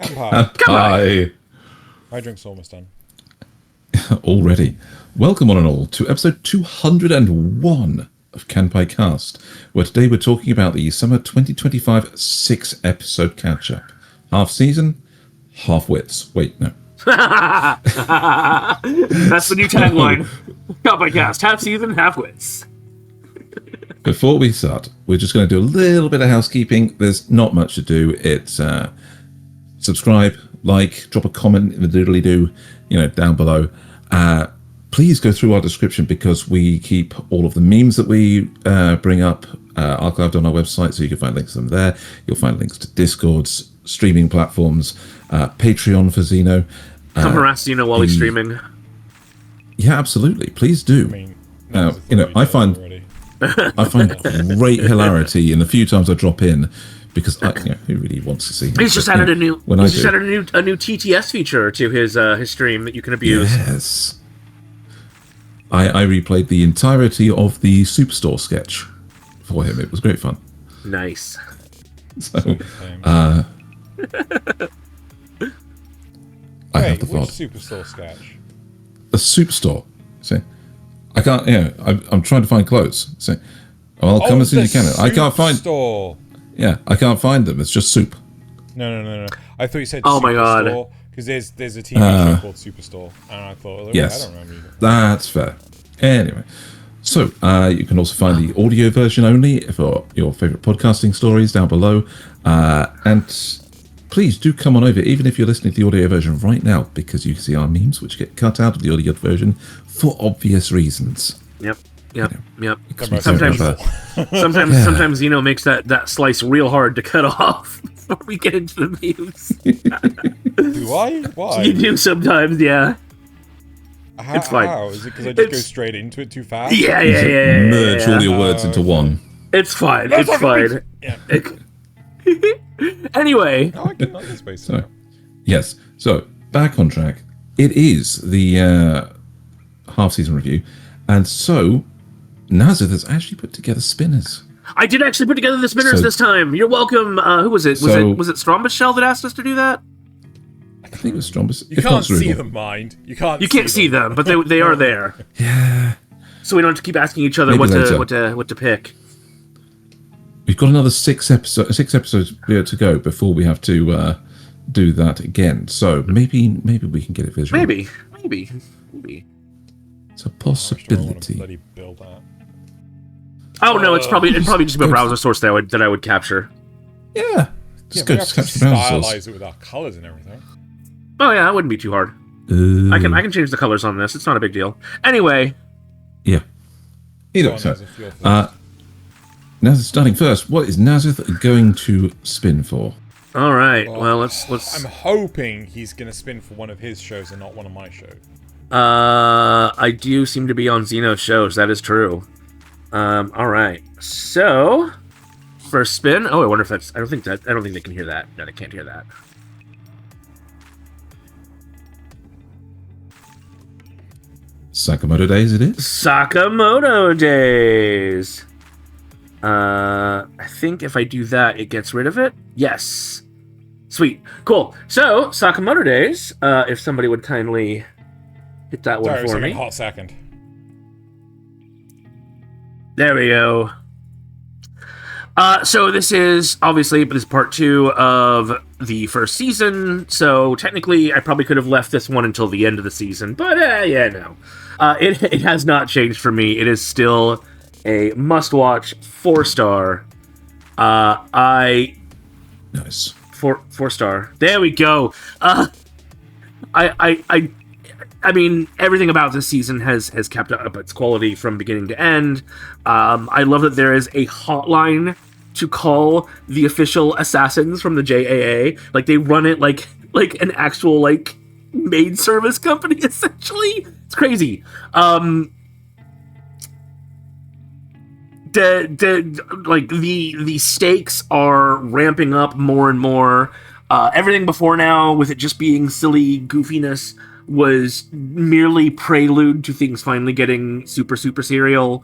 Kanpai. My drink's almost done. Already. Welcome one and all to episode 201 of Kanpai Cast, where today we're talking about the summer 2025 6-episode catch-up. Half season, half wits. Wait, no. That's the new tagline. Kanpai Cast, half season, half wits. Before we start, we're just going to do a little bit of housekeeping. There's not much to do. It's subscribe, like, drop a comment in the doodly-doo, down below. Please go through our description because we keep all of the memes that we bring up archived on our website, so you can find links to them there. You'll find links to Discords, streaming platforms, Patreon for Xeno. Come harass Xeno while he's streaming. Yeah, absolutely. Please do. I find great hilarity in the few times I drop in. Because who really wants to see him? He's just added a new TTS feature to his stream that you can abuse. Yes, I replayed the entirety of the Superstore sketch for him. It was great fun. Nice. So, I have the thought. Superstore sketch? The Superstore. See, I can't. I'm trying to find clothes. See, I'll come as soon as you can. I can't find. Store. Yeah, I can't find them. It's just soup. No. I thought you said oh my god. Because there's a TV show called Superstore. And I thought, yes, I don't remember either. That's fair. Anyway, so you can also find the audio version only for your favourite podcasting stories down below. And please do come on over, even if you're listening to the audio version right now, because you can see our memes, which get cut out of the audio version for obvious reasons. Yep. Sometimes Xeno makes that slice real hard to cut off before we get into the memes. Do I? Why? You do sometimes, yeah. It's fine. How? Is it because I just go straight into it too fast? Yeah. Merge all your words into one. It's fine. It's fine. Yeah. Anyway. No, I can space so, yes. So back on track. It is the half-season review, and so Nasuth has actually put together spinners. I did actually put together the spinners this time. You're welcome. Who was it? Was it Strombus Shell that asked us to do that? I think it was Strombus. You can't see them, mind. You can't see them, but they are there. Yeah. So we don't have to keep asking each other what to pick. We've got another six episodes to go before we have to do that again. So maybe we can get it visual. Maybe. It's a possibility. Bloody build that. Oh no, it'd probably just be a browser source that I would capture. Yeah, just go to the browser stylize source. It with our colors and everything. Oh yeah, that wouldn't be too hard. I can change the colors on this. It's not a big deal. Anyway. Yeah. Nasuth starting first. What is Nasuth going to spin for? All right. Well, let's. I'm hoping he's going to spin for one of his shows and not one of my shows. I do seem to be on Xeno's shows. That is true. All right. So, first spin. Oh, I wonder if that's. I don't think they can hear that. No, they can't hear that. Sakamoto Days. It is Sakamoto Days. I think if I do that, it gets rid of it. Yes. Sweet. Cool. So, Sakamoto Days. If somebody would kindly hit that one for me. A hot second. There we go. So this is obviously part 2 of the first season. So technically, I probably could have left this one until the end of the season, but no. It has not changed for me. It is still a must-watch 4-star. Nice. 4-star. There we go. I mean, everything about this season has kept up its quality from beginning to end. I love that there is a hotline to call the official assassins from the JAA. Like, they run it like an actual, maid service company, essentially. It's crazy. The stakes are ramping up more and more. Everything before now, with it just being silly goofiness, was merely prelude to things finally getting super serial.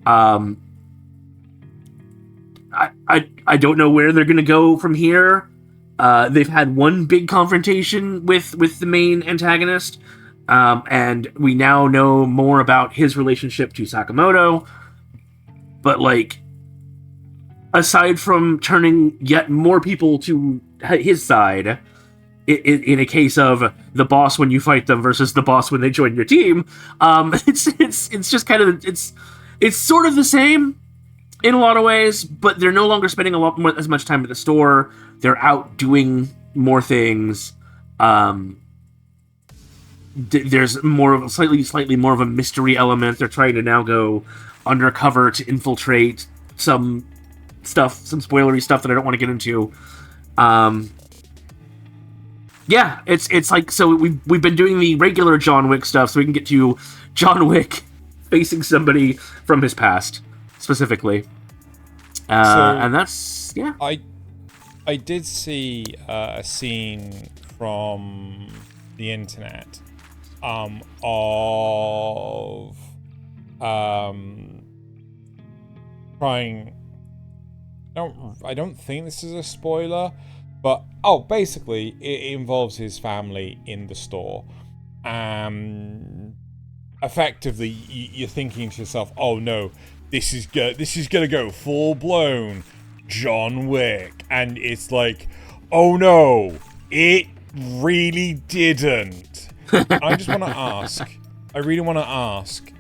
I don't know where they're gonna go from here. They've had one big confrontation with the main antagonist, and we now know more about his relationship to Sakamoto. But, like, aside from turning yet more people to his side, in a case of the boss when you fight them versus the boss when they join your team, it's just kind of it's sort of the same in a lot of ways, but they're no longer spending as much time at the store. They're out doing more things. There's more of slightly more of a mystery element. They're trying to now go undercover to infiltrate some spoilery stuff that I don't want to get into. Yeah, it's like, so we've been doing the regular John Wick stuff, so we can get to John Wick facing somebody from his past, specifically. And that's, yeah. I did see a scene from the internet of trying. I don't think this is a spoiler, but basically it involves his family in the store. Effectively, you're thinking to yourself, "Oh no, this is gonna go full blown John Wick," and it's like, "Oh no, it really didn't." I just want to ask. I really want to ask.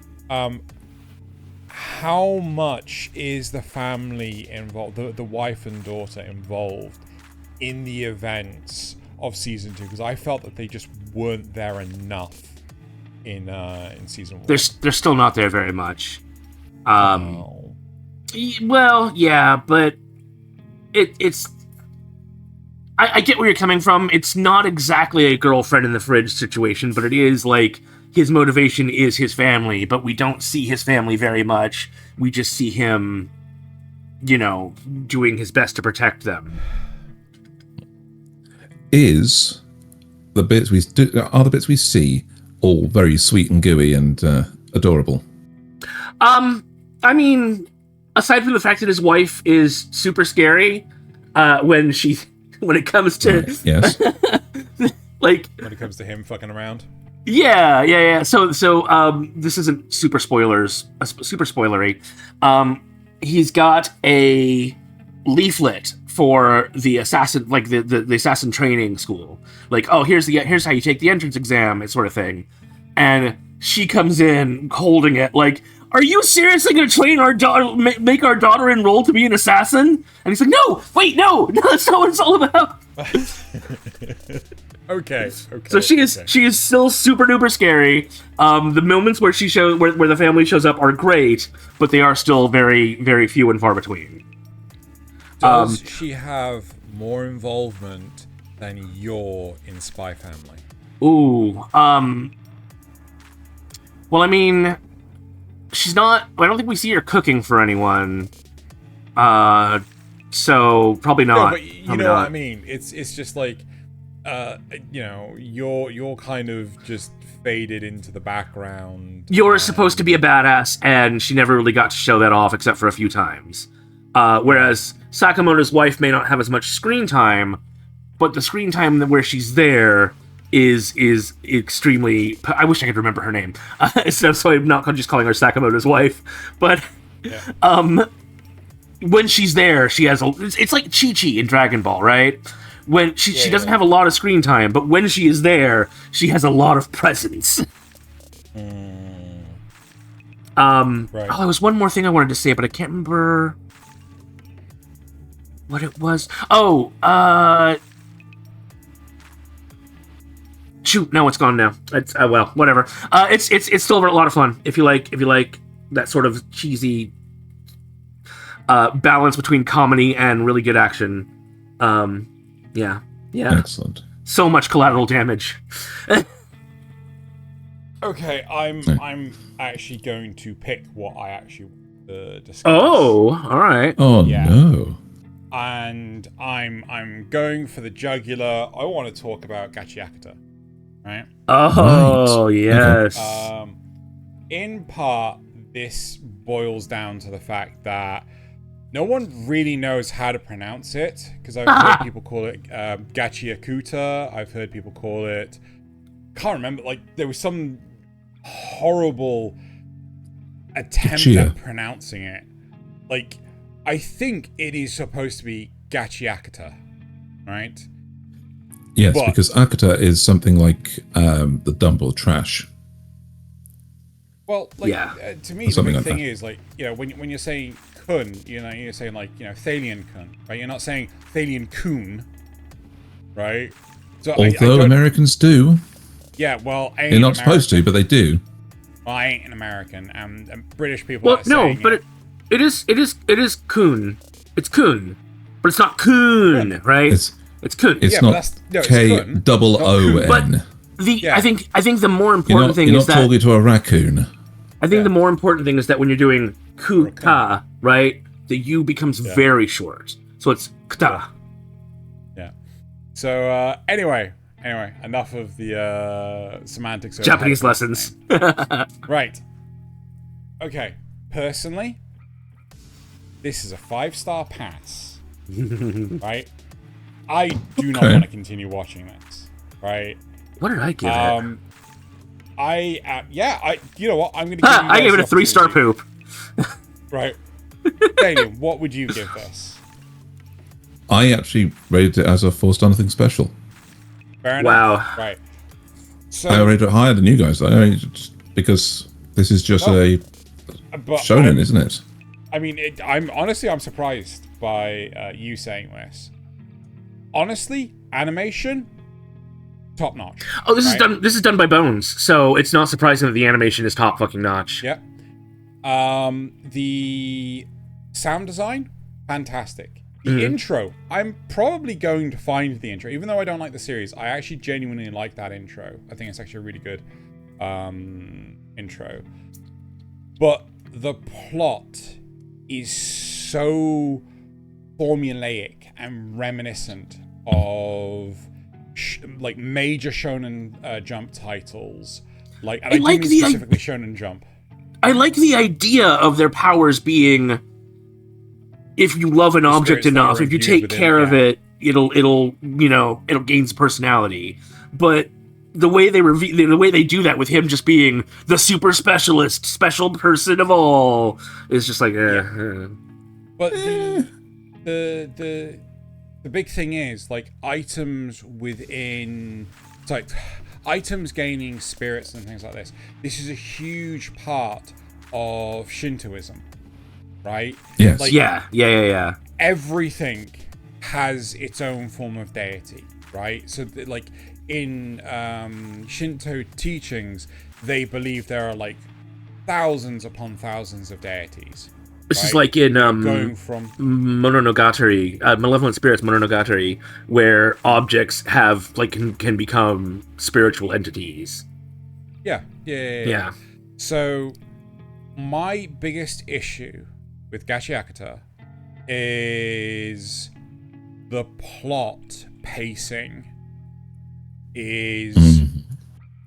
How much is the family involved, the wife and daughter involved in the events of season 2? Because I felt that they just weren't there enough in season 1. They're still not there very much. Oh. Well, yeah, but it's. I get where you're coming from. It's not exactly a girlfriend in the fridge situation, but it is like his motivation is his family, but we don't see his family very much. We just see him, doing his best to protect them. Are the bits we see all very sweet and gooey and adorable? I mean, aside from the fact that his wife is super scary, when it comes to yes, like when it comes to him fucking around. Yeah. So this isn't super spoilery. He's got a leaflet for the assassin, like the assassin training school. Like, oh, here's how you take the entrance exam, sort of thing. And she comes in holding it, like, are you seriously going to train our daughter, make our daughter enroll to be an assassin? And he's like, no, that's not what it's all about. Okay. So she is still super duper scary. The moments where where the family shows up are great, but they are still very, very few and far between. Does she have more involvement than your in Spy Family? Ooh. Well, I mean, she's not. I don't think we see her cooking for anyone. So probably not. No, but you know what I mean. It's just like, you're kind of just faded into the background. You're supposed to be a badass, and she never really got to show that off except for a few times. Whereas Sakamoto's wife may not have as much screen time, but the screen time where she's there is extremely. I wish I could remember her name, so I'm not just calling her Sakamoto's wife. But when she's there, she has it's like Chi-Chi in Dragon Ball, right? When she doesn't have a lot of screen time, but when she is there, she has a lot of presence. Right. Oh, there was one more thing I wanted to say, but I can't remember what it was. Shoot, no, it's gone now. It's well, whatever. It's still a lot of fun if you like that sort of cheesy balance between comedy and really good action. Yeah. Excellent. So much collateral damage. Okay, I'm actually going to pick what I actually discuss. Oh, all right. Oh yeah. No. And I'm going for the jugular. I want to talk about Gachiakuta, right? Oh, right. yes. In part, this boils down to the fact that no one really knows how to pronounce it, because I've heard people call it Gachiakuta. I've heard people call it... Can't remember. Like, there was some horrible attempt at pronouncing it. Like, I think it is supposed to be Gachiakuta, right? Yes, because Akuta is something like the dump or trash. Well, like, to me, the big thing is, like, you know, when you're saying kun, you know, you're saying, like, you know, Thaylien kun, right? You're not saying Thaylien kun, right? So Although Americans do. Yeah, well, they're not supposed to, but they do. Well, I ain't an American, and British people are saying it is kun. It's kun, but it's not kun, right? It's kun. It's not K-double-O-N. But I think the more important thing is that... You're not talking to a raccoon. I think the more important thing is that when you're doing kuta, right, the U becomes very short. So it's kta. Yeah. So, anyway, enough of the semantics of Japanese lessons. Right. Okay. Personally, this is a 5-star pass. Right? I do not want to continue watching this. Right? What did I give it? You know what? I'm going to give you I gave it a 3-star poop. Right. Thaylien, what would you give this? I actually rated it as a 4-star nothing special. Fair enough. Wow. Right. So, I rated it higher than you guys, because this is just a shonen, isn't it? I mean, I'm surprised by you saying this. Honestly, animation, top notch. Oh, this is done by Bones, so it's not surprising that the animation is top fucking notch. Yeah. The sound design, fantastic. The intro, I'm probably going to find the intro, even though I don't like the series. I actually genuinely like that intro. I think it's actually a really good intro. But the plot is so formulaic and reminiscent of like major Shonen Jump titles. Like, and I like do mean specifically Shonen Jump. I like the idea of their powers being, if you love an object enough, if you take care of it, it'll gain personality. But the way they do that with him just being the super specialist, special person of all, is just like, But the big thing is, like, items within, it's like items gaining spirits and things like this. This is a huge part of Shintoism, right? Yes. Like, yeah. Everything has its own form of deity, right? So, like, in Shinto teachings, they believe there are, like, thousands upon thousands of deities. This is like in going from Mononogatari, Malevolent Spirits Mononogatari, where objects have, like, can become spiritual entities. Yeah. So, my biggest issue with Gachiakuta is the plot pacing is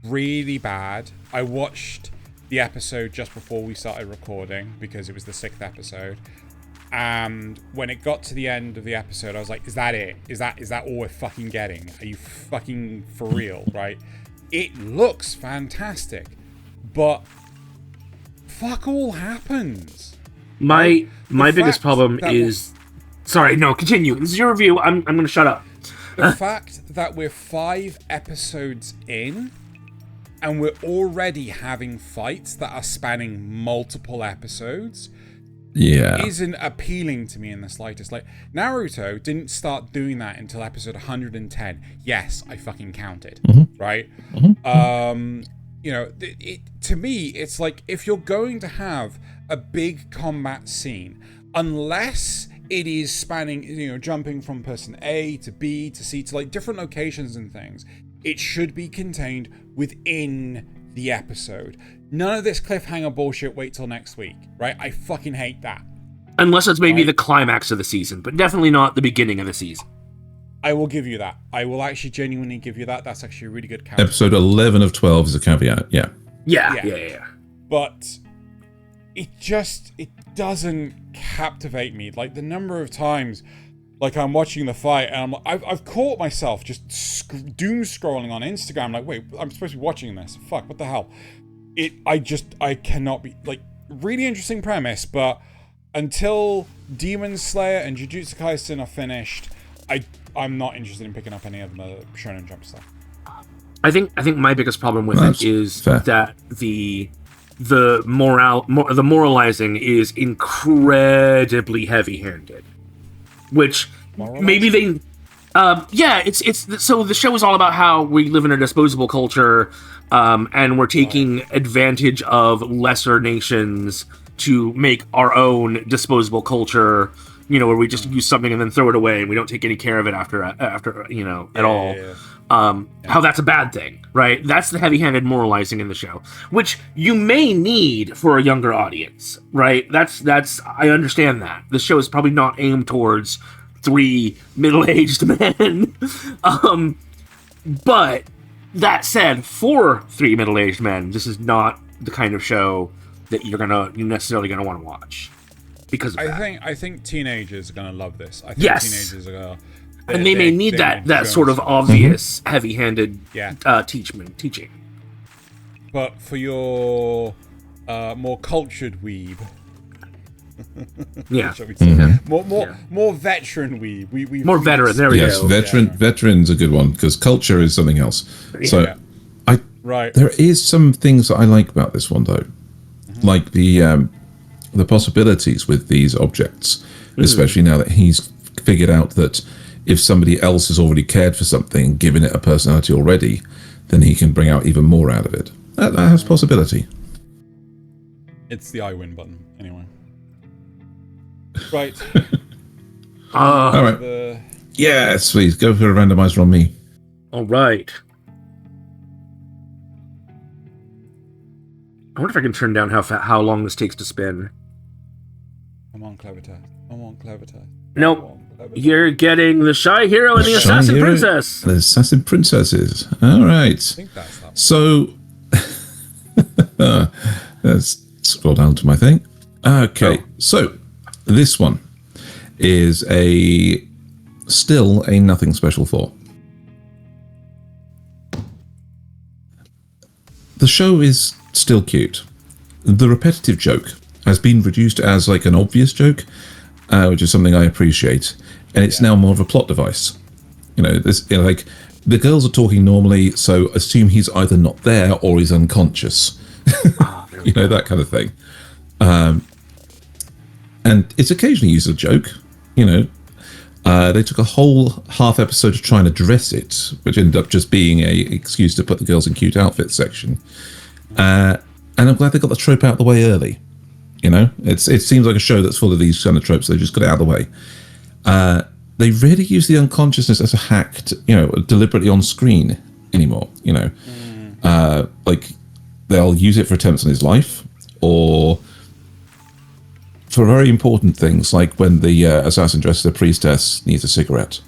really bad. I watched the episode just before we started recording because it was the 6th episode, and when it got to the end of the episode, I was like, is that it? Is that all we're fucking getting? Are you fucking for real? Right? It looks fantastic, but fuck all happens. My biggest problem is... Sorry, no, continue. This is your review. I'm going to shut up. The fact that we're 5 episodes in, and we're already having fights that are spanning multiple episodes, isn't appealing to me in the slightest. Like, Naruto didn't start doing that until episode 110. Yes, I fucking counted, right? You know, to me, it's like, if you're going to have a big combat scene, unless it is spanning, you know, jumping from person A to B to C to, like, different locations and things, it should be contained within the episode. None of this cliffhanger bullshit, wait till next week, right? I fucking hate that. Unless it's maybe the climax of the season, but definitely not the beginning of the season. I will give you that. I will actually genuinely give you that. That's actually a really good caveat. Episode 11 of 12 is a caveat, yeah. Yeah. But it doesn't captivate me. Like, the number of times, like, I'm watching the fight and I've caught myself just doom scrolling on Instagram. Like, wait, I'm supposed to be watching this. Fuck, what the hell? I cannot be, like, really interesting premise, but until Demon Slayer and Jujutsu Kaisen are finished, I'm not interested in picking up any of the Shonen Jump stuff. I think my biggest problem with it is that the moralizing is incredibly heavy-handed, which maybe they it's so the show is all about how we live in a disposable culture, and we're taking advantage of lesser nations to make our own disposable culture, you know, where we just use something and then throw it away and we don't take any care of it after at all. How that's a bad thing, right? That's the heavy-handed moralizing in the show, which you may need for a younger audience, right? That's I understand that. The show is probably not aimed towards 3 middle-aged men. But that said, for 3 middle-aged men, this is not the kind of show that you're necessarily gonna want to watch because of that. I think teenagers are gonna love this. I think teenagers are gonna, and they may need that sort of obvious, heavy-handed teaching. But for your more cultured weeb, more veteran weeb, more veteran. There we go. Veteran's a good one because culture is something else. So, right. There is some things that I like about this one though. Like the possibilities with these objects, especially now that he's figured out that if somebody else has already cared for something, given it a personality already, then he can bring out even more out of it. That has possibility. It's the I win button, anyway. Right. All right. Yes, please go for a randomizer on me. All right. I wonder if I can turn down how long this takes to spin. Come on, Clevatess. Nope. You're getting the Shy Hero and the Assassin Princess. The Assassin Princesses. All right. I think that's that. So, let's scroll down to my thing. Okay. So, this one is still a nothing special 4. The show is still cute. The repetitive joke has been reduced as like an obvious joke, which is something I appreciate, and it's now more of a plot device. You know, like the girls are talking normally, so assume he's either not there or he's unconscious. You know, that kind of thing. And it's occasionally used as a joke. You know, they took a whole half episode to try and address it, which ended up just being a excuse to put the girls in cute outfits section. And I'm glad they got the trope out of the way early. You know, it seems like a show that's full of these kind of tropes. They just got it out of the way. They rarely use the unconsciousness as a hack, deliberately on screen anymore. You know, like they'll use it for attempts on his life or for very important things, like when the assassin dressed as a priestess needs a cigarette.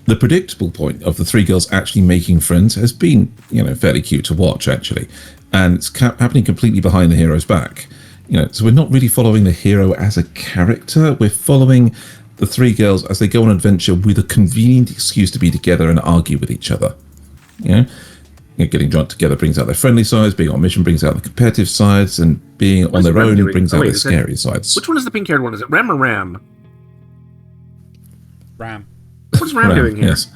The predictable point of the 3 girls actually making friends has been, you know, fairly cute to watch, actually. And it's happening completely behind the hero's back. You know, so we're not really following the hero as a character. We're following the 3 girls as they go on an adventure with a convenient excuse to be together and argue with each other. You know, getting drunk together brings out their friendly sides, being on mission brings out the competitive sides, and being on their own brings out their scary sides. Which one is the pink-haired one? Is it Rem or Ram? Ram. What's Ram doing here? Yes.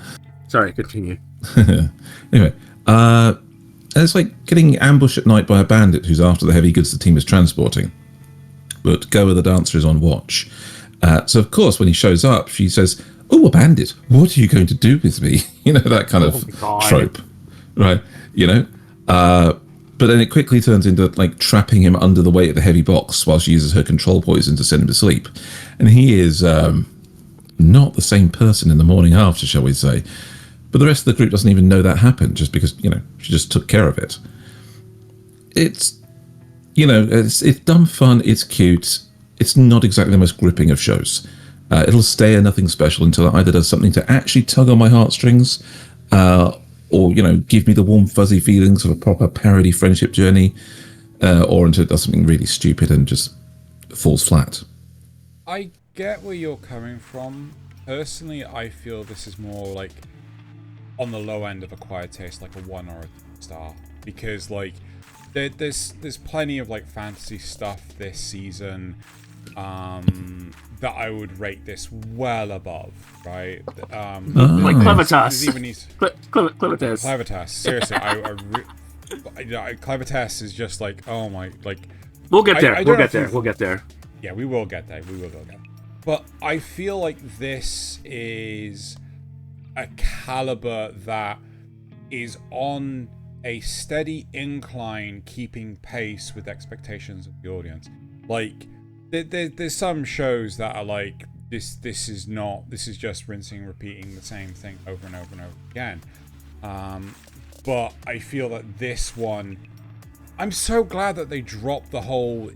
Sorry, continue. Anyway, it's like getting ambushed at night by a bandit who's after the heavy goods the team is transporting. But Goa the dancer is on watch. So, of course, when he shows up, she says, "Oh, a bandit, what are you going to do with me?" You know, that kind of trope. Right, you know? But then it quickly turns into, like, trapping him under the weight of the heavy box while she uses her control poison to send him to sleep. And he is not the same person in the morning after, shall we say. But the rest of the group doesn't even know that happened, just because, you know, she just took care of it. It's, you know, it's dumb fun, it's cute. It's not exactly the most gripping of shows. It'll stay a nothing special until it either does something to actually tug on my heartstrings, or give me the warm fuzzy feelings of a proper parody friendship journey, or until it does something really stupid and just falls flat. I get where you're coming from. Personally, I feel this is more like on the low end of acquired taste, like a 1 or a 2 star, because like there's plenty of like fantasy stuff this season that I would rate this well above, right? Like Clevatess. Clevatess. Clevatess. Seriously, Clevatess is just like, oh my, like. We'll get there. We'll get there. Yeah, we will get there. But I feel like this is a caliber that is on a steady incline, keeping pace with expectations of the audience. Like, there's some shows that are like, this is just rinsing and repeating the same thing over and over and over again. But I feel that this one, I'm so glad that they dropped the whole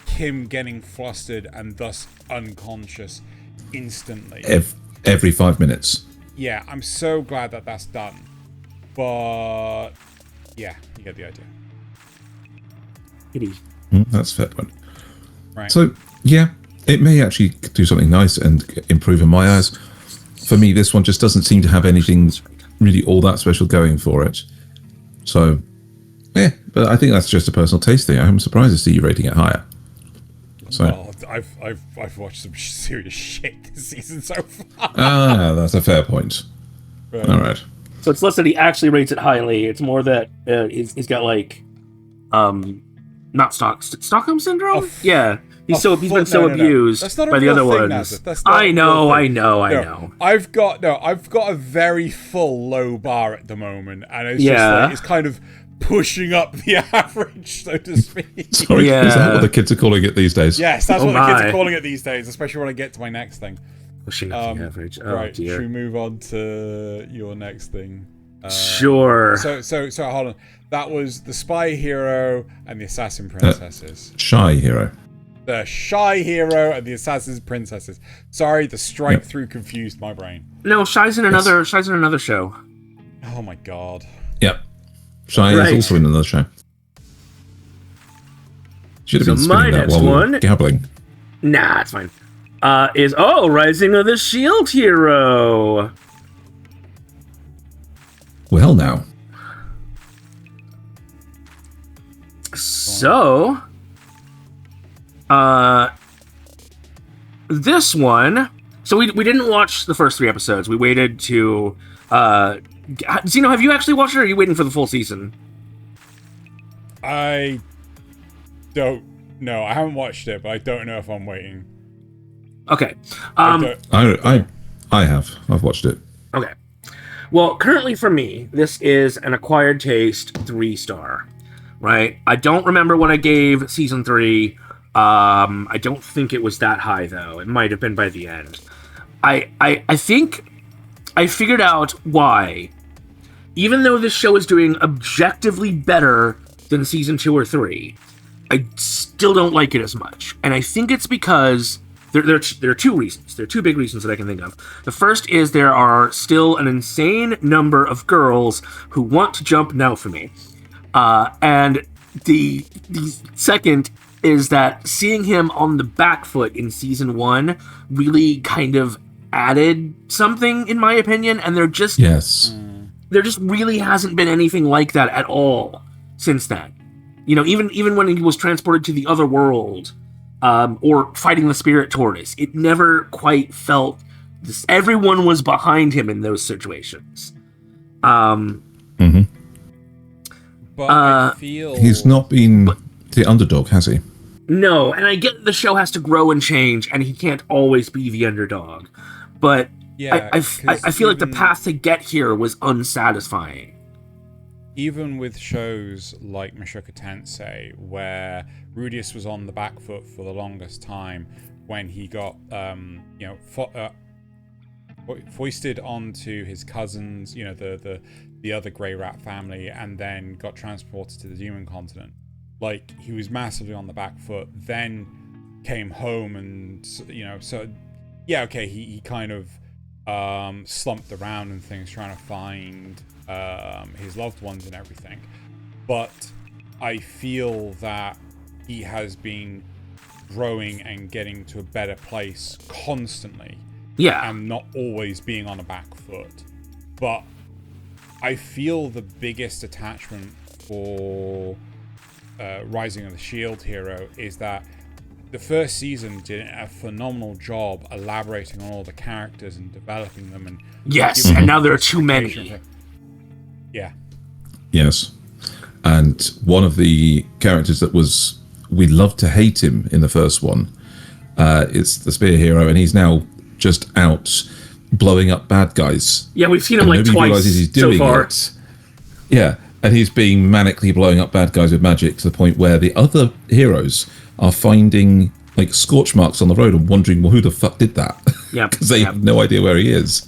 him getting flustered and thus unconscious instantly. Every 5 minutes. Yeah, I'm so glad that that's done. But yeah, you get the idea. That's a fair point. Right. So yeah, it may actually do something nice and improve in my eyes. For me, this one just doesn't seem to have anything really all that special going for it. So yeah, but I think that's just a personal taste thing. I'm surprised to see you rating it higher. So well, I've watched some serious shit this season so far. That's a fair point. Right. All right. So it's less that he actually rates it highly. It's more that he's got like, not Stockholm syndrome. He's been so abused by the other ones. I know. I've got a very full low bar at the moment, and it's just like, it's kind of pushing up the average, so to speak. Sorry, is that what the kids are calling it these days? Yes, that's what the kids are calling it these days, especially when I get to my next thing. Pushing up the average. Oh, right, dear. Should we move on to your next thing? Sure. So hold on. That was the Spy Hero and the Assassin Princesses. Shy Hero. The Shy Hero and the Assassin Princesses. Sorry, the strike through confused my brain. No, Shy's in another show. Oh my god. Yep. Shy is also in another show. Should have been spinning that while we were gabbling. Nah, it's fine. Is Rising of the Shield Hero. Well, now. So, this one. So we didn't watch the first 3 episodes. We waited to. Zeno, have you actually watched it, or are you waiting for the full season? I don't know. I haven't watched it, but I don't know if I'm waiting. Okay. I have. I've watched it. Okay. Well, currently for me, this is an acquired taste 3-star. Right? I don't remember what I gave season 3. I don't think it was that high, though. It might have been by the end. I think I figured out why. Even though this show is doing objectively better than season 2 or 3, I still don't like it as much. And I think it's because there are 2 reasons. There are 2 big reasons that I can think of. The first is there are still an insane number of girls who want to jump Naofumi. And the second is that seeing him on the back foot in season 1 really kind of added something, in my opinion, and there just really hasn't been anything like that at all since then. Even when he was transported to the other world, or fighting the spirit tortoise, it never quite felt this. Everyone was behind him in those situations. But I feel he's not been the underdog, has he? No, and I get the show has to grow and change, and he can't always be the underdog. But yeah, I feel like the path to get here was unsatisfying. Even with shows like Mushoku Tensei, where Rudius was on the back foot for the longest time, when he got foisted onto his cousins, the other Grey Rat family, and then got transported to the Demon Continent. Like, he was massively on the back foot, then came home and, he kind of slumped around and things, trying to find his loved ones and everything. But I feel that he has been growing and getting to a better place constantly. Yeah. And not always being on a back foot. But I feel the biggest attachment for Rising of the Shield Hero is that the first season did a phenomenal job elaborating on all the characters and developing them. And yes, and now there are too many. Yeah. Yes. And one of the characters that was... We loved to hate him in the first one. It's the Spear Hero, and he's now just out blowing up bad guys. Yeah, we've seen him like nobody twice realizes he's doing so far. it. Yeah, and he's being manically blowing up bad guys with magic to the point where the other heroes are finding like scorch marks on the road and wondering, well, who the fuck did that? Yeah, because they have no idea where he is.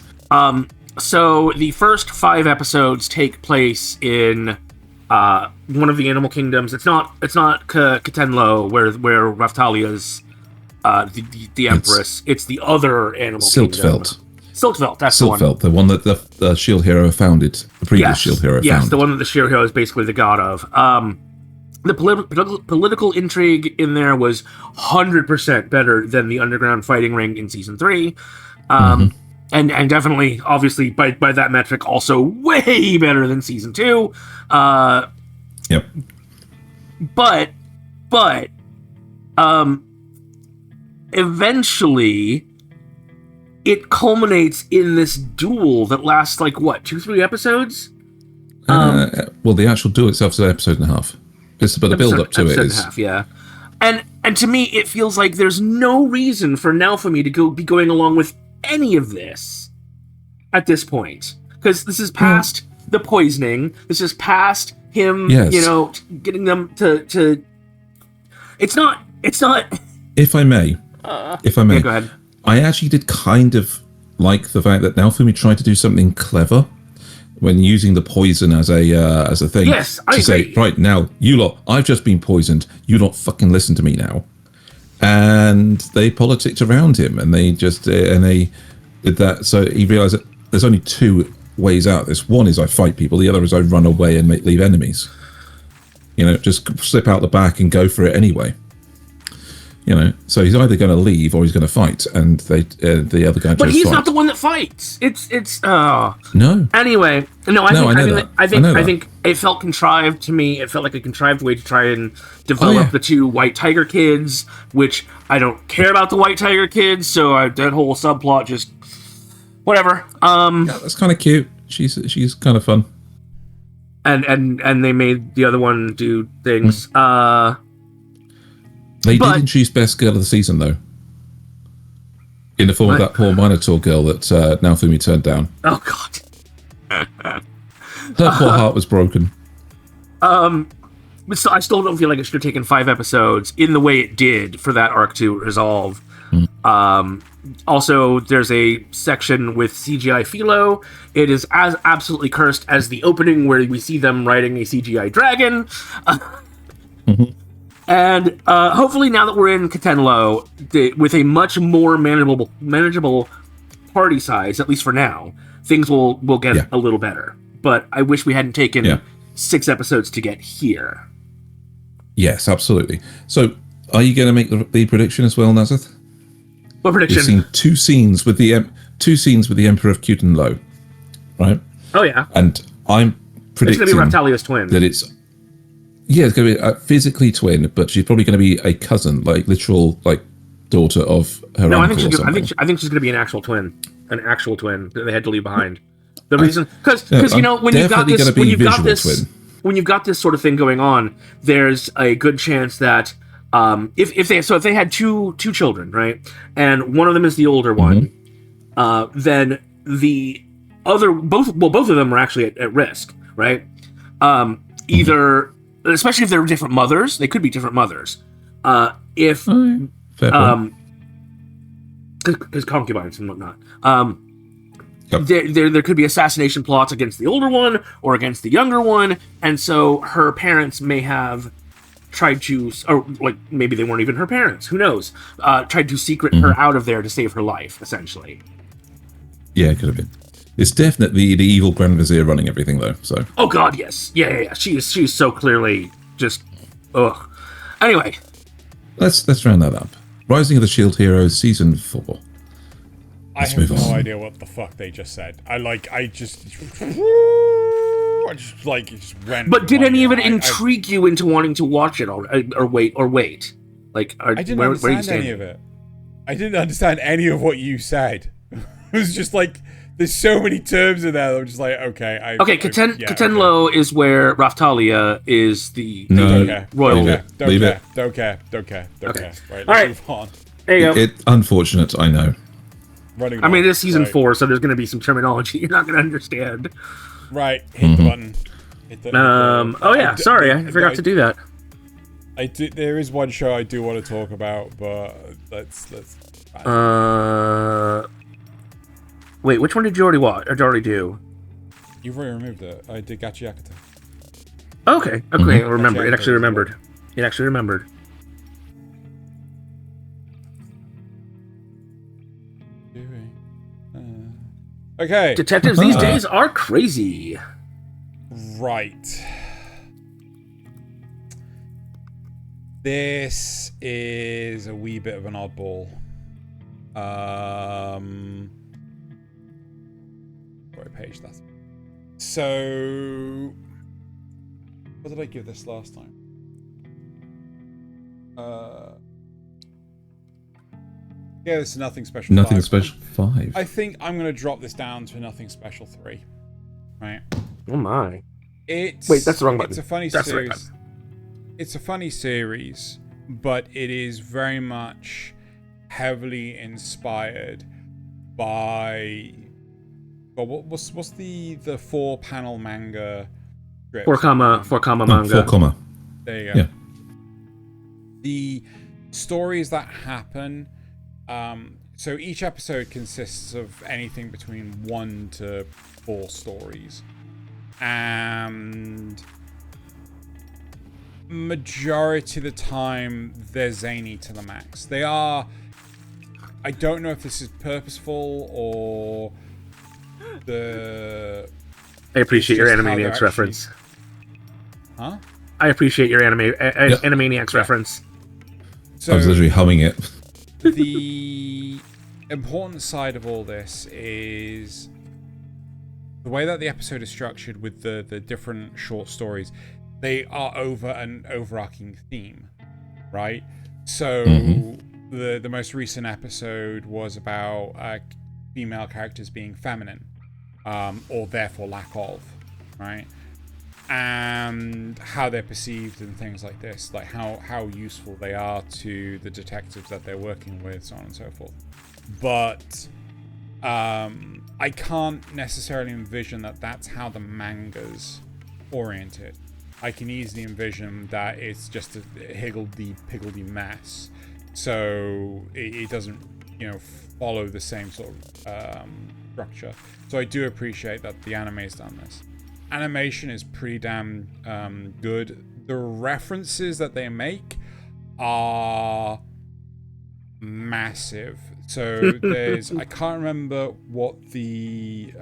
So the first 5 episodes take place in one of the animal kingdoms. It's not Katenlo where Raftalia's the Empress. It's the other animal kingdom. Siltveld, that's the one. Siltveld, the one that the Shield Hero founded, the previous Shield Hero founded. Yes, the one that the Shield Hero is basically the god of. The political intrigue in there was 100% better than the underground fighting ring in season 3. And definitely, obviously, by that metric, also way better than season 2. Yep. But eventually, it culminates in this duel that lasts like what, 2-3 episodes? Well, the actual duel itself is an episode and a half. But the build up to it is half, yeah. And to me, it feels like there's no reason for Naofumi to be going along with any of this at this point, because this is past the poisoning. This is past him, getting them to. It's not. If I may, Yeah, go ahead. I actually did kind of like the fact that Naofumi tried to do something clever when using the poison as a thing. Yes, I agree. Say, right now, you lot, I've just been poisoned. You lot fucking listen to me now. And they politicked around him, and they did that. So he realized that there's only 2 ways out of this. One is I fight people. The other is I run away and leave enemies. Just slip out the back and go for it anyway. So he's either going to leave or he's going to fight, and the other guy. But he's fight. not the one that fights. It's no. Anyway, I think it felt contrived to me. It felt like a contrived way to try and develop the 2 White Tiger kids, which I don't care about the White Tiger kids. So that whole subplot just whatever. Yeah, that's kind of cute. She's kind of fun. And they made the other one do things. They did introduce best girl of the season, though. In the form of that poor Minotaur girl that Naofumi turned down. Oh, God. Her poor heart was broken. But I still don't feel like it should have taken 5 episodes in the way it did for that arc to resolve. Also, there's a section with CGI Philo. It is as absolutely cursed as the opening where we see them riding a CGI dragon. And hopefully now that we're in Katenlo, with a much more manageable party size, at least for now, things will get a little better. But I wish we hadn't taken 6 episodes to get here. Yes, absolutely. So, are you going to make the prediction as well, Nasuth? What prediction? We've seen 2 scenes with the Emperor of Kutenlo, right? Oh yeah. And I'm predicting it's going to be Raphtalia's twin. That it's going to be a physically twin, but she's probably going to be a cousin, like literal, like daughter of her. No, uncle I think she's going to be an actual twin that they had to leave behind. The reason, because when you've got this sort of thing going on, there's a good chance that if they had two children, right, and one of them is the older one, then the other both of them are actually at risk, right? Either, especially if they're different mothers, they could be different mothers. Because concubines and whatnot. There could be assassination plots against the older one or against the younger one, and so her parents may have tried to, or like maybe they weren't even her parents, who knows, tried to secret her out of there to save her life, essentially. Yeah, it could have been. It's definitely the evil Grand Vizier running everything, though. So. Oh God, yes, yeah. She's so clearly just, ugh. Anyway, Let's round that up. Rising of the Shield Heroes, season 4. I have no idea what the fuck they just said. I just went. But did any of it intrigue you into wanting to watch it, or wait? Like, I didn't understand any of it. I didn't understand any of what you said. It was just like, there's so many terms in there that I'm just like, okay. Katenlo is where Raftalia is the royal. Leave it. Don't care. Okay. Right, All right. move on. There you go. It's unfortunate, I know. I mean, it's season 4, so there's going to be some terminology you're not going to understand. Right, hit the button. Sorry, I forgot to do that. There is one show I do want to talk about, but let's. Wait, which one did you already watch? Or did you already do? You've already removed it. I did Gachiakuta. Okay. I remember. It actually remembered. Okay. Detectives these days are crazy. Right. This is a wee bit of an oddball. What page that's. So, what did I give this last time? Yeah, this is Nothing Special 5. Nothing Special 5. I think I'm going to drop this down to Nothing Special 3. Right? Oh my. Wait, that's the wrong button. It's a funny series. It's a funny series, but it is very much heavily inspired by... Well, what's the 4-panel manga script? 4 comma manga. 4 comma. There you go. Yeah. The stories that happen... so each episode consists of anything between 1 to 4 stories. And majority of the time, they're zany to the max. They are... I don't know if this is purposeful or... I appreciate your Animaniacs reference. Huh? I appreciate your Animaniacs reference. So, I was literally humming it. The important side of all this is the way that the episode is structured with the different short stories. They are over an overarching theme, right? So the most recent episode was about female characters being feminine, or therefore lack of, right? And how they're perceived and things like this, like how useful they are to the detectives that they're working with, so on and so forth. But I can't necessarily envision that that's how the manga's oriented. I can easily envision that it's just a higgledy-piggledy mess, so it doesn't, follow the same sort of structure. So I do appreciate that the anime's done this. Animation is pretty damn good. The references that they make are massive. So there's I can't remember what the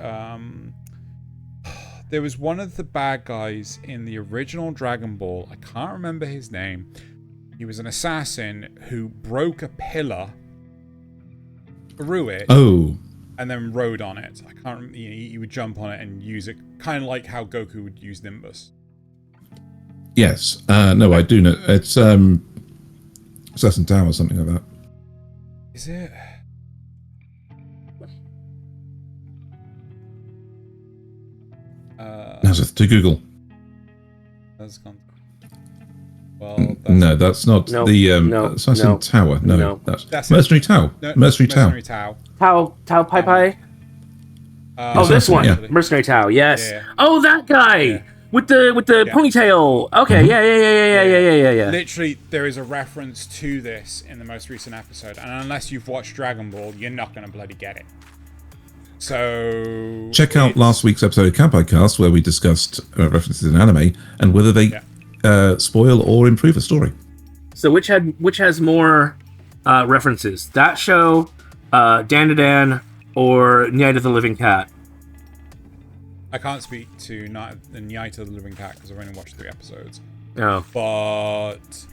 there was one of the bad guys in the original Dragon Ball. I can't remember his name. He was an assassin who broke a pillar through it. Oh. And then rode on it. I can't remember. He would jump on it and use it, kind of like how Goku would use Nimbus. Yes. No, I do know. It's Assassin Tower or something like that. Is it? Nasuth, to Google. That's gone. Well, no, that's not the Assassin Tower. No, that's Mercenary Tao. Mercenary Tao. Tao Pai Pai. This one, yeah. Mercenary Tao. Yes. Yeah. Oh, that guy with the ponytail. Okay. Yeah. Literally, there is a reference to this in the most recent episode, and unless you've watched Dragon Ball, you're not gonna bloody get it. So check out last week's episode of Kanpai Cast where we discussed references in anime and whether they spoil or improve a story. So which has more references? That show, Dan or Nyaight the Living Cat? I can't speak to Nyaight the Living Cat because I've only watched 3 episodes. Oh. But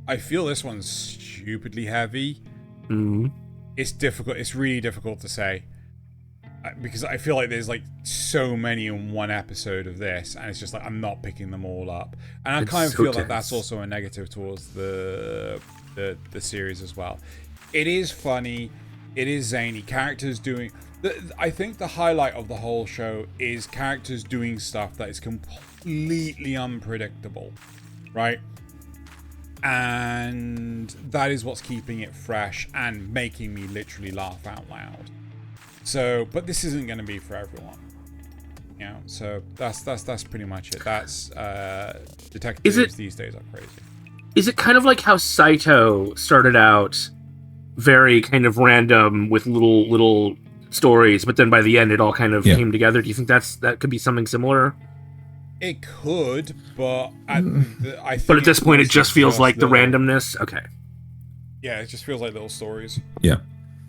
I feel this one's stupidly heavy. Mm-hmm. It's difficult. It's really difficult to say. Because I feel like there's like so many in one episode of this, and it's just like I'm not picking them all up, and I kind of feel like that's also a negative towards the series as well. It is funny, it is zany. Characters doing. I think the highlight of the whole show is characters doing stuff that is completely unpredictable, right? And that is what's keeping it fresh and making me literally laugh out loud. So, but this isn't going to be for everyone, you know. So that's pretty much it. That's detectives these days are crazy. Is it kind of like how Saito started out very kind of random with little stories, but then by the end it all kind of came together? Do you think that could be something similar? It could, but I think. But at this point, it just feels like the randomness. Okay. Yeah, it just feels like little stories. Yeah.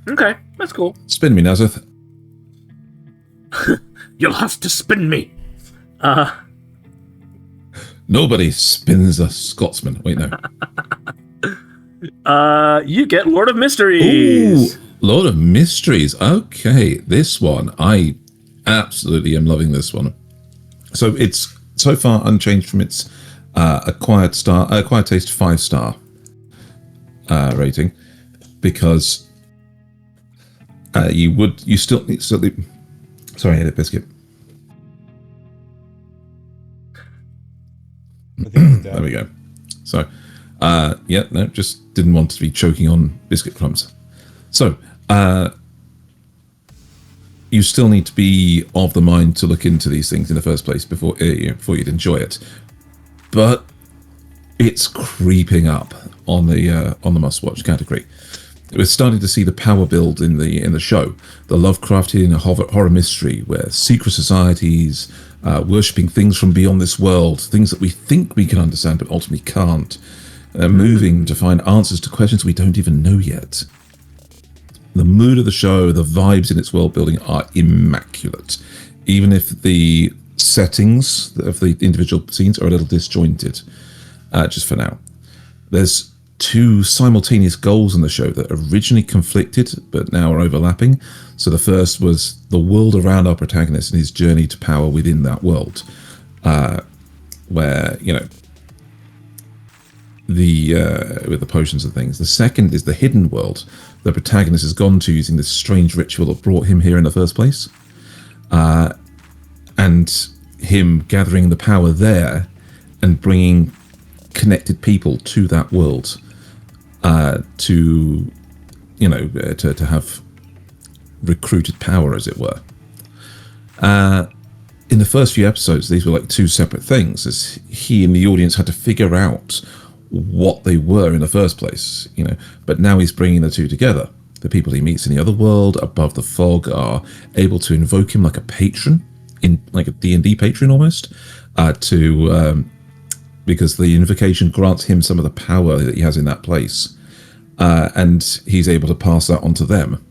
Okay, that's cool. Spin me, Nasuth. You'll have to spin me. Nobody spins a Scotsman. Wait, no. You get Lord of Mysteries. Ooh, Lord of Mysteries. Okay, this one. I absolutely am loving this one. So it's so far unchanged from its acquired taste 5-star rating, because you still sorry, I had a biscuit. There we go. So just didn't want to be choking on biscuit crumbs. So you still need to be of the mind to look into these things in the first place before you'd enjoy it. But it's creeping up on the must-watch category. We're starting to see the power build in the show, the Lovecraftian horror mystery, where secret societies worshipping things from beyond this world, things that we think we can understand but ultimately can't, moving to find answers to questions we don't even know yet. The mood of the show, the vibes in its world building are immaculate, even if the settings of the individual scenes are a little disjointed, just for now. There's 2 simultaneous goals in the show that originally conflicted but now are overlapping. So the first was the world around our protagonist and his journey to power within that world, where, you know, with the potions and things. The second is the hidden world the protagonist has gone to using this strange ritual that brought him here in the first place, and him gathering the power there and bringing connected people to that world, to have recruited power, as it were. In the first few episodes, these were like 2 separate things, as he and the audience had to figure out what they were in the first place, you know. But now he's bringing the 2 together. The people he meets in the other world above the fog are able to invoke him like a patron, in like a D&D patron almost, because the invocation grants him some of the power that he has in that place, and he's able to pass that on to them.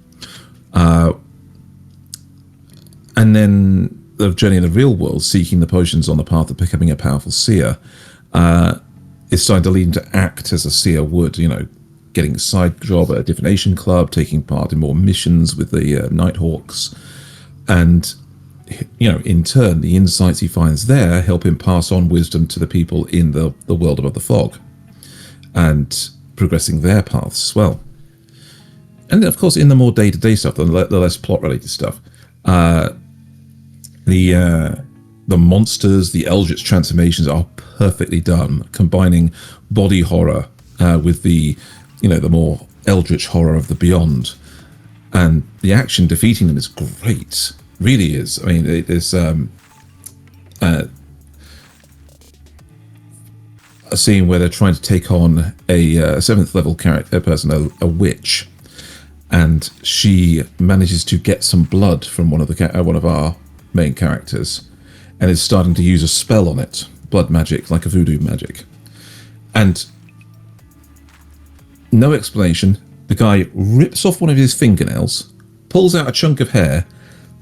And then the journey in the real world, seeking the potions on the path of becoming a powerful seer, is starting to lead him to act as a seer would, you know, getting a side job at a divination club, taking part in more missions with the Nighthawks, and, you know, in turn, the insights he finds there help him pass on wisdom to the people in the world above the fog, and progressing their paths as well. And then, of course, in the more day-to-day stuff, the less plot-related stuff, the monsters, the eldritch transformations are perfectly done, combining body horror with the more eldritch horror of the beyond, and the action defeating them is great. Really is. I mean, it is a scene where they're trying to take on a 7th level person, a witch, and she manages to get some blood from one of our main characters, and is starting to use a spell on it, blood magic, like a voodoo magic. And no explanation, the guy rips off one of his fingernails, pulls out a chunk of hair,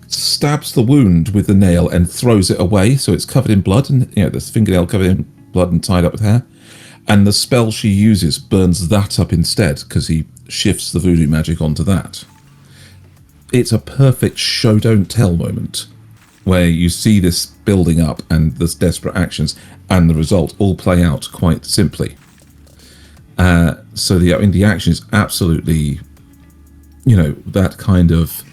stabs the wound with the nail and throws it away, so it's covered in blood, and this fingernail covered in blood and tied up with hair. And the spell she uses burns that up instead, because he shifts the voodoo magic onto that. It's a perfect show don't tell moment, where you see this building up and this desperate actions and the result all play out quite simply. So the action is absolutely, that kind of,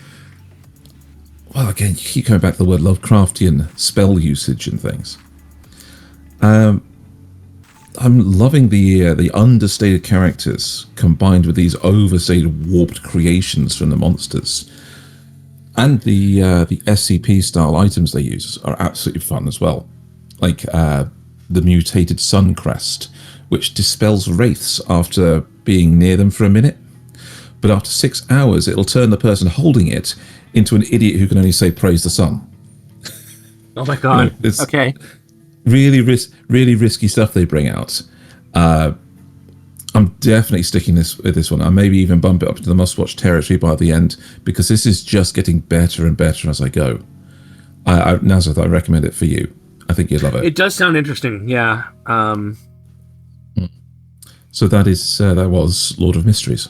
well, again, you keep going back to the word Lovecraftian spell usage and things. I'm loving the understated characters combined with these overstated, warped creations from the monsters. And the SCP-style items they use are absolutely fun as well. Like the mutated sun crest, which dispels wraiths after being near them for a minute. But after 6 hours, it'll turn the person holding it into an idiot who can only say, "Praise the sun." Oh my god. It's okay. Really risky stuff they bring out. I'm definitely sticking with this one. I maybe even bump it up to the must-watch territory by the end, because this is just getting better and better as I go. Nasuth, I recommend it for you. I think you'd love it. It does sound interesting, yeah. So that was Lord of Mysteries.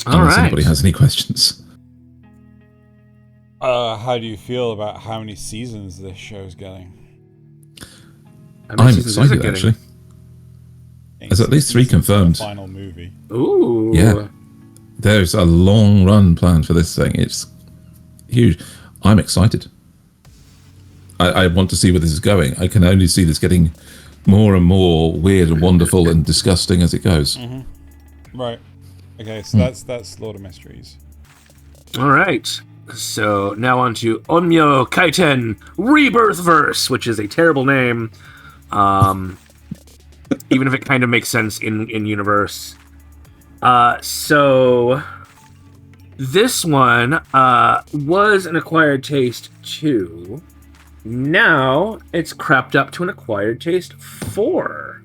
Unless anybody has any questions. How do you feel about how many seasons this show's getting? I'm excited, actually. There's at least 3 confirmed. Final movie. Ooh. Yeah. There's a long run planned for this thing. It's huge. I'm excited. I want to see where this is going. I can only see this getting more and more weird and wonderful and disgusting as it goes. Mm-hmm. Right. Okay, so that's Lord of Mysteries. All right. So now on to Onmyo Kaiten Rebirth Verse, which is a terrible name. Even if it kind of makes sense in universe. So this one was an acquired taste 2. Now it's crept up to an acquired taste 4.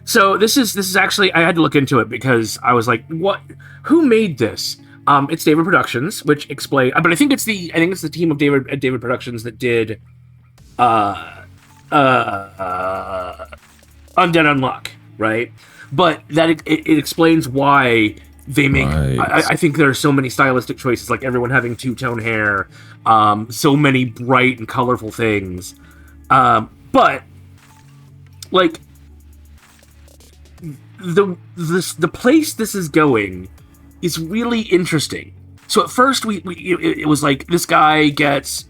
So this is actually, I had to look into it because I was like, what? Who made this? It's David Productions, which explain. But I think it's the team of David Productions that did Undead Unluck, right? But that it explains why they make. Right. I think there are so many stylistic choices, like everyone having two-tone hair, so many bright and colorful things. But like the place this is going is really interesting. So at first it was like this guy gets,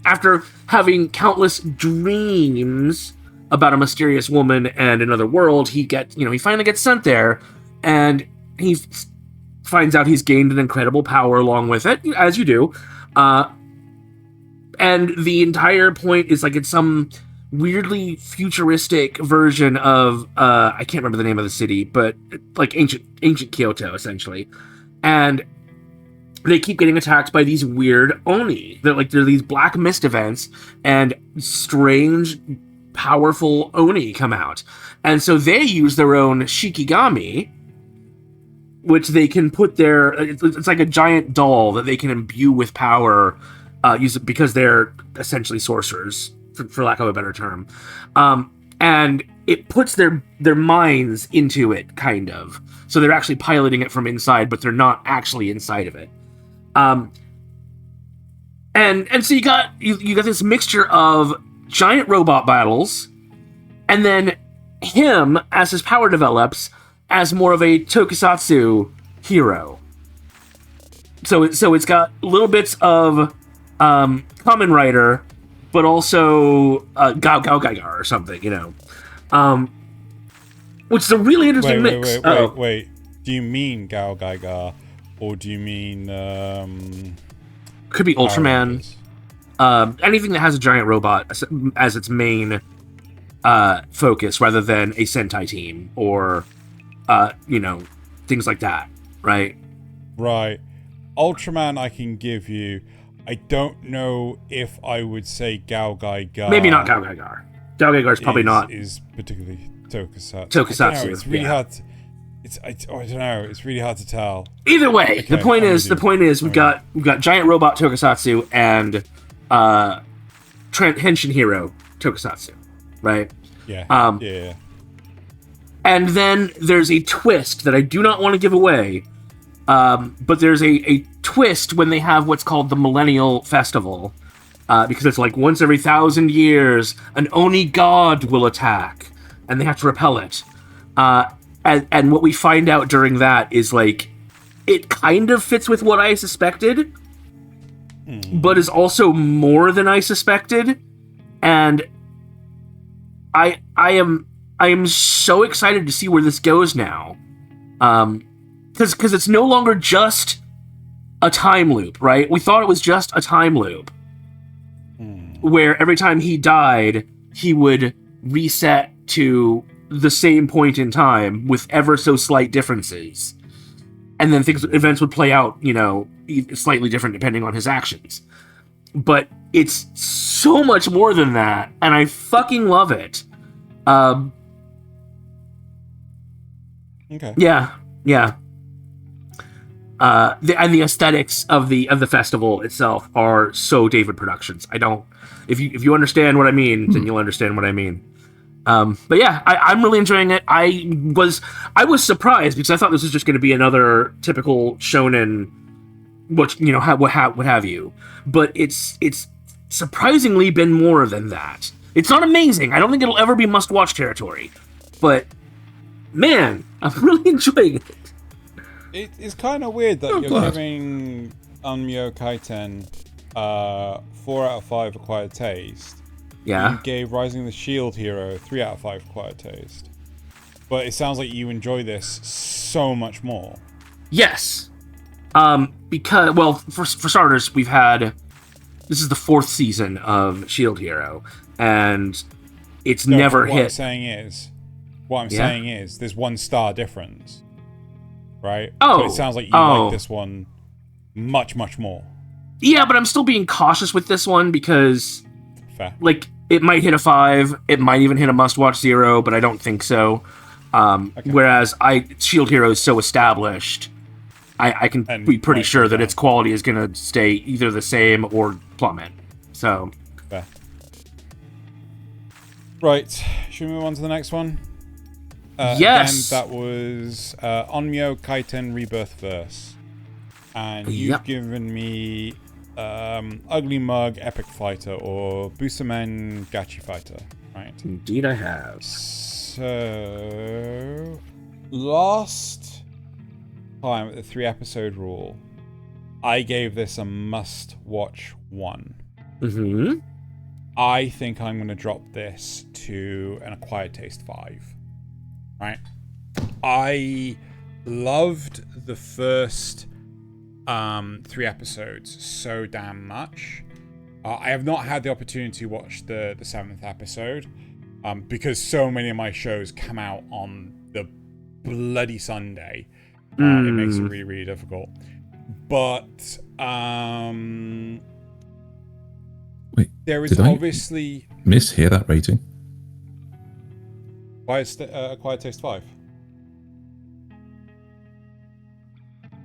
after having countless dreams about a mysterious woman and another world, he finally gets sent there, and he finds out he's gained an incredible power along with it, as you do. And the entire point is like it's some weirdly futuristic version of I can't remember the name of the city, but like ancient Kyoto essentially. And they keep getting attacked by these weird oni. They're these black mist events, and strange, powerful oni come out. And so they use their own shikigami, which they can put it's like a giant doll that they can imbue with power, because they're essentially sorcerers, for lack of a better term. And it puts their minds into it, kind of. So they're actually piloting it from inside, but they're not actually inside of it. And so you got this mixture of giant robot battles, and then him, as his power develops, as more of a tokusatsu hero. So it's got little bits of Kamen Rider, but also Gao Gaigar or something, which is a really interesting mix. Wait. Do you mean Gao Gaigar, or do you mean could be Ultraman? Anything that has a giant robot as its main focus, rather than a Sentai team or things like that, right? Right. Ultraman I can give you. I don't know if I would say Gao Gaigar. Maybe not Gao Gaigar. Gao Gaigar is probably not. Is particularly tokusatsu. Tokusatsu. It's really hard. I don't know. It's really hard to tell. Either way, Okay, the point is we've got giant robot Tokusatsu and Henshin Hero Tokusatsu, right? Yeah. Yeah. And then there's a twist that I do not want to give away, but there's a twist when they have what's called the Millennial Festival, because it's like once every 1,000 years, an Oni god will attack, and they have to repel it. And what we find out during that is, like, it kind of fits with what I suspected, but is also more than I suspected. And I am so excited to see where this goes now. Because it's no longer just a time loop, right? We thought it was just a time loop. Where every time he died, he would reset to the same point in time with ever so slight differences. And then events would play out, slightly different depending on his actions. But it's so much more than that, and I fucking love it. Okay. Yeah. And the aesthetics of the festival itself are so David Productions. If you understand what I mean, then you'll understand what I mean. But yeah, I'm really enjoying it. I was surprised because I thought this was just going to be another typical shonen, what have you. But it's surprisingly been more than that. It's not amazing. I don't think it'll ever be must-watch territory. But man, I'm really enjoying it. It's kind of weird that you're giving Onmyo Kaiten 4 out of 5 acquired taste. Yeah. You gave Rising the Shield Hero 3 out of 5 acquired taste. But it sounds like you enjoy this so much more. Yes. Because, well, for starters, we've had... This is the 4th season of Shield Hero, and it's never hit... What I'm saying is, there's 1 star difference. Right? Oh. So it sounds like you like this one much, much more. Yeah, but I'm still being cautious with this one because... Fair. Like, it might hit a 5, it might even hit a must-watch 0, but I don't think so. Okay. Whereas Shield Hero is so established, I can be pretty sure that its quality is going to stay either the same or plummet. So... Fair. Right, should we move on to the next one? Yes! Again, that was Onmyo Kaiten ReBirth Verse. And you've given me Ugly Mug Epic Fighter or Busamen Gachi Fighter, right? Indeed I have. So, last time at the 3-episode rule, I gave this a must-watch 1. Mm-hmm. I think I'm going to drop this to an acquired taste 5. Right? I loved the first 3 episodes so damn much. I have not had the opportunity to watch the 7th episode because so many of my shows come out on the bloody Sunday. It makes it really, really difficult. But wait, there is obviously... mishear that rating? Why is acquired taste 5?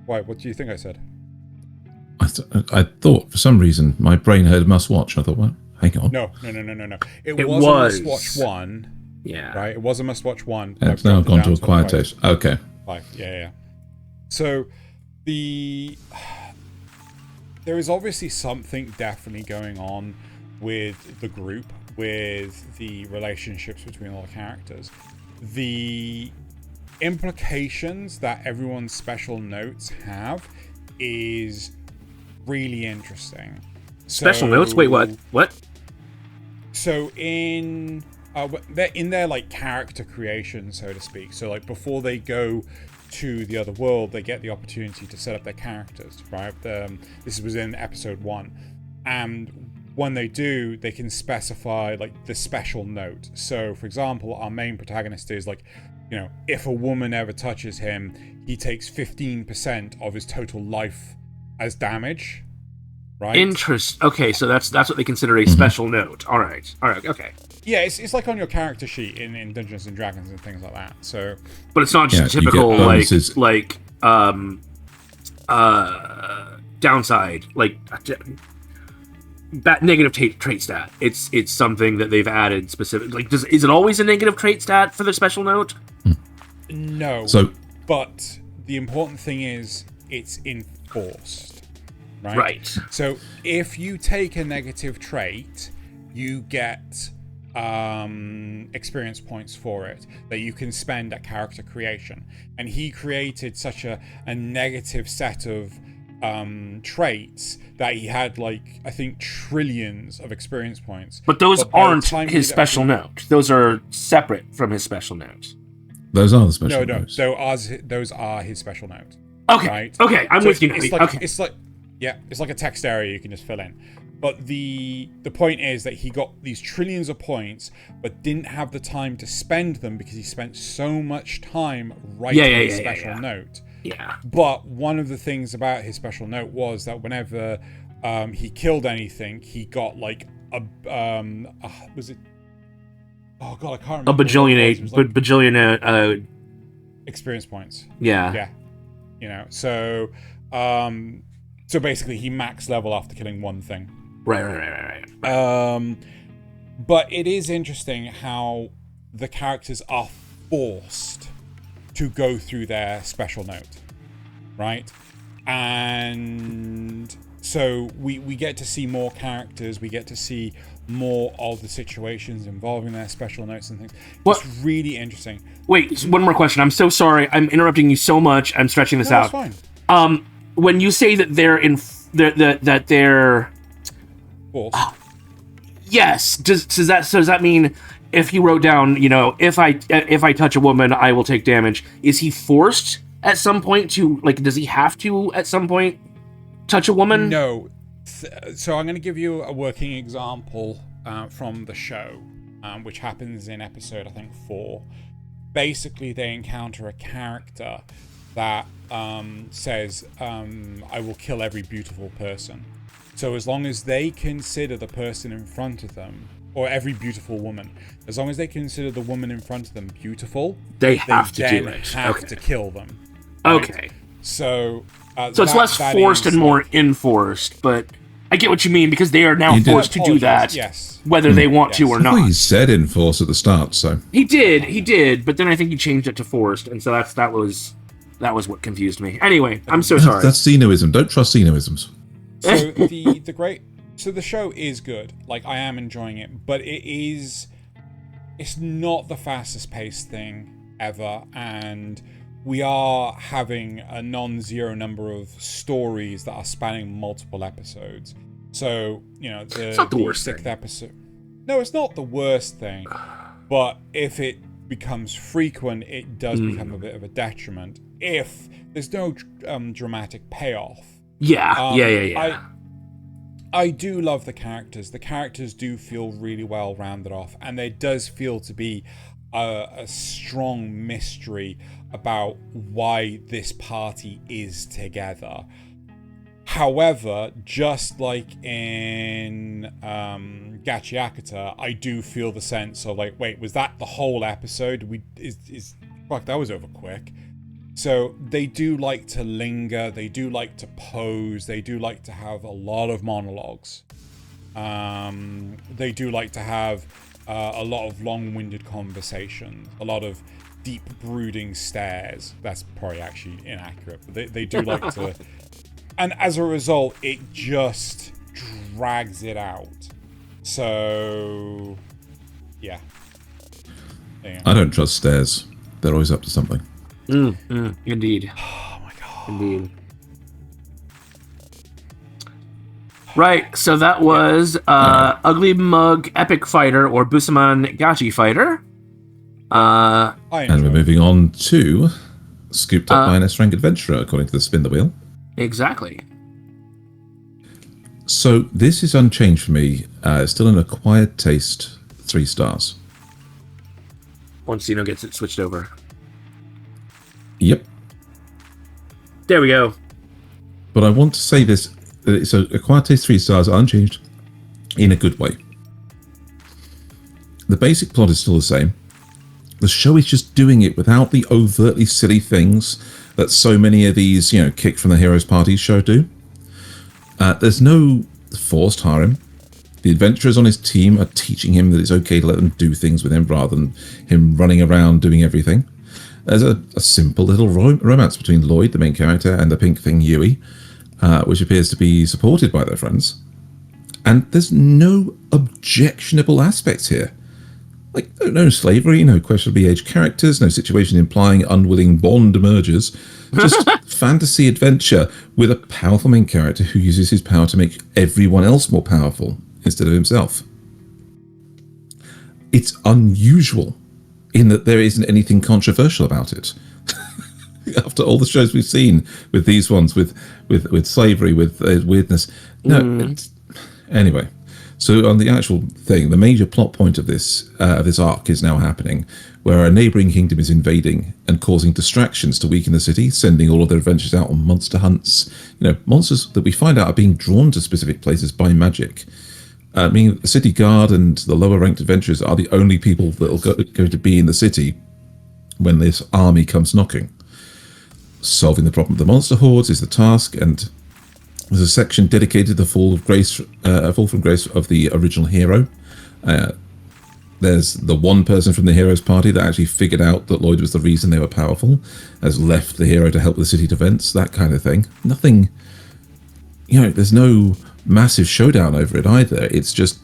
Why? What do you think I said? I thought for some reason my brain heard must watch. I thought, well, hang on. No. It was a must watch 1. Yeah. Right. It was a must watch 1. And it's now gone to acquired taste. Okay. 5. Yeah. So there is obviously something definitely going on with the group, with the relationships between all the characters. The implications that everyone's special notes have is really interesting. Special notes? Wait, what? So in their like character creation, so to speak. So like before they go to the other world, they get the opportunity to set up their characters, right? This was in episode 1, and when they do, they can specify like the special note. So for example, our main protagonist is like, if a woman ever touches him, he takes 15% of his total life as damage, right? Okay, so that's what they consider a special note. All right, okay. Yeah, it's like on your character sheet in Dungeons and Dragons and things like that. So, but it's not just typical downside, like negative trait stat. It's something that they've added specific. Like, is it always a negative trait stat for the special note? No. So, but the important thing is it's enforced, right? Right. So if you take a negative trait, you get experience points for it that you can spend at character creation. And he created such a negative set of traits that he had, like, I think trillions of experience points. But those aren't his special note. Those are separate from his special note. Those are the special notes. Those are his special note. Okay. Right? Okay, I'm with you now. It's like a text area you can just fill in. But the point is that he got these trillions of points, but didn't have the time to spend them because he spent so much time writing his special note. Yeah. But one of the things about his special note was that whenever he killed anything, he got like was it? Oh god, I can't remember. A bajillion experience points. Yeah. Yeah. You know, so basically he maxed level after killing one thing. Right. But it is interesting how the characters are forced to go through their special note, right? And so we get to see more characters, we get to see more of the situations involving their special notes and things. It's really interesting. Wait, one more question. I'm so sorry. I'm interrupting you so much. I'm stretching this out. That's fine. When you say that they're forced. Yes. Does that mean if he wrote down, you know, if I touch a woman, I will take damage? Is he forced at some point to, like, does he have to at some point touch a woman? No. So I'm going to give you a working example from the show, which happens in episode, I think, 4. Basically, they encounter a character that says, I will kill every beautiful person. So as long as they consider the person in front of them, or every beautiful woman, as long as they consider the woman in front of them beautiful, they have to do it. Have to kill them. Right? Okay. So it's less forced and more enforced, but I get what you mean, because they are now forced to do that, whether they want to or not. He said enforced at the start, so he did, but then I think he changed it to forced, and so that was what confused me. Anyway, I'm so sorry. That's Xenoism. Don't trust Xenoisms. So the show is good. Like, I am enjoying it, but it's not the fastest paced thing ever, and we are having a non-zero number of stories that are spanning multiple episodes. So, you know, it's not the worst sixth thing. episode. No, it's not the worst thing, but if it becomes frequent, it does become a bit of a detriment if there's no dramatic payoff. Yeah. I do love the characters. The characters do feel really well rounded off, and there does feel to be a strong mystery about why this party is together. However, just like in Gachiakuta, I do feel the sense of, like, wait, was that the whole episode? Fuck, that was over quick. So they do like to linger, they do like to pose, they do like to have a lot of monologues. They do like to have a lot of long-winded conversations, a lot of deep brooding stares. That's probably actually inaccurate, but they do like to... And as a result, it just drags it out. So, yeah. I don't trust stares. They're always up to something. Indeed. Oh my god. Indeed. Right, so that was Ugly Mug Epic Fighter, or Busamen Gachi Fighter. And we're moving on to Scooped Up by an S-Rank Adventurer, according to the Spin the Wheel. Exactly. So this is unchanged for me. Still an acquired taste, 3 stars. Once Xeno gets it switched over. Yep. There we go. But I want to say this. So acquired taste 3 stars, unchanged, in a good way. The basic plot is still the same. The show is just doing it without the overtly silly things that so many of these, kick from the heroes parties show do. There's no forced harem. The adventurers on his team are teaching him that it's okay to let them do things with him rather than him running around doing everything. There's a simple little romance between Lloyd, the main character, and the pink thing Yui, which appears to be supported by their friends. And there's no objectionable aspects here. Like, no slavery, no questionably aged characters, no situation implying unwilling bond mergers. Just fantasy adventure with a powerful main character who uses his power to make everyone else more powerful instead of himself. It's unusual in that there isn't anything controversial about it. After all the shows we've seen with these ones, with slavery, with weirdness. No, anyway. So on the actual thing, the major plot point of this arc is now happening, where a neighbouring kingdom is invading and causing distractions to weaken the city, sending all of their adventurers out on monster hunts. Monsters that we find out are being drawn to specific places by magic. The city guard and the lower ranked adventurers are the only people that are going to be in the city when this army comes knocking. Solving the problem of the monster hordes is the task, and there's a section dedicated to the fall from grace of the original hero. There's the one person from the hero's party that actually figured out that Lloyd was the reason they were powerful, has left the hero to help the city defense, that kind of thing. Nothing, there's no massive showdown over it either. It's just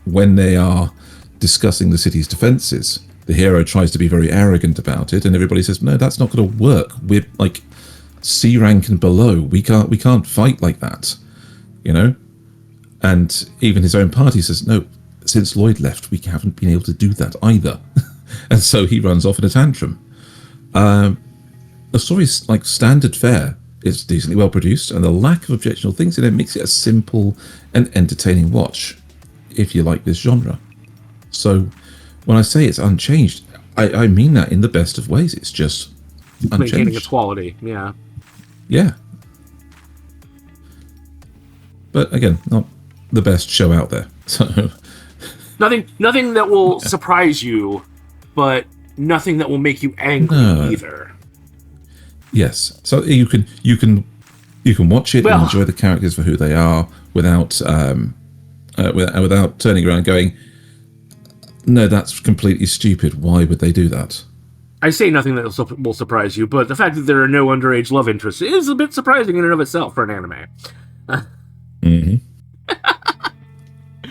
when they are discussing the city's defenses, the hero tries to be very arrogant about it, and everybody says, no, that's not going to work. We're like C rank and below. We can't fight like that, And even his own party says, no, since Lloyd left, we haven't been able to do that either. And so he runs off in a tantrum. The story's like standard fare. It's decently well produced, and the lack of objectionable things in it makes it a simple and entertaining watch, if you like this genre. So when I say it's unchanged, I mean that in the best of ways. It's just unchanged. Maintaining its quality, yeah. Yeah. But again, not the best show out there. So nothing that will surprise you, but nothing that will make you angry either. Yes. So you can watch it and enjoy the characters for who they are without turning around and going, no, that's completely stupid. Why would they do that? I say nothing that will surprise you, but the fact that there are no underage love interests is a bit surprising in and of itself for an anime. Mm-hmm.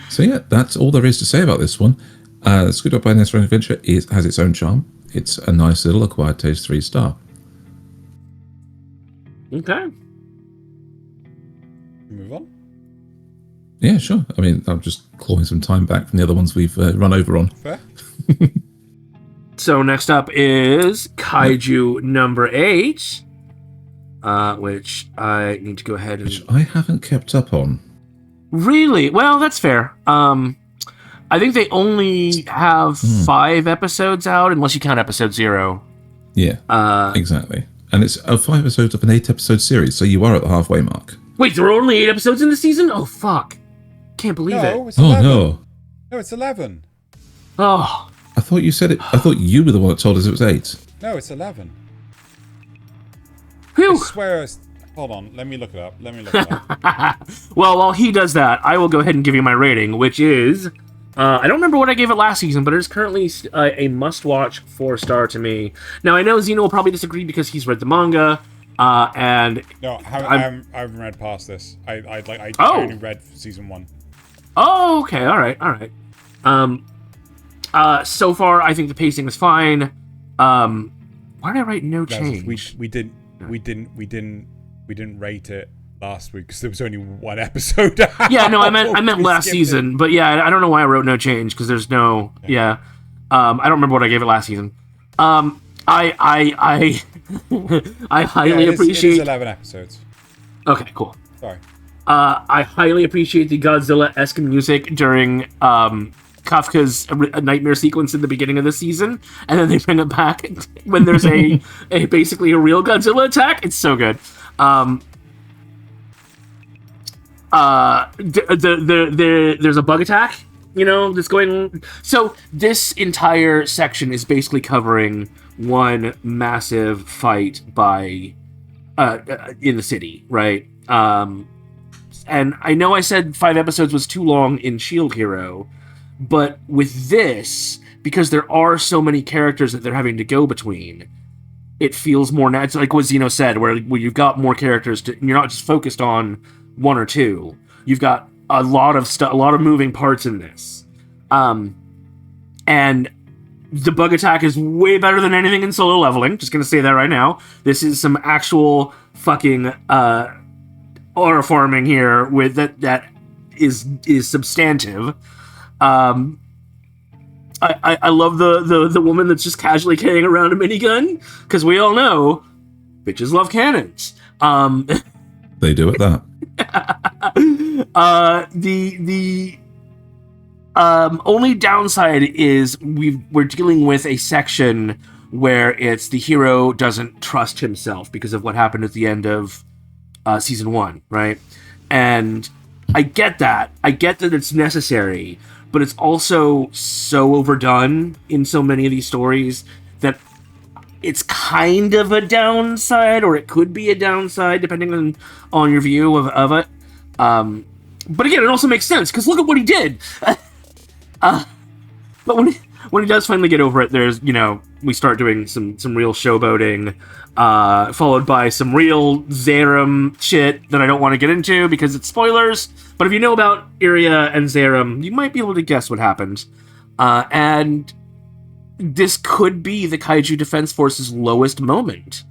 So yeah, that's all there is to say about this one. Squid Up by Necronomico Adventure has its own charm. It's a nice little acquired taste 3-star. Okay. Move on. Yeah, sure. I'm just clawing some time back from the other ones we've run over on. Fair. So next up is Kaiju number 8, which I need to go ahead and... Which I haven't kept up on. Really? Well, that's fair. I think they only have 5 episodes out, unless you count episode 0. Yeah, exactly. And it's 5 episodes of an 8-episode series, so you are at the halfway mark. Wait, there are only 8 episodes in the season? Oh, fuck. Can't believe it. It's 11. No. No, it's 11. Oh. I thought you said it. I thought you were the one that told us it was 8. No, it's 11. Whew. I swear. Hold on. Let me look it up. Well, while he does that, I will go ahead and give you my rating, which is... I don't remember what I gave it last season, but it is currently a must-watch 4-star to me. Now, I know Xeno will probably disagree because he's read the manga, and... No, I haven't read past this. I only read season 1. Oh, okay. All right. So far, I think the pacing is fine. Why did I write no change? We didn't rate it last week because there was only 1 episode. Yeah, no, I meant last season, but yeah, I don't know why I wrote no change because there's no. Yeah, I don't remember what I gave it last season. I highly appreciate. It is 11 episodes. Okay, cool. Sorry. I highly appreciate the Godzilla-esque music during Kafka's nightmare sequence in the beginning of the season, and then they bring it back when there's a basically a real Godzilla attack. It's so good. There's a bug attack That's going. So this entire section is basically covering one massive fight by in the city, right? And I know I said 5 episodes was too long in Shield Hero, but with this, because there are so many characters that they're having to go between, it feels more natural. Like what Zeno said, where you've got more characters, you're not just focused on one or two. You've got a lot of stuff, a lot of moving parts in this. And the bug attack is way better than anything in Solo Leveling. Just gonna say that right now. This is some actual fucking aura farming here with that is substantive. I love the woman that's just casually carrying around a minigun, because we all know bitches love cannons. They do at that. The only downside is we're dealing with a section where it's the hero doesn't trust himself because of what happened at the end of season 1, right? And I get that. I get that it's necessary, but it's also so overdone in so many of these stories that it's kind of a downside, or it could be a downside depending on your view of it. But again, it also makes sense because look at what he did. But when he does finally get over it, there's we start doing some real showboating, followed by some real Zerum shit that I don't want to get into because it's spoilers. But if you know about Iria and Zerum, you might be able to guess what happened. And this could be the Kaiju Defense Force's lowest moment.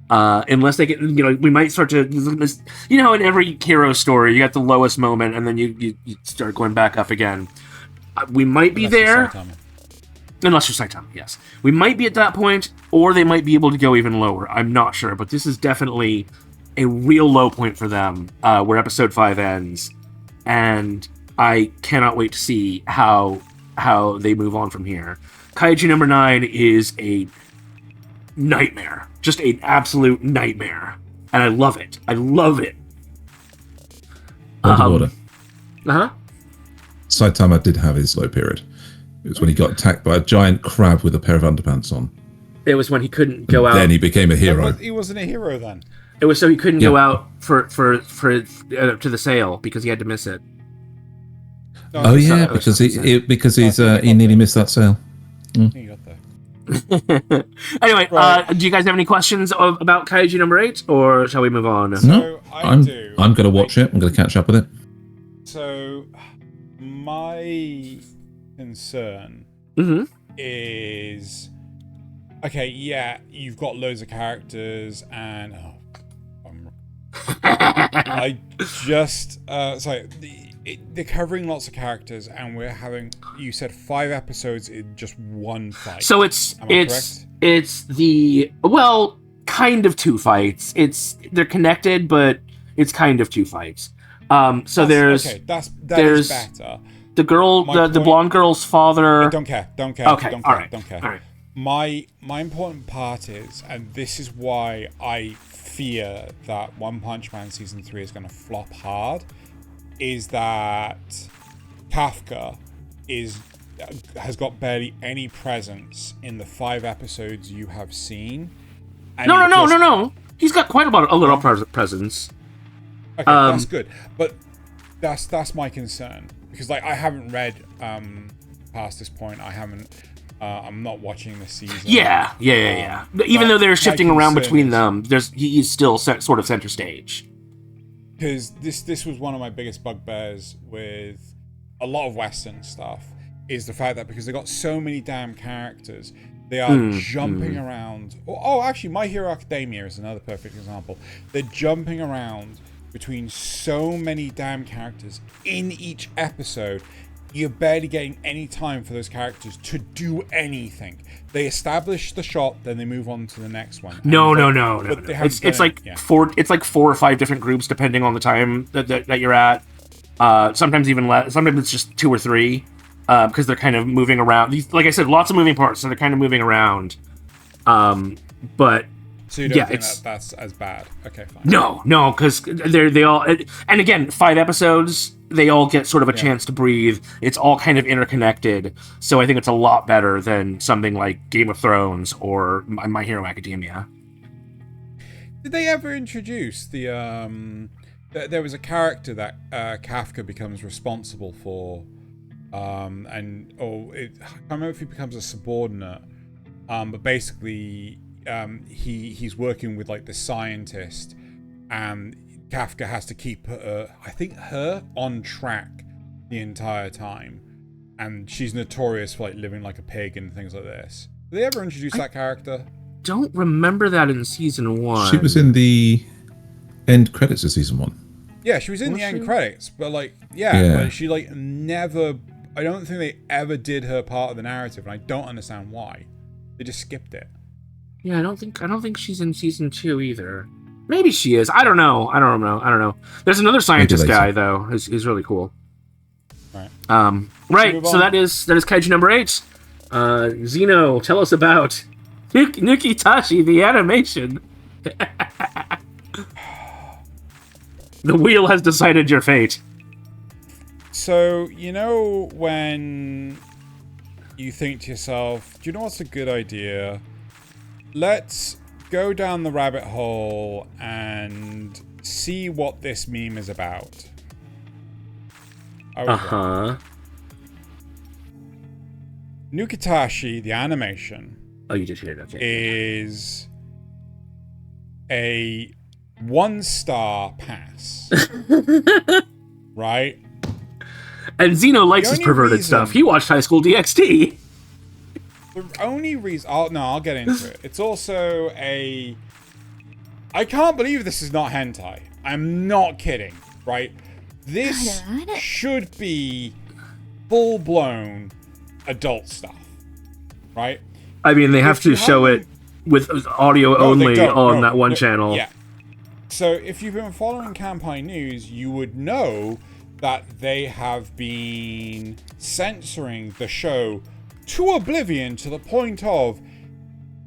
Unless they get, we might start to, in every hero story, you got the lowest moment and then you start going back up again. We might be there. Unless you're Saitama, yes. We might be at that point, or they might be able to go even lower. I'm not sure, but this is definitely a real low point for them, where episode 5 ends. And I cannot wait to see how they move on from here. Kaiju number 9 is a nightmare. Just an absolute nightmare. And I love it. I love it. Order. Uh-huh. Saitama did have his slow period. It was when he got attacked by a giant crab with a pair of underpants on. It was when he couldn't go out. Then he became a hero. He wasn't a hero then. It was so he couldn't go out for to the sale because he had to miss it. Oh yeah, because he nearly missed that sale. He got there. Anyway, do you guys have any questions about Kaiju number 8, or shall we move on? No, I'm going to watch it. I'm going to catch up with it. So, my concern is, okay, yeah, you've got loads of characters, and I just they're covering lots of characters, and we're having, you said 5 episodes in just one fight. So it's the kind of 2 fights. They're connected, but it's kind of 2 fights. So there's better. The girl, the blonde girl's father. I don't care. Okay, all right. Don't care. All right. My important part is, and this is why I fear that One Punch Man season 3 is going to flop hard, is that Kafka has got barely any presence in the 5 episodes you have seen. No. He's got quite a little presence. Okay, that's good, but that's my concern, because I haven't read past this point. I haven't. I'm not watching this season. Yeah. Even though they're shifting around between them, he's still sort of center stage. Because this was one of my biggest bugbears with a lot of Western stuff, is the fact that because they got so many damn characters, they are jumping around. Oh, actually, My Hero Academia is another perfect example. They're jumping around between so many damn characters in each episode. You're barely getting any time for those characters to do anything. They establish the shot, then they move on to the next one. No. It's like 4 or 5 different groups depending on the time that you're at. Sometimes even less. Sometimes it's just 2 or 3 because they're kind of moving around. Like I said, lots of moving parts, so they're kind of moving around. But so you don't think that's as bad? Okay, fine. No, because they all. And again, 5 episodes. they all get sort of a chance to breathe. It's all kind of interconnected. So I think it's a lot better than something like Game of Thrones or My Hero Academia. Did they ever introduce the there was a character that Kafka becomes responsible for, I can't remember if he becomes a subordinate, but basically he's working with like the scientist, and Kafka has to keep her on track the entire time, and she's notorious for like living like a pig and things like this. Did they ever introduce that character? Don't remember that in season 1. She was in the end credits of season 1. Yeah, she was in the end credits, but like, but she like never. I don't think they ever did her part of the narrative, and I don't understand why. They just skipped it. Yeah, I don't think she's in season 2 either. Maybe she is. I don't know. There's another scientist guy though. He's really cool. Right. Right. So that is Kaiju number 8. Xeno, tell us about Nukitashi the Animation. The wheel has decided your fate. So, you know when you think to yourself, do you know what's a good idea? Let's go down the rabbit hole and see what this meme is about. Nukitashi, the animation. Oh, you did hear it, okay. Is a 1-star pass. Right? And Xeno likes his perverted stuff. He watched High School DxD. The only reason... I'll get into it. It's also a... I can't believe this is not hentai. I'm not kidding, right? This should be full-blown adult stuff, right? I mean, they have to show it with audio only on that one channel. Yeah. So if you've been following Kanpai News, you would know that they have been censoring the show to oblivion, to the point of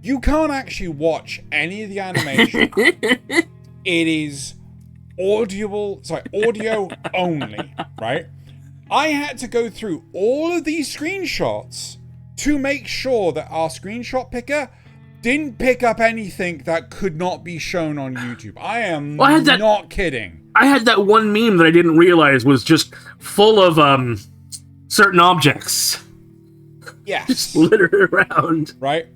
you can't actually watch any of the animation. It is audio only, right? I had to go through all of these screenshots to make sure that our screenshot picker didn't pick up anything that could not be shown on YouTube. I am not kidding. I had that one meme that I didn't realize was just full of certain objects. Yes. Just littered around. Right?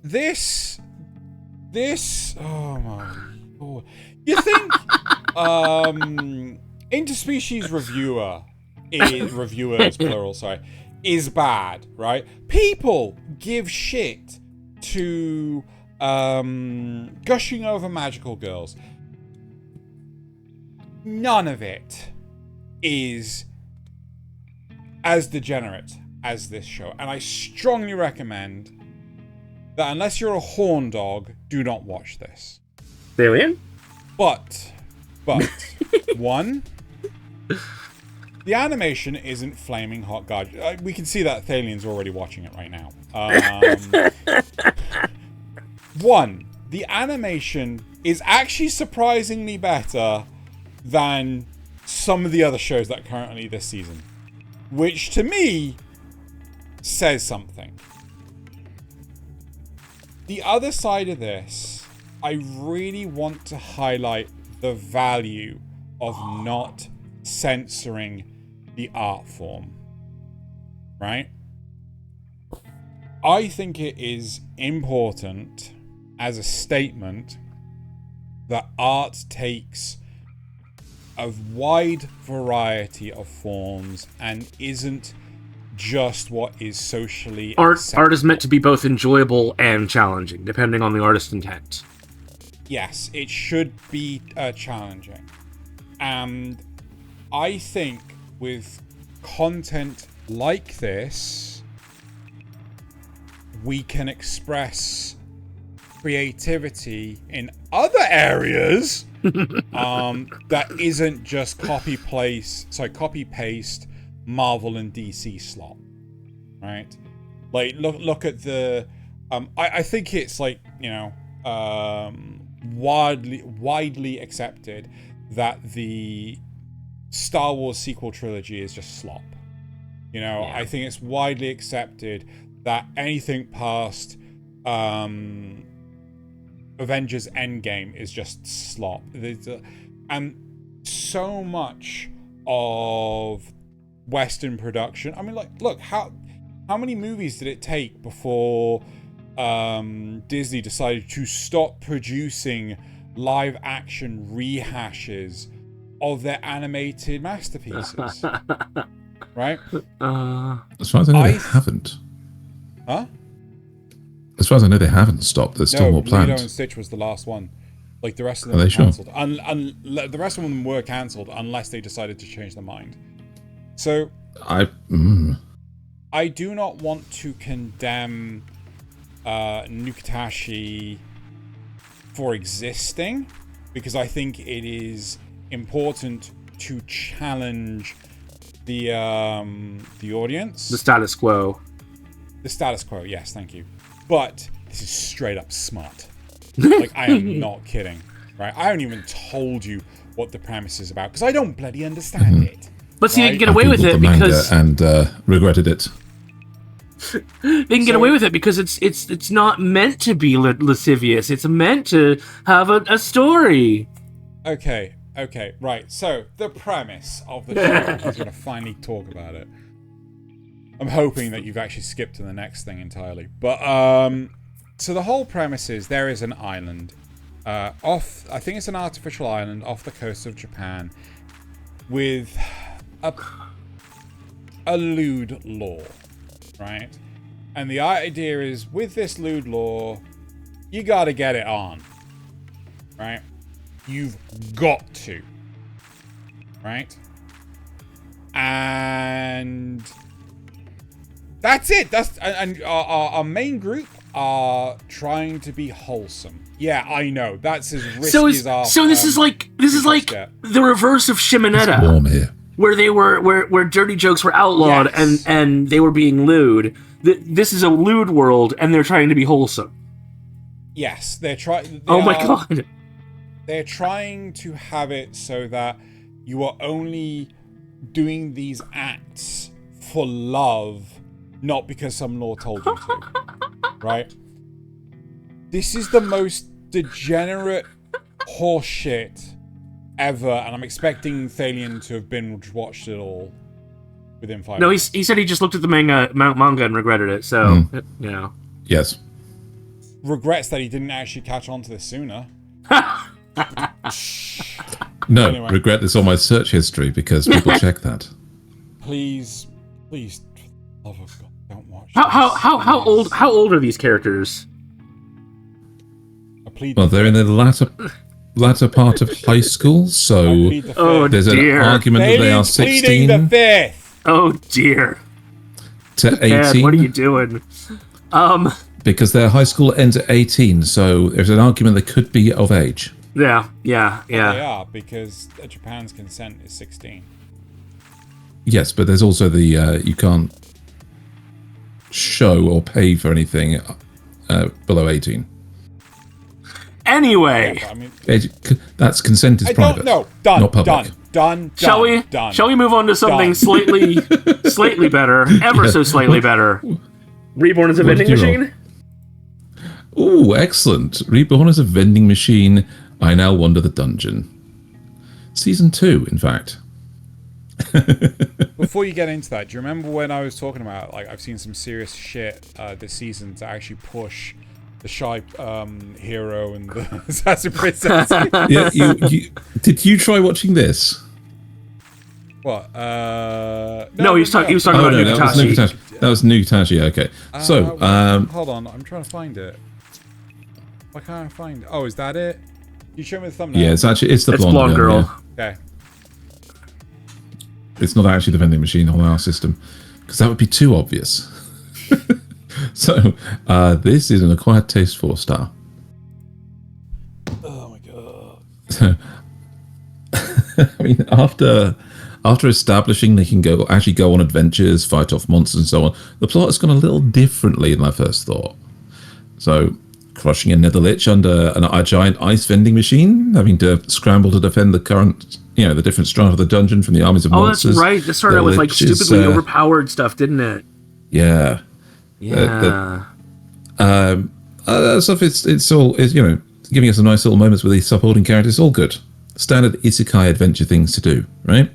This oh my god. You think interspecies reviewers plural, sorry, is bad, right? People give shit to gushing over magical girls. None of it is as degenerate as this show, and I strongly recommend that unless you're a horn dog, do not watch this. Thaylien? But one, the animation isn't flaming hot garbage. We can see that Thaylien's already watching it right now. One, the animation is actually surprisingly better than some of the other shows that are currently this season, which to me says something. The other side of this, I really want to highlight the value of not censoring the art form, right? I think it is important as a statement that art takes a wide variety of forms and isn't just what is socially acceptable. Art is meant to be both enjoyable and challenging, depending on the artist's intent. Yes, it should be challenging. And I think with content like this, we can express creativity in other areas that isn't just copy paste Marvel and DC slot, right? Like look at the I think it's like, you know, widely accepted that the Star Wars sequel trilogy is just slop. You know, I think it's widely accepted that anything past Avengers Endgame is just slop. And so much of Western production. I mean, like, look, how many movies did it take before Disney decided to stop producing live action rehashes of their animated masterpieces? Right? As far as I know, they haven't. Huh? As far as I know, they haven't stopped. There's still more planned. Lilo and Stitch was the last one. Like, the rest of them were cancelled. The rest of them were cancelled unless they decided to change their mind. So, I do not want to condemn Nukitashi for existing, because I think it is important to challenge the audience. The status quo. The status quo, yes, thank you. But this is straight up smart. Like, I am not kidding, right? I haven't even told you what the premise is about, because I don't bloody understand it. But see, they can get away with it because and regretted it. They can get away with it because it's not meant to be lascivious. It's meant to have a story. Okay, right. So the premise of the show is going to finally talk about it. I'm hoping that you've actually skipped to the next thing entirely. But so the whole premise is there is an island off. I think it's an artificial island off the coast of Japan with a lewd law, right? And the idea is, with this lewd law, you gotta get it on, right? You've got to, right? And that's it. And our main group are trying to be wholesome. Yeah, I know. That's as risky as our... So this is like the reverse of Shimonetta. It's warm here. Where they were, where dirty jokes were outlawed, yes, and they were being lewd. This is a lewd world, and they're trying to be wholesome. Yes, they're trying. Oh my god! They're trying to have it so that you are only doing these acts for love, not because some law told you to. Right? This is the most degenerate horseshit ever, and I'm expecting Thaylien to have watched it all within 5 minutes. No, he said he just looked at the manga and regretted it, so, you know. Yes. Regrets that he didn't actually catch on to this sooner. No, anyway. Regret this on my search history, because people check that. Please, for the love of God, don't watch How old are these characters? Well, they're in the latter part of high school, so there's an argument that they are 16 the fifth. Oh dear. To 18. Dad, what are you doing? Because their high school ends at 18, so there's an argument they could be of age. Yeah. They are, because Japan's consent is 16. Yes, but there's also the you can't show or pay for anything below 18. Anyway, yeah, I mean, that's consent is private. No, done, not public. Done. Shall we move on to something slightly better, so slightly better? Reborn is a vending machine. Oh, excellent! Reborn is a vending machine. I now wander the dungeon. Season 2, in fact. Before you get into that, do you remember when I was talking about, like, I've seen some serious shit this season to actually push the shy hero and the assassin princess? Yeah, did you try watching this? What? No, he was talking about Nukitashi. That was Nukitashi, okay. So, hold on, I'm trying to find it. Why can't I find it? Oh, is that it? You show me the thumbnail. Yeah, it's the blonde girl. Yeah. Okay. It's not actually the vending machine on our system, because that would be too obvious. So, this is an acquired taste 4-star. Oh my god. So, I mean, after establishing they can actually go on adventures, fight off monsters and so on, the plot has gone a little differently than I first thought. So, crushing a Netherlich under a giant ice vending machine, having to scramble to defend the current, the different strata of the dungeon from the armies of monsters. That's right. This started out with like stupidly overpowered stuff, didn't it? Yeah. Yeah. Stuff. It's all giving us some nice little moments with these supporting characters. All good. Standard isekai adventure things to do, right?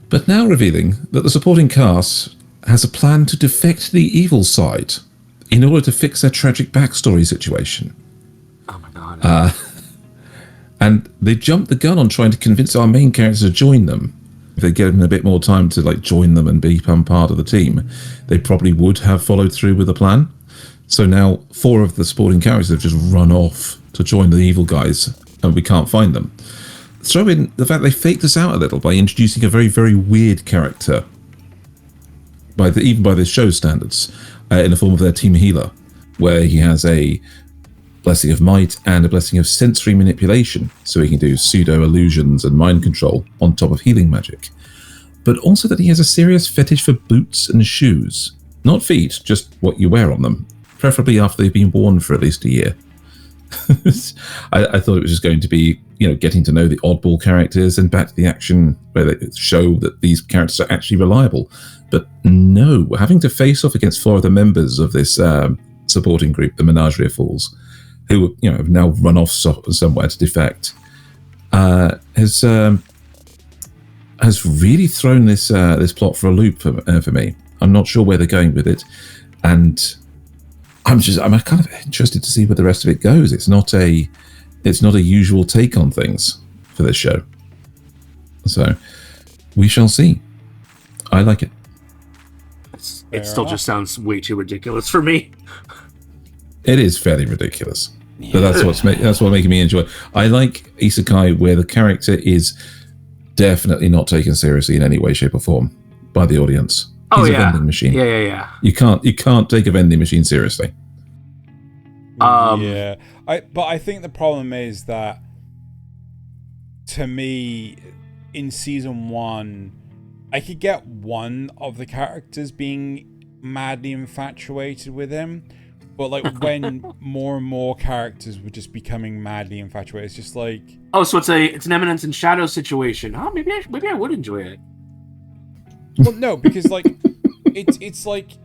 But now revealing that the supporting cast has a plan to defect to the evil side in order to fix their tragic backstory situation. Oh my god. And they jumped the gun on trying to convince our main characters to join them. If they'd given them a bit more time to join them and become part of the team, they probably would have followed through with the plan. So now 4 of the supporting characters have just run off to join the evil guys, and we can't find them. Throw in the fact they faked us out a little by introducing a very, very weird character, even by the show standards, in the form of their team healer, where he has a blessing of might and a blessing of sensory manipulation, so he can do pseudo illusions and mind control on top of healing magic. But also that he has a serious fetish for boots and shoes. Not feet, just what you wear on them, preferably after they've been worn for at least a year. I thought it was just going to be, getting to know the oddball characters and back to the action where they show that these characters are actually reliable. But no, having to face off against 4 of the members of this supporting group, the Mynoghra Fools, who have now run off somewhere to defect, has really thrown this plot for a loop for me. I'm not sure where they're going with it, and I'm kind of interested to see where the rest of it goes. It's not a usual take on things for this show, so we shall see. I like it. It still just sounds way too ridiculous for me. It is fairly ridiculous, but that's what's making me enjoy it. I like isekai where the character is definitely not taken seriously in any way, shape, or form by the audience. He's a vending machine. Yeah. You can't take a vending machine seriously. But I think the problem is that, to me, in season 1, I could get one of the characters being madly infatuated with him, but when more and more characters were just becoming madly infatuated, it's just like, so it's an Eminence and Shadow situation. Oh, maybe I would enjoy it. Well, no, because it's like,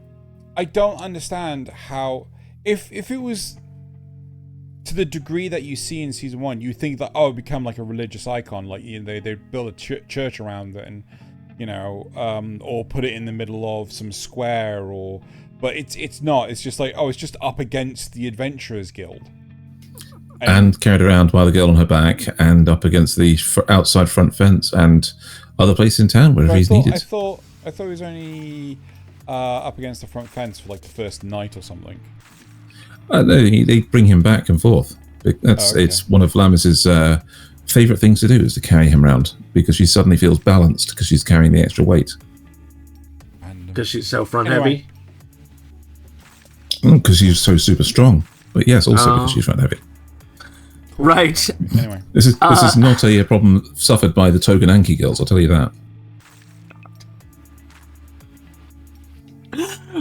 I don't understand how, if it was to the degree that you see in season 1, you think that it'd become like a religious icon, they build a church around it, and or put it in the middle of some square, but it's not. It's just like, it's just up against the Adventurers Guild, and carried around by the girl on her back, and up against the outside front fence, and other places in town wherever he's needed. I thought he was only up against the front fence for the first night or something. No, they bring him back and forth. It's one of Lamas's favourite things to do, is to carry him around, because she suddenly feels balanced because she's carrying the extra weight. Because she's so front heavy. Because she's so super strong. But yes, also because she's front heavy. Cool. Right. Anyway, this is not a problem suffered by the Tougen Anki girls, I'll tell you that.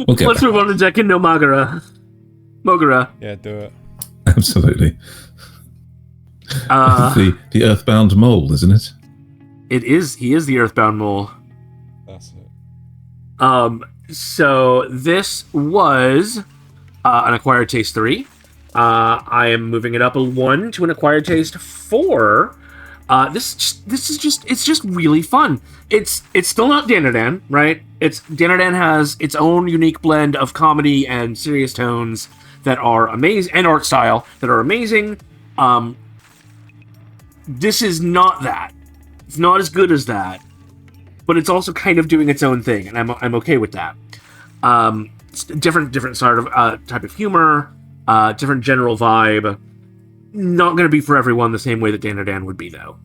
Let's move on to Dekin no Mogura. Yeah, do it. Absolutely. The Earthbound mole, isn't it? It is. He is the Earthbound mole. That's it. So this was an Acquired Taste 3. I am moving it up a 1 to an Acquired Taste 4. This is just really fun. It's still not Danadan, right? Danadan has its own unique blend of comedy and serious tones that are amazing, and art style that are amazing. This is not that. It's not as good as that, but it's also kind of doing its own thing, and I'm okay with that. It's different sort of type of humor, different general vibe. Not going to be for everyone the same way that Danadan would be, though,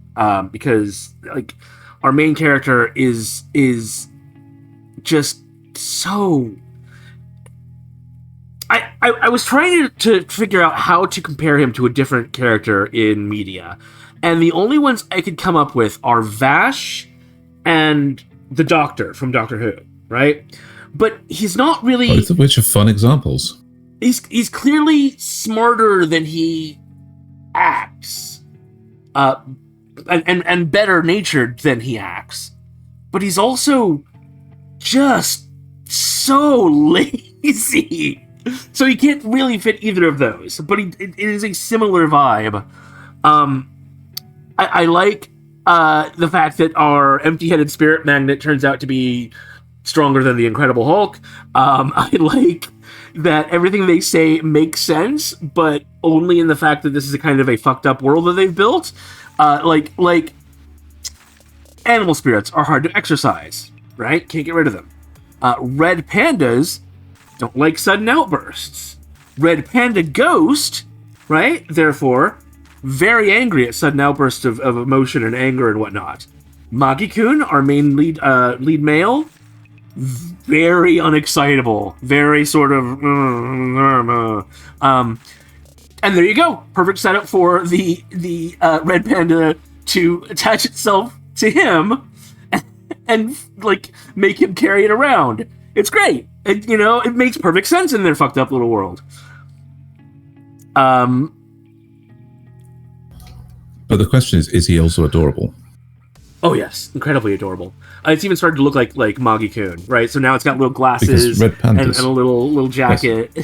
because our main character is just so. I was trying to figure out how to compare him to a different character in media, and the only ones I could come up with are Vash and the Doctor from Doctor Who, right? But he's not really. Both of which are fun examples. he's clearly smarter than he acts, and better natured than he acts, but he's also just so lazy. So he can't really fit either of those, but it is a similar vibe. I like the fact that our empty-headed spirit magnet turns out to be stronger than the Incredible Hulk. I like that everything they say makes sense, but only in the fact that this is a kind of a fucked up world that they've built. Like animal spirits are hard to exercise, right? Can't get rid of them. Red pandas don't like sudden outbursts. Red panda ghost, right? Therefore, very angry at sudden outbursts of emotion and anger and whatnot. Magi-kun, our main lead male, very unexcitable, very sort of and there you go, perfect setup for the red panda to attach itself to him and like make him carry it around. It's great. It makes perfect sense in their fucked up little world. But the question is he also adorable? Oh yes, incredibly adorable. It's even started to look like Magi-kun, right? So now it's got little glasses red and pandas. a little jacket.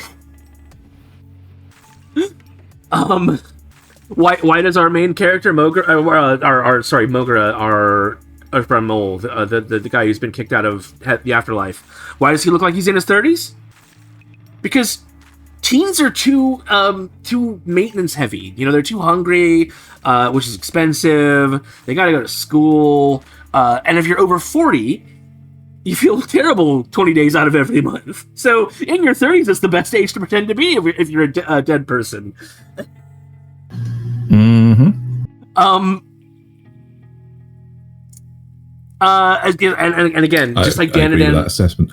Yes. Why does our main character Mogura, our from Mole, the guy who's been kicked out of the afterlife, why does he look like he's in his 30s? Because teens are too maintenance heavy. They're too hungry, which is expensive. They got to go to school, and if you're over 40, you feel terrible 20 days out of every month. So in your 30s, it's the best age to pretend to be if you're a dead person. Mm-hmm. And again, just like Dan agree with that assessment.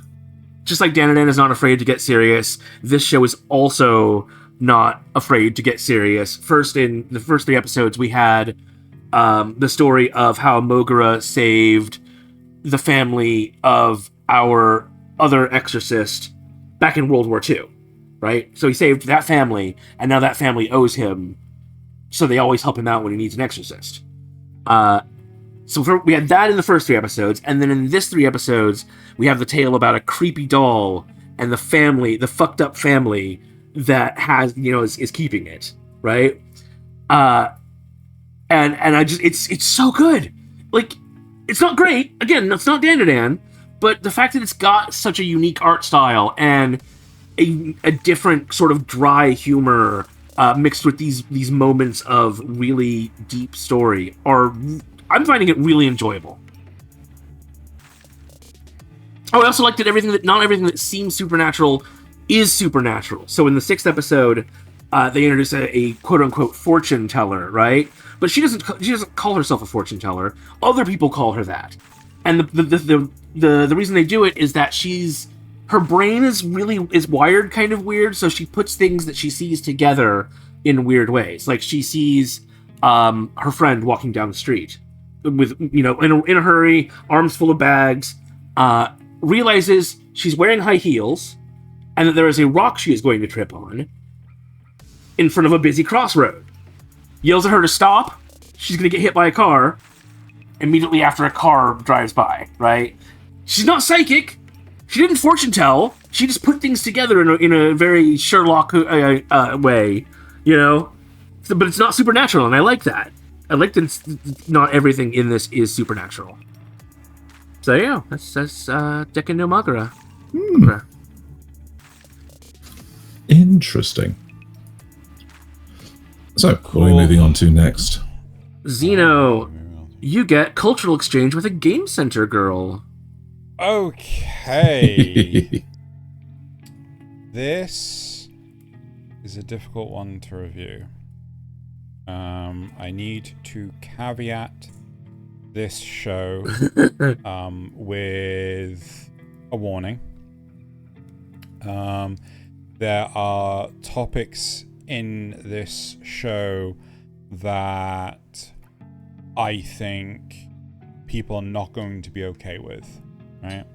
Just like Danadan is not afraid to get serious, this show is also not afraid to get serious. First, in the first 3 episodes, we had the story of how Mogura saved the family of our other exorcist back in World War II, right? So he saved that family, and now that family owes him, so they always help him out when he needs an exorcist. We had that in the first 3 episodes, and then in this 3 episodes, we have the tale about a creepy doll and the family, the fucked up family that has, is keeping it, right? And I just, it's so good. Like, it's not great. Again, it's not Dandadan, but the fact that it's got such a unique art style and a different sort of dry humor mixed with these moments of really deep story I'm finding it really enjoyable. Oh, I also like that not everything that seems supernatural is supernatural. So in the 6th episode, they introduce a quote-unquote fortune teller, right? But she doesn't call herself a fortune teller. Other people call her that. And the reason they do it is that her brain is wired kind of weird, so she puts things that she sees together in weird ways. Like she sees her friend walking down the street with, in a hurry, arms full of bags, realizes she's wearing high heels and that there is a rock she is going to trip on in front of a busy crossroad. Yells at her to stop. She's going to get hit by a car immediately after a car drives by, right? She's not psychic. She didn't fortune tell. She just put things together in a very Sherlock way, But it's not supernatural, and I like that. I like that not everything in this is supernatural. So yeah, that's Dekin no Mogura. Interesting. So, what are we moving on to next? Xeno, you get cultural exchange with a game center girl. Okay. This is a difficult one to review. I need to caveat this show with a warning. There are topics in this show that I think people are not going to be okay with, right?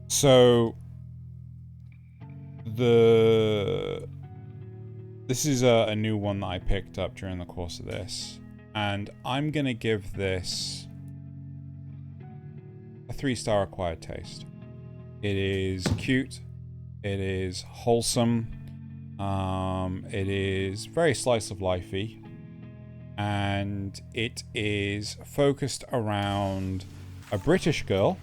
So this is a new one that I picked up during the course of this, and I'm gonna give this a 3-star acquired taste. It is cute. It is wholesome. It is very slice of lifey, and it is focused around a British girl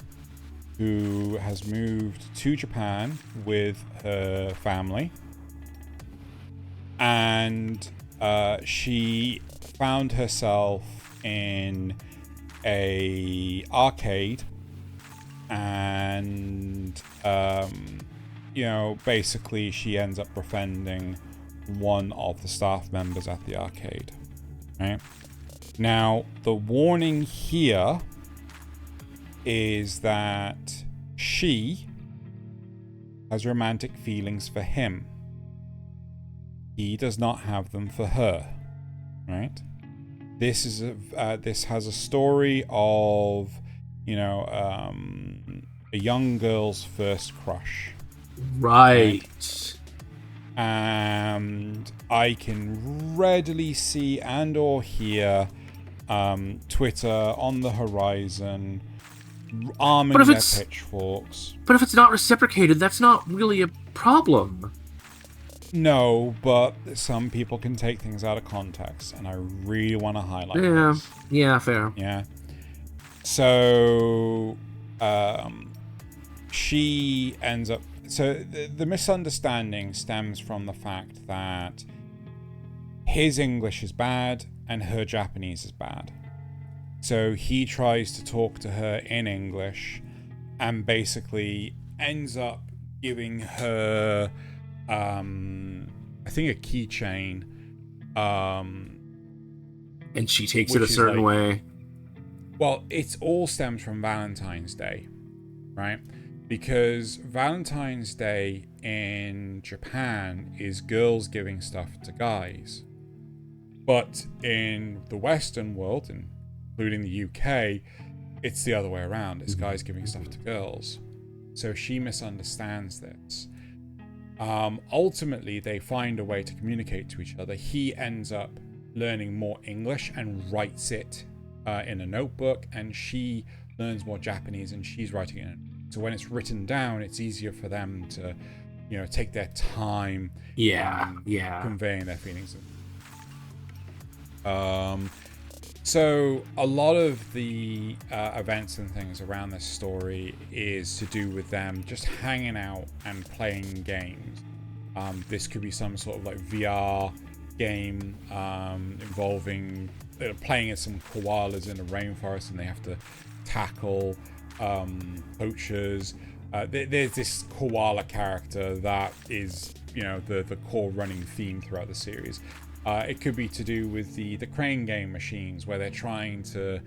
who has moved to Japan with her family, and she found herself in a arcade, and basically she ends up befriending one of the staff members at the arcade. Right? Now, the warning here is that she has romantic feelings for him. He does not have them for her. Right? This has a story of, a young girl's first crush. Right. And I can readily see and or hear Twitter on the horizon arming their pitchforks. But if it's not reciprocated, that's not really a problem. No, but some people can take things out of context, and I really want to highlight this. Yeah, fair. Yeah. So, she ends up... So, the misunderstanding stems from the fact that his English is bad, and her Japanese is bad. So, he tries to talk to her in English, and basically ends up giving her... I think a keychain. And she takes it a certain way. Well, it all stems from Valentine's Day, right? Because Valentine's Day in Japan is girls giving stuff to guys. But in the Western world, including the UK, it's the other way around. It's guys giving stuff to girls. So she misunderstands this. Ultimately, they find a way to communicate to each other. He ends up learning more English and writes it in a notebook, and she learns more Japanese and she's writing it. So when it's written down, it's easier for them to, take their time. Conveying their feelings. So a lot of the events and things around this story is to do with them just hanging out and playing games. This could be some sort of like VR game involving playing as some koalas in a rainforest, and they have to tackle poachers. There's this koala character that is, the core running theme throughout the series. It could be to do with the crane game machines, where they're trying to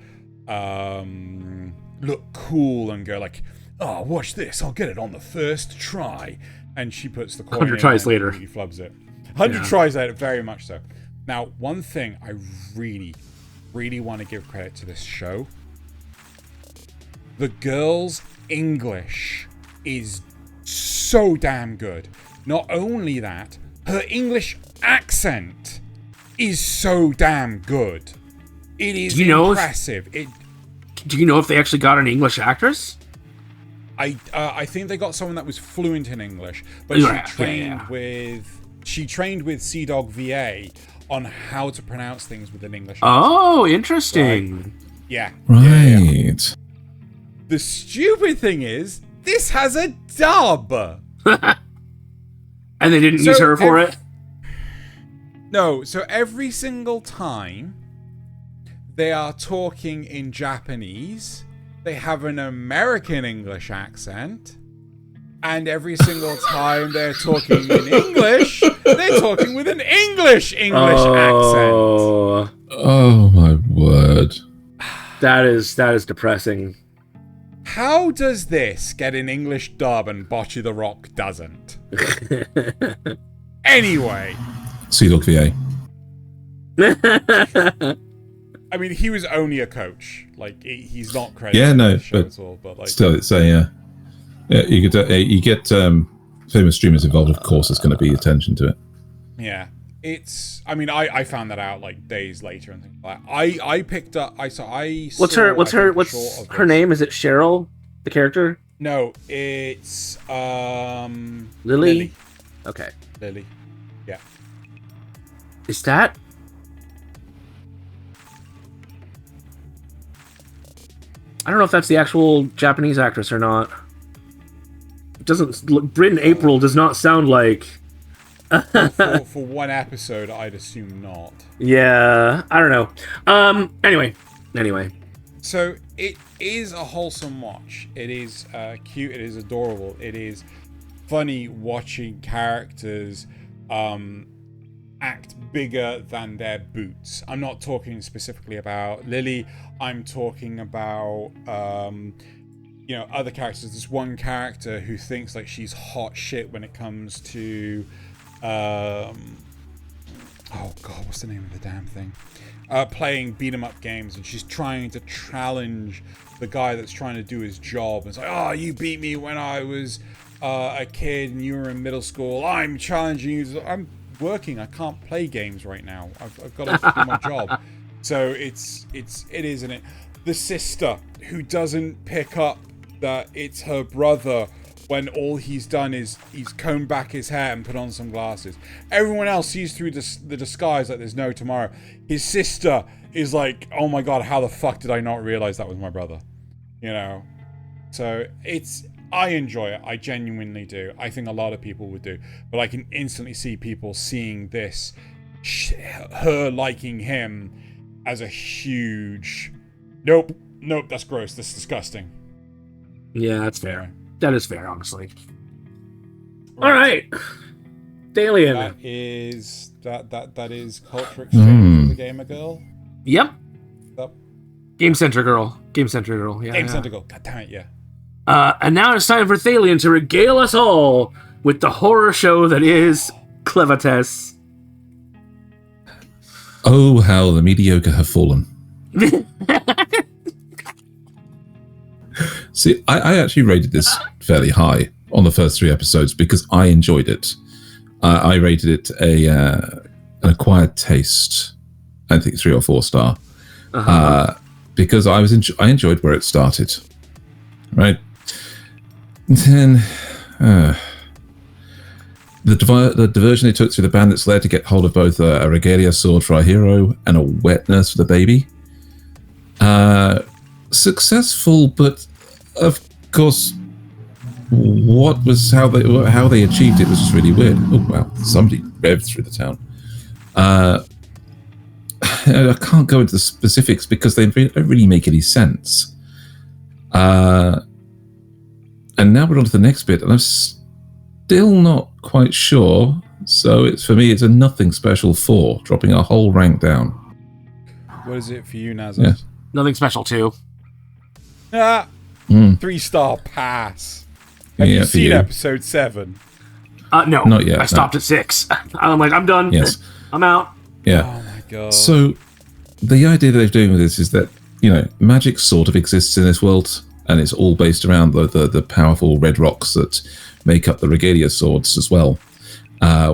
look cool and go like, "Oh, watch this! I'll get it on the first try." And she puts the coin 100 tries later. Really flubs it. 100 tries later, very much so. Now, one thing I really, really want to give credit to this show: the girl's English is so damn good. Not only that, her English accent is so damn good. It is impressive. Do you know if they actually got an English actress? I think they got someone that was fluent in English, but she trained with CDog VA on how to pronounce things with an English accent. Oh, interesting. Right? Yeah. Right. Yeah. The stupid thing is, this has a dub. And they didn't use her for it? No, so every single time they are talking in Japanese, they have an American English accent. And every single time they're talking in English, they're talking with an English accent. Oh my word. That is depressing. How does this get an English dub and Bocce the Rock doesn't? Anyway. CDog VA. I mean, he was only a coach. Like, he's not credited. Yeah, no, for the show but at all, but like, still, it's a you get famous streamers involved, of course, there's going to be attention to it. Yeah. I mean, I found that out like days later and things like that. I picked up. What's her name? Is it Cheryl, the character? No, it's Lily. Okay. Lily. Yeah. Is that? I don't know if that's the actual Japanese actress or not. It doesn't. Bryn April does not sound like. for one episode, I'd assume not. Yeah, I don't know. Anyway. So it is a wholesome watch. It is cute. It is adorable. It is funny watching characters act bigger than their boots. I'm not talking specifically about Lily. I'm talking about other characters. There's one character who thinks like she's hot shit when it comes to oh god, what's the name of the damn thing? Playing beat 'em up games, and she's trying to challenge the guy that's trying to do his job. And it's like, oh, you beat me when I was a kid and you were in middle school. I'm challenging you. I'm working. I can't play games right now. I've got to do my job. So it is, isn't it? The sister who doesn't pick up that it's her brother when all he's done is he's combed back his hair and put on some glasses. Everyone else sees through the disguise like there's no tomorrow. His sister is like, oh my god, how the fuck did I not realize that was my brother? So I enjoy it. I genuinely do. I think a lot of people would do. But I can instantly see people seeing this, her liking him as a huge, nope, that's gross, that's disgusting. Yeah, that's fair. That is fair, honestly. All right, Thaylien. That is culture exchange with the gamer girl. Yep. Yep. Game Center girl. Yeah. Game Center girl. God damn it, yeah. And now it's time for Thaylien to regale us all with the horror show that is Clevatess. Oh, how the mediocre have fallen. See, I actually rated this fairly high on the first 3 episodes because I enjoyed it. I rated it an acquired taste. I think 3 or 4 star. Because I enjoyed where it started. Right? And then the diversion they took through the bandits led to get hold of both a regalia sword for our hero and a wet nurse for the baby. Successful, but of course, how they achieved it was just really weird. Oh wow, somebody revved through the town. I can't go into the specifics because they don't really make any sense. And now we're on to the next bit, and I'm still not quite sure. So for me, it's a nothing special 4, dropping a whole rank down. What is it for you, Nasuth? Yeah. Nothing special 2. 3-star pass. Have you seen episode 7? No, not yet. I stopped at 6. I'm like, I'm done. Yes, I'm out. Yeah. Oh my god. So the idea that they're doing with this is that magic sort of exists in this world, and it's all based around the powerful red rocks that make up the regalia swords as well,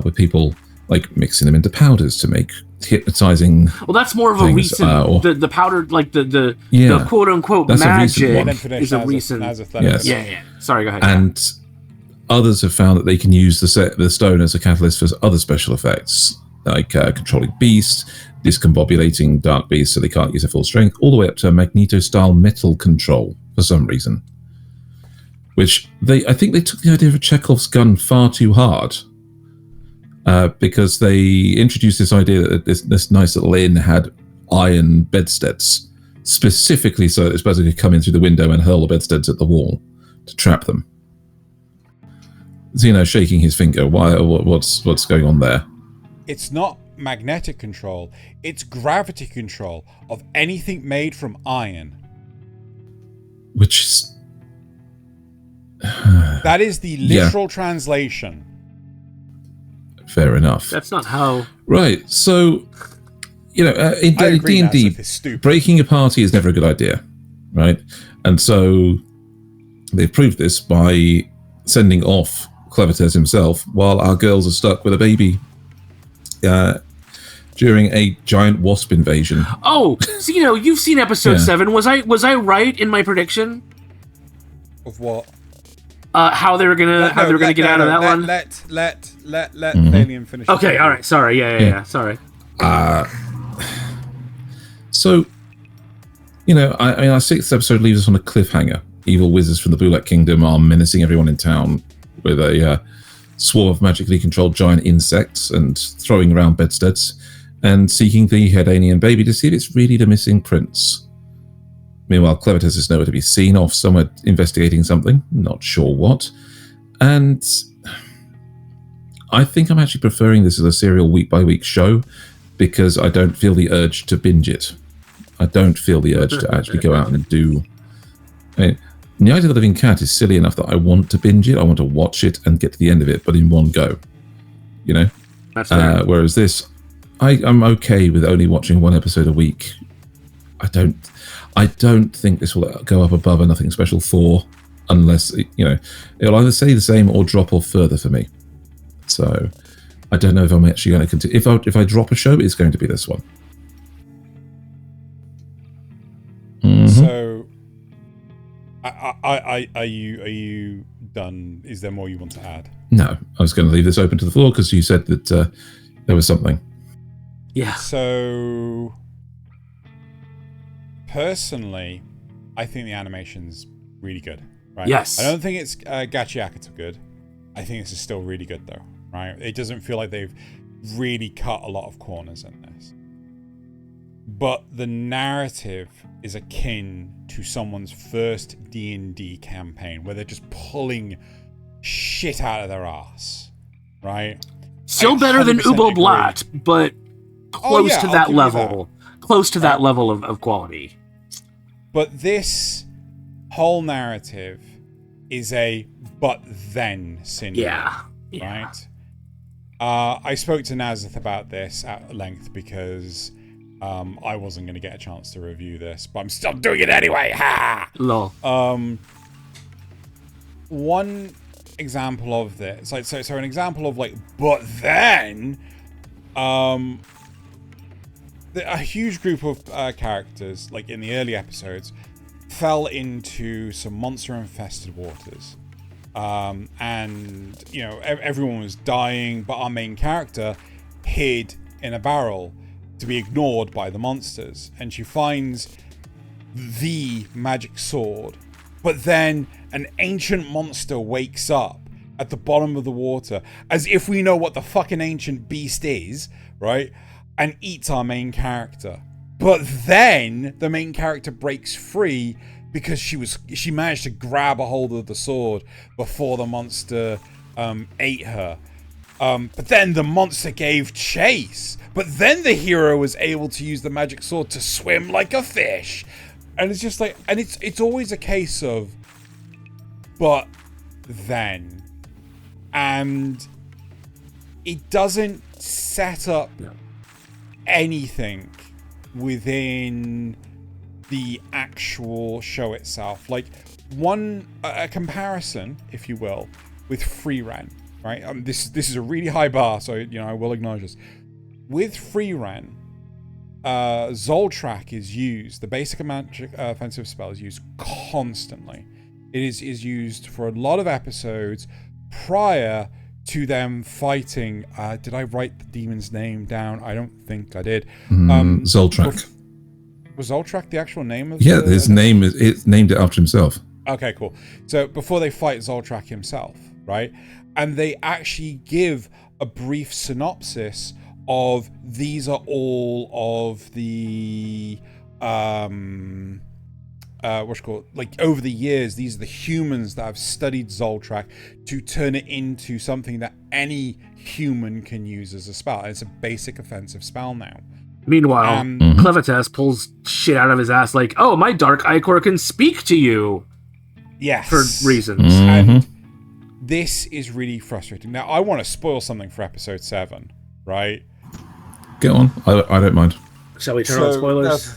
with people like mixing them into powders to make hypnotizing. Well, that's more of a recent. The powdered, like the quote unquote that's magic is a recent. Yes. Yeah. Sorry, go ahead. And others have found that they can use the stone as a catalyst for other special effects, like controlling beasts, discombobulating dark beasts so they can't use their full strength, all the way up to Magneto-style metal control for some reason. Which I think they took the idea of Chekhov's gun far too hard. Because they introduced this idea that this nice little inn had iron bedsteads, specifically so that this person could come in through the window and hurl the bedsteads at the wall to trap them. Xeno shaking his finger. What's going on there? It's not magnetic control. It's gravity control of anything made from iron. Which is... that is the literal translation. Fair enough. That's not how... Right, so, in D&D, breaking a party is never a good idea, right? And so they've proved this by sending off Clevatess himself, while our girls are stuck with a baby during a giant wasp invasion. Oh, so you've seen episode 7. Was I right in my prediction Of what? how they were gonna get out of that one? Let Thaylien finish. Okay, all right. Sorry. Yeah. Sorry. So, our 6th episode leaves us on a cliffhanger. Evil wizards from the Bulak Kingdom are menacing everyone in town with a swarm of magically controlled giant insects and throwing around bedsteads and seeking the Hedanian baby to see if it's really the missing prince. Meanwhile, Clevatess is nowhere to be seen, off somewhere investigating something, not sure what. And I think I'm actually preferring this as a serial week-by-week show because I don't feel the urge to binge it. I don't feel the urge to actually go out and do... Nyaight the Living Cat is silly enough that I want to binge it, I want to watch it and get to the end of it, but in one go. That's fair. Whereas this, I'm okay with only watching one episode a week. I don't think this will go up above a Nothing Special 4 unless, it'll either stay the same or drop off further for me. So I don't know if I'm actually going to continue. If I drop a show, it's going to be this one. Mm-hmm. So, are you done? Is there more you want to add? No, I was going to leave this open to the floor because you said that there was something. Yeah. So, personally, I think the animation's really good. Right? Yes. I don't think it's Gachiakuta good. I think this is still really good though. Right? It doesn't feel like they've really cut a lot of corners in this. But the narrative is akin to someone's first D&D campaign where they're just pulling shit out of their ass, right? Still better than Ubo Blatt, but close to that level. Close to that level of quality. But this whole narrative is a but then syndrome, right? I spoke to Nasuth about this at length because I wasn't going to get a chance to review this, but I'm still doing it anyway. Ha! Lol. One example of this, so an example of but then, a huge group of characters, in the early episodes, fell into some monster-infested waters. And, everyone was dying, but our main character hid in a barrel to be ignored by the monsters. And she finds the magic sword. But then an ancient monster wakes up at the bottom of the water, as if we know what the fucking ancient beast is, right? And eats our main character. But then the main character breaks free because she managed to grab a hold of the sword before the monster ate her. But then the monster gave chase. But then the hero was able to use the magic sword to swim like a fish. And it's just and it's always a case of but then. And it doesn't set up anything within the actual show itself. A comparison, if you will, with Free Ren, right? This is a really high bar, so I will acknowledge this. With Free Ren, Zoltrak is used. The basic magic offensive spell is used constantly. It is used for a lot of episodes prior to them fighting. Did I write the demon's name down? I don't think I did. Zoltrak. Was Zoltrak the actual name of his name is, it's named it after himself. Okay, cool. So before they fight Zoltrak himself, right? And they actually give a brief synopsis of these are all of the over the years, these are the humans that have studied Zoltrak to turn it into something that any human can use as a spell. And it's a basic offensive spell now. Meanwhile, Clevatess pulls shit out of his ass oh, my Dark Ichor can speak to you. Yes. For reasons. And this is really frustrating. Now, I want to spoil something for episode 7, right? Get on. I don't mind. Shall we turn on spoilers?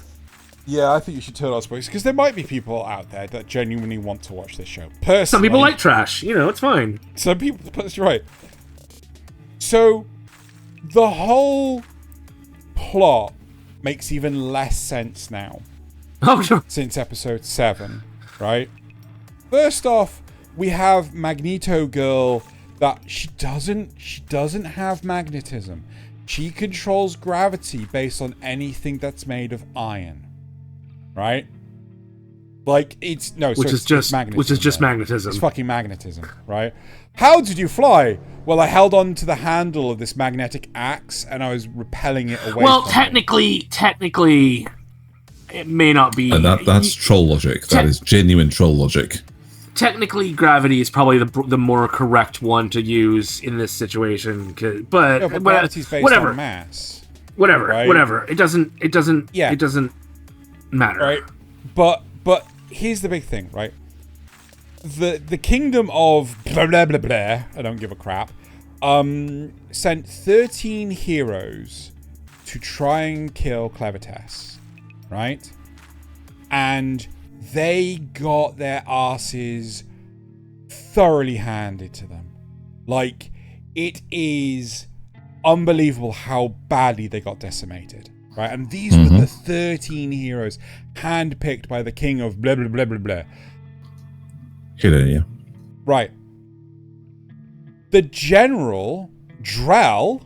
Yeah, I think you should turn off spoilers because there might be people out there that genuinely want to watch this show. Personally, Some people like trash. It's fine. Some people, that's right. So, the whole plot makes even less sense now. Oh, sure. Since episode 7, right? First off, we have Magneto Girl that she doesn't have magnetism. She controls gravity based on anything that's made of iron. Right? Like it's magnetism. Which is just magnetism. It's fucking magnetism, right? How did you fly? Well, I held on to the handle of this magnetic axe and I was repelling it away. Well, technically, it may not be. And that's troll logic. That is genuine troll logic. Technically, gravity is probably the more correct one to use in this situation. But gravity's based on mass. Whatever. Right? Whatever. It doesn't matter. Right. But here's the big thing, right? The kingdom of blah blah blah blah, I don't give a crap, sent 13 heroes to try and kill Clevatess, right? And they got their asses thoroughly handed to them. Like, it is unbelievable how badly they got decimated. Right, and these were the 13 heroes handpicked by the king of blah blah blah blah blah. Yeah. Right. The general Drell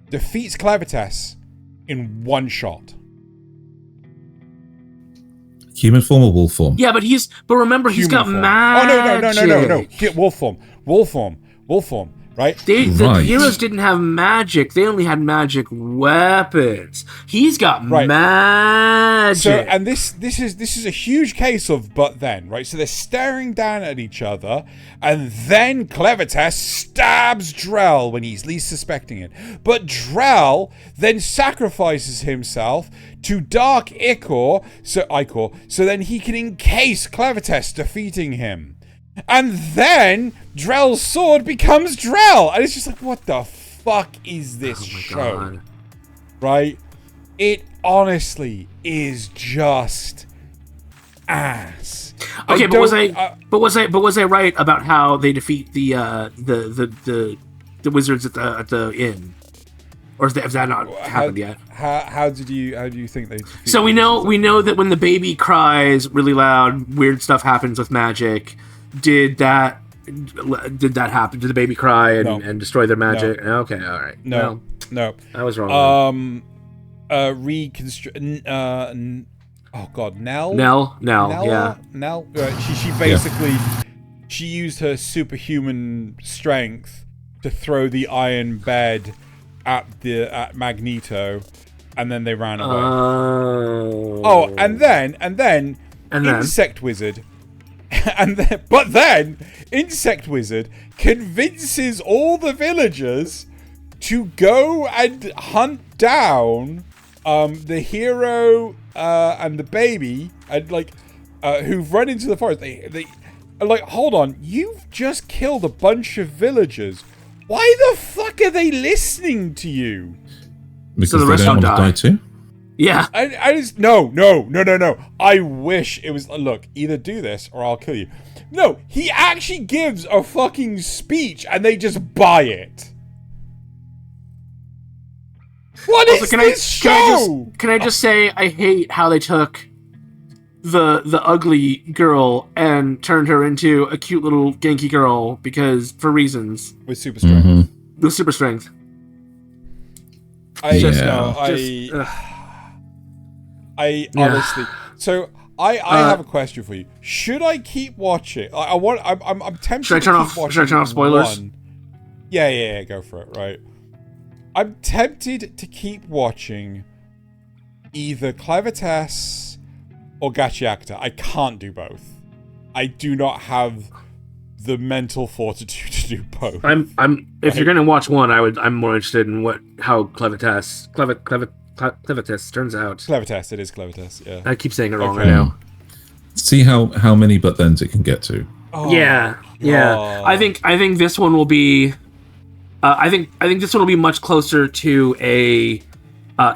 defeats Clevatess in one shot. Human form or wolf form? Yeah, but remember, he's got magic. Oh no! Get wolf form. Right? The heroes didn't have magic. They only had magic weapons. He's got magic. So, and this is a huge case of but then, right? So they're staring down at each other, and then Clevatess stabs Drell when he's least suspecting it. But Drell then sacrifices himself to Dark Ichor, so then he can encase Clevatess, defeating him. And then Drell's sword becomes Drell. And it's just like, what the fuck is this show? God. Right? It honestly is just ass. Okay, but was I right about how they defeat the wizards at the inn? Or has that not happened yet? How do you think they defeat? So we know that when the baby cries really loud, weird stuff happens with magic. Did that happen? Did the baby cry and destroy their magic? No. Okay, all right. No. I was wrong. Oh god, Nell. Yeah. Nell. She basically she used her superhuman strength to throw the iron bed at Magneto, and then they ran away. And then Insect Wizard. But then Insect Wizard convinces all the villagers to go and hunt down the hero and the baby, and who've run into the forest. They are like, hold on, you've just killed a bunch of villagers. Why the fuck are they listening to you? Because so the rest they don't want to die too? Yeah. I just no. I wish it was, look, either do this or I'll kill you. No, he actually gives a fucking speech and they just buy it. What is this show? Can I just say I hate how they took the ugly girl and turned her into a cute little Genki girl for reasons. With super strength. With super strength. I honestly. So I have a question for you. Should I keep watching? I'm tempted. Should I turn off spoilers? Yeah. Go for it. Right. I'm tempted to keep watching either Clevatess or Gachiakuta. I can't do both. I do not have the mental fortitude to do both. If you're gonna watch one, I'm more interested in how Clevatess turns out. Clevatess, it is Clevatess, yeah. I keep saying it wrong right now. See how many but thens it can get to. Oh, yeah. I think this one will be I think this one will be much closer to a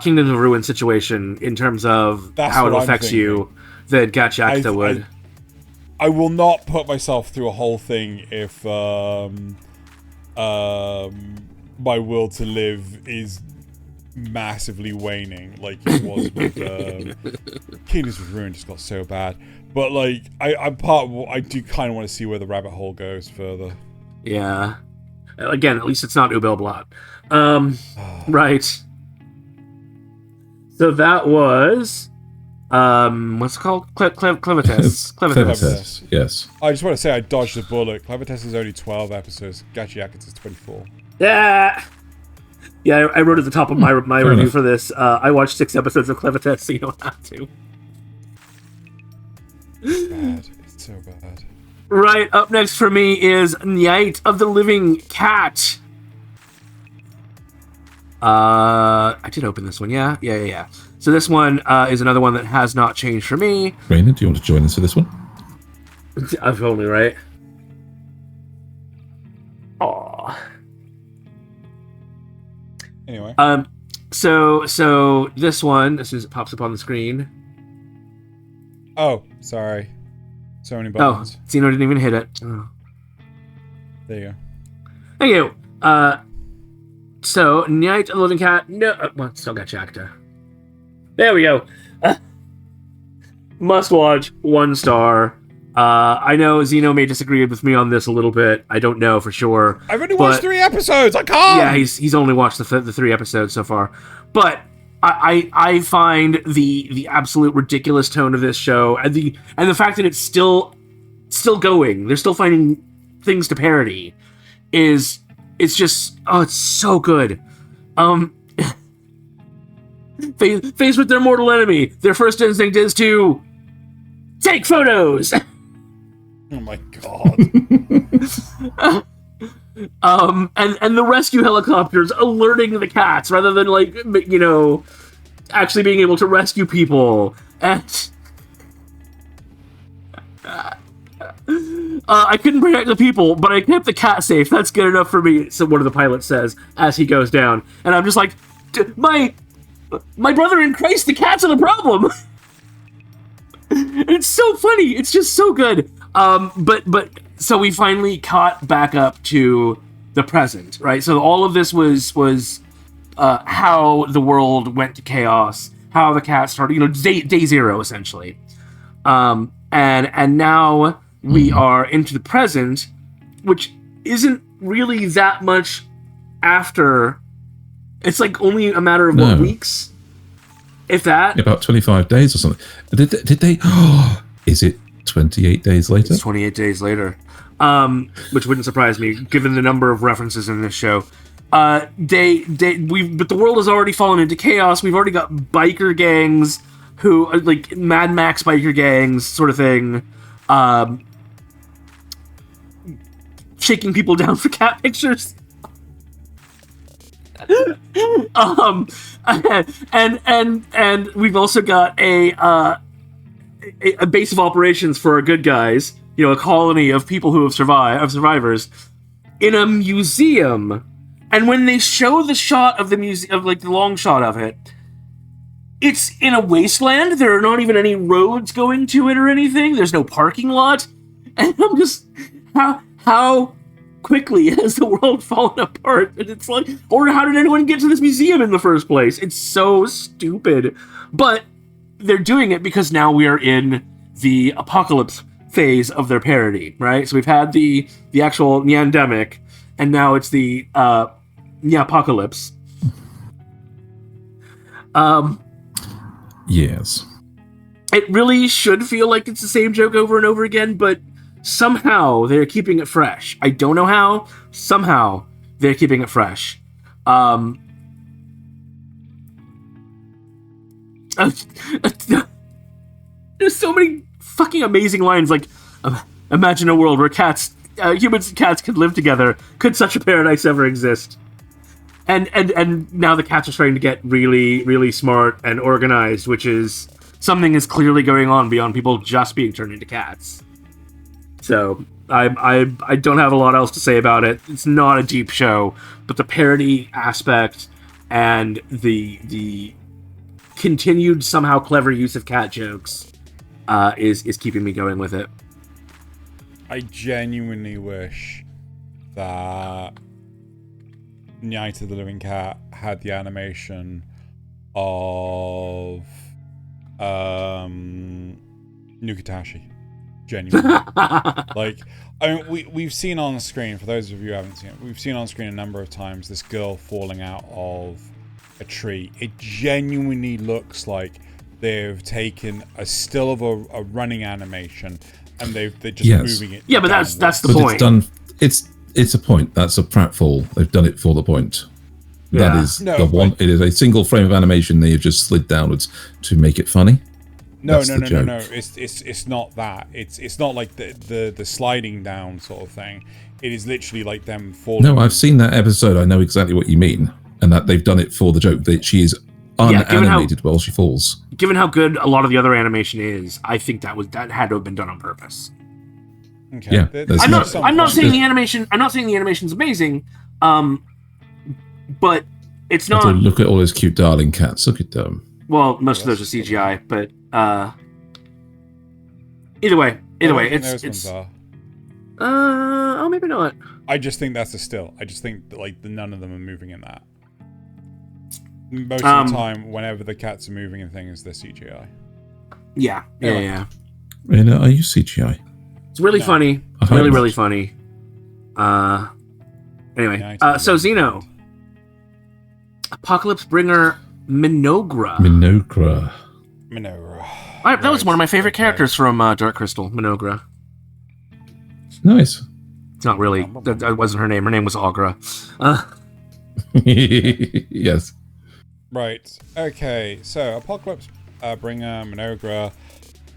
Kingdoms of Ruin situation in terms of That's how it what I'm affects you than Gachiakuta would. I will not put myself through a whole thing if my will to live is massively waning like it was with Kingdoms of Ruin just got so bad. But like I do kind of want to see where the rabbit hole goes further. Yeah. Again, at least it's not Ubelblatt. Right. So that was what's it called? Clevatess. Clevatess, yes. I just want to say I dodged a bullet. Clevatess is only 12 episodes. Gachiakuta is 24. Yeah. Yeah, I wrote at the top of my review enough. for this. I watched 6 episodes of Clevatess, so you don't have to. It's bad. It's so bad. Right, up next for me is Nyaight of the Living Cat. I did open this one, yeah. So this one is another one that has not changed for me. Raina, do you want to join us for this one? I've only right. Aww. Anyway. So this one, as soon as it pops up on the screen. Oh, sorry. So many Oh, buttons. Xeno didn't even hit it. Oh. There you go. Thank you. So Nyaight of the Living Cat. No, well, still got Gachiakuta. There we go. Must watch, 1 star. I know Xeno may disagree with me on this a little bit. I don't know for sure. I've only watched 3 episodes. I can't. Yeah, he's only watched the 3 episodes so far. But I find the absolute ridiculous tone of this show and the fact that it's still going. They're still finding things to parody. It's just it's so good. Faced with their mortal enemy, their first instinct is to take photos. Oh my god. And the rescue helicopters alerting the cats rather than actually being able to rescue people. And I couldn't protect the people, but I kept the cat safe. That's good enough for me. So one of the pilots says as he goes down, and I'm just like, my brother in Christ, the cats are the problem. It's so funny. It's just so good. But so we finally caught back up to the present, right? So all of this was how the world went to chaos, how the cat started, day 0 essentially. And now we are into the present, which isn't really that much after. It's like only a matter of weeks, if that. About 25 days or something. Did they? Oh, is it 28 days later? It's 28 days later, which wouldn't surprise me given the number of references in this show. But the world has already fallen into chaos. We've already got biker gangs who like Mad Max biker gangs sort of thing, shaking people down for cat pictures. And we've also got a base of operations for our good guys, a colony of people who have survivors in a museum. And when they show the shot of the museum, of like the long shot of it, it's in a wasteland. There are not even any roads going to it or anything. There's no parking lot. And I'm just, how quickly has the world fallen apart? And it's like, or how did anyone get to this museum in the first place? It's so stupid. But they're doing it because now we are in the apocalypse phase of their parody, right? So we've had the actual Nyandemic, and now it's the Nyapocalypse. Yes. It really should feel like it's the same joke over and over again, but somehow they're keeping it fresh. I don't know how. Somehow they're keeping it fresh. There's so many fucking amazing lines. Like, imagine a world where humans and cats could live together. Could such a paradise ever exist? And now the cats are starting to get really, really smart and organized, which is something is clearly going on beyond people just being turned into cats. So I don't have a lot else to say about it. It's not a deep show, but the parody aspect and the continued somehow clever use of cat jokes is keeping me going with it. I genuinely wish that Nyaight the Living Cat had the animation of Nukitashi. Genuinely. Like, I mean, we've seen on screen, for those of you who haven't seen it, we've seen on screen a number of times this girl falling out of a tree. It genuinely looks like they've taken a still of a running animation and they're just moving it. Yeah, but downwards. that's the But point. it's done. It's a point. That's a pratfall. They've done it for the point. Yeah. That is No, the one. It is a single frame of animation that you've just slid downwards to make it funny. No. That's the joke. It's not that. It's not like the sliding down sort of thing. It is literally like them falling. No, I've seen that episode. I know exactly what you mean, and that they've done it for the joke. That she is unanimated while she falls. Given how good a lot of the other animation is, I think that had to have been done on purpose. Okay. Yeah, I'm not saying the animation. I'm not saying the animation's amazing, but it's not. Look at all those cute darling cats. Look at them. Well, most of those are CGI, but either way, it's. Maybe not. I just think that's a still. I just think that, like, none of them are moving in that. Most of the time, whenever the cats are moving in things, they're CGI. Yeah. And are you CGI? It's really funny. Really funny. Anyway, so Xeno, Apocalypse Bringer, Mynoghra. Mynoghra. That was one of my favorite characters from Dark Crystal, Mynoghra. Nice. It's not really. That wasn't her name. Her name was Aughra. Yes. Right. Okay. So Apocalypse Bringer, Mynoghra.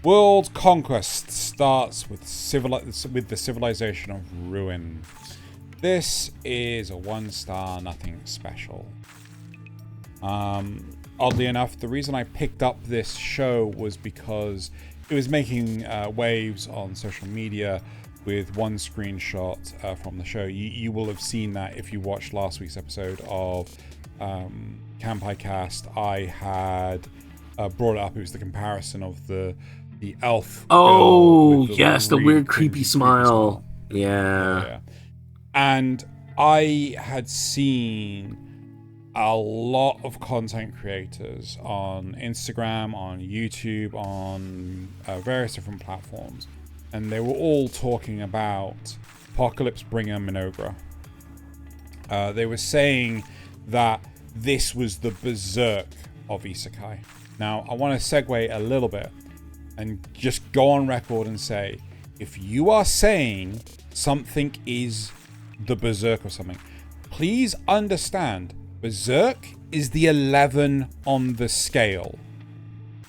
World Conquest starts with the civilization of Ruin. This is a 1-star, nothing special. Oddly enough, the reason I picked up this show was because it was making waves on social media with one screenshot from the show. You will have seen that if you watched last week's episode of Kanpai Cast. I had brought it up. It was the comparison of the elf. Oh, yes, the weird creepy smile. Yeah. And I had seen a lot of content creators on Instagram, on YouTube, on various different platforms, and they were all talking about Apocalypse Bringer Mynoghra. They were saying that this was the berserk of isekai. Now, I want to segue a little bit and just go on record and say, if you are saying something is the berserk of something, please understand berserk is the 11 on the scale,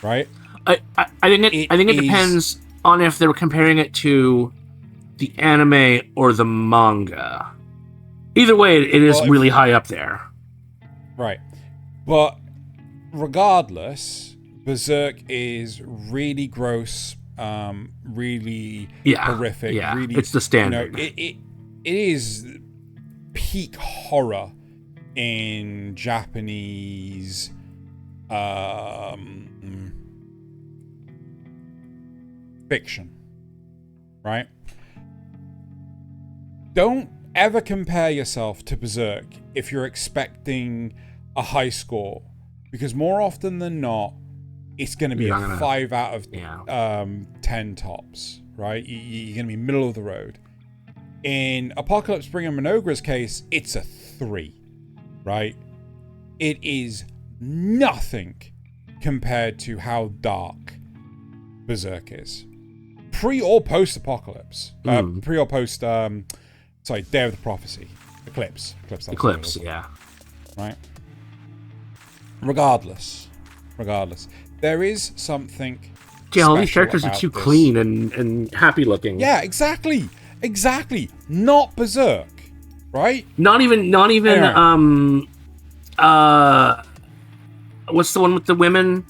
right? I think it depends on if they were comparing it to the anime or the manga. Either way, it is really high up there. Right. But regardless, berserk is really gross, really horrific. Yeah, really, it's the standard. It is peak horror in Japanese fiction, right? Don't ever compare yourself to Berserk if you're expecting a high score, because more often than not, it's going to be a 5 out of 10 tops, right? You're going to be middle of the road. In Apocalypse Bringer Mynoghra's case, it's a 3, right? It is nothing compared to how dark Berserk is. Pre or post Apocalypse. Pre or post, Day of the Prophecy. Eclipse, yeah. Right? Regardless, there is something. Yeah, all these characters are too clean and happy looking. Yeah, exactly. Not Berserk, right? Not even. Anyway. What's the one with the women?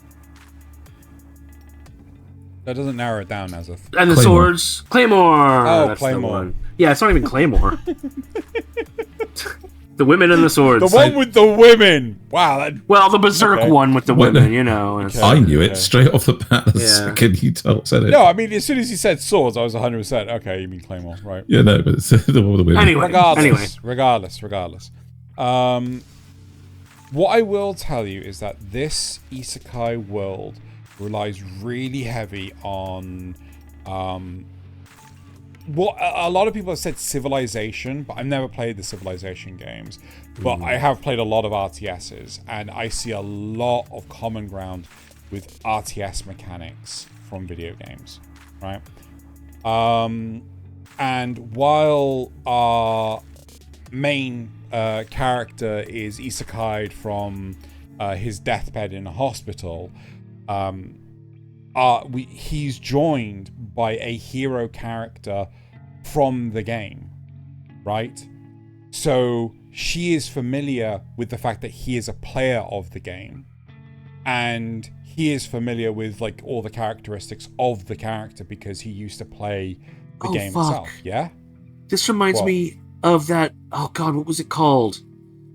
That doesn't narrow it down, as and the swords. Claymore. Oh, That's Claymore. The one. Yeah, it's not even Claymore. The women and the swords. The one with the women. Wow. Well, the Berserk one with the women, you know. Okay. I knew it straight off the bat the second you said it. No, I mean, as soon as he said swords, I was 100%. Okay, you mean Claymore, right? Yeah, no, but it's the one with the women. Anyway. Regardless. What I will tell you is that this isekai world relies really heavy on what a lot of people have said civilization, but I've never played the civilization games. But I have played a lot of RTSs, and I see a lot of common ground with RTS mechanics from video games, right? And while our main character is isekai'd from his deathbed in a hospital, he's joined by a hero character from the game, right? So she is familiar with the fact that he is a player of the game, and he is familiar with like all the characteristics of the character because he used to play the game itself. Yeah. This reminds me of that. Oh God, what was it called?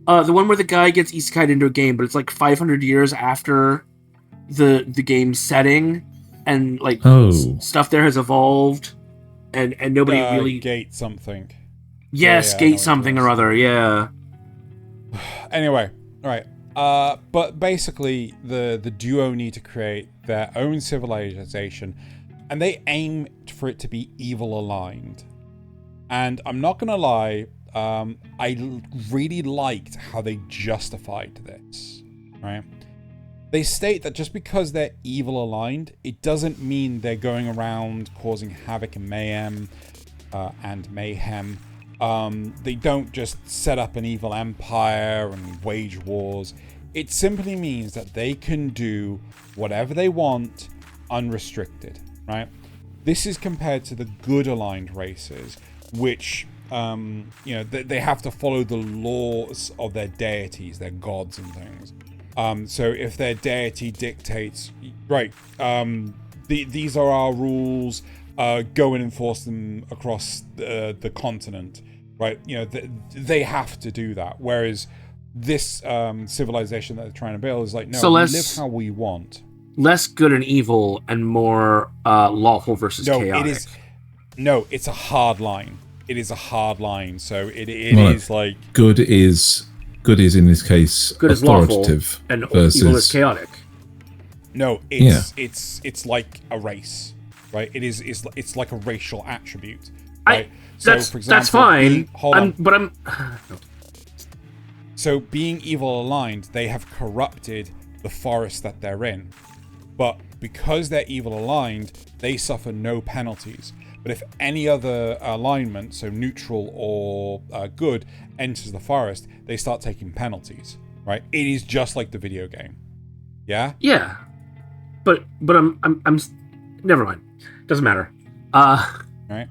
The one where the guy gets isekai'd into a game, but it's like 500 years after the game setting, and like stuff there has evolved, and nobody really Gate something. Yes, Gate something or other. Yeah. Anyway, all right. But basically, the duo need to create their own civilization, and they aim for it to be evil aligned. And I'm not gonna lie, I really liked how they justified this. Right? They state that just because they're evil aligned, it doesn't mean they're going around causing havoc and mayhem. They don't just set up an evil empire and wage wars. It simply means that they can do whatever they want unrestricted, right? This is compared to the good aligned races, which, they have to follow the laws of their deities, their gods and things. So if their deity dictates, right, these are our rules, go and enforce them across the continent, right? They have to do that. Whereas this civilization that they're trying to build is like, no, we live how we want. Less good and evil and more lawful versus chaotic. It's a hard line. It is a hard line. So it is like good is in this case good authoritative and versus evil is chaotic. No, it's like a race, right? It's like a racial attribute. Right? For example, that's fine. So being evil aligned, they have corrupted the forest that they're in. But because they're evil aligned, they suffer no penalties. But if any other alignment, so neutral or good, enters the forest, they start taking penalties, right? It is just like the video game. Yeah? Yeah. But I'm never mind. Doesn't matter. Right.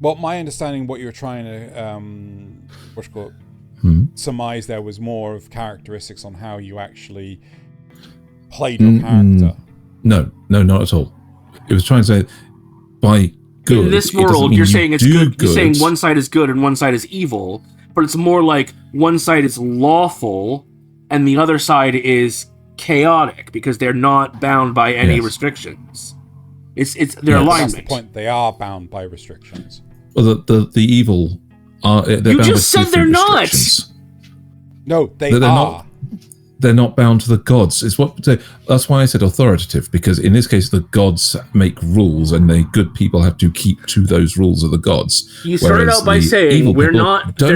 Well, my understanding what you were trying to surmise there was more of characteristics on how you actually played your character. No, not at all. It was trying to say by good. In this world, you're saying it's good. You're saying one side is good and one side is evil, but it's more like one side is lawful and the other side is chaotic because they're not bound by any restrictions. It's their alignment. That's the point. They are bound by restrictions. Well, the evil are. You just said they're not. No, they are. They're not bound to the gods. That's why I said authoritative, because in this case the gods make rules and the good people have to keep to those rules of the gods. You started out by saying they're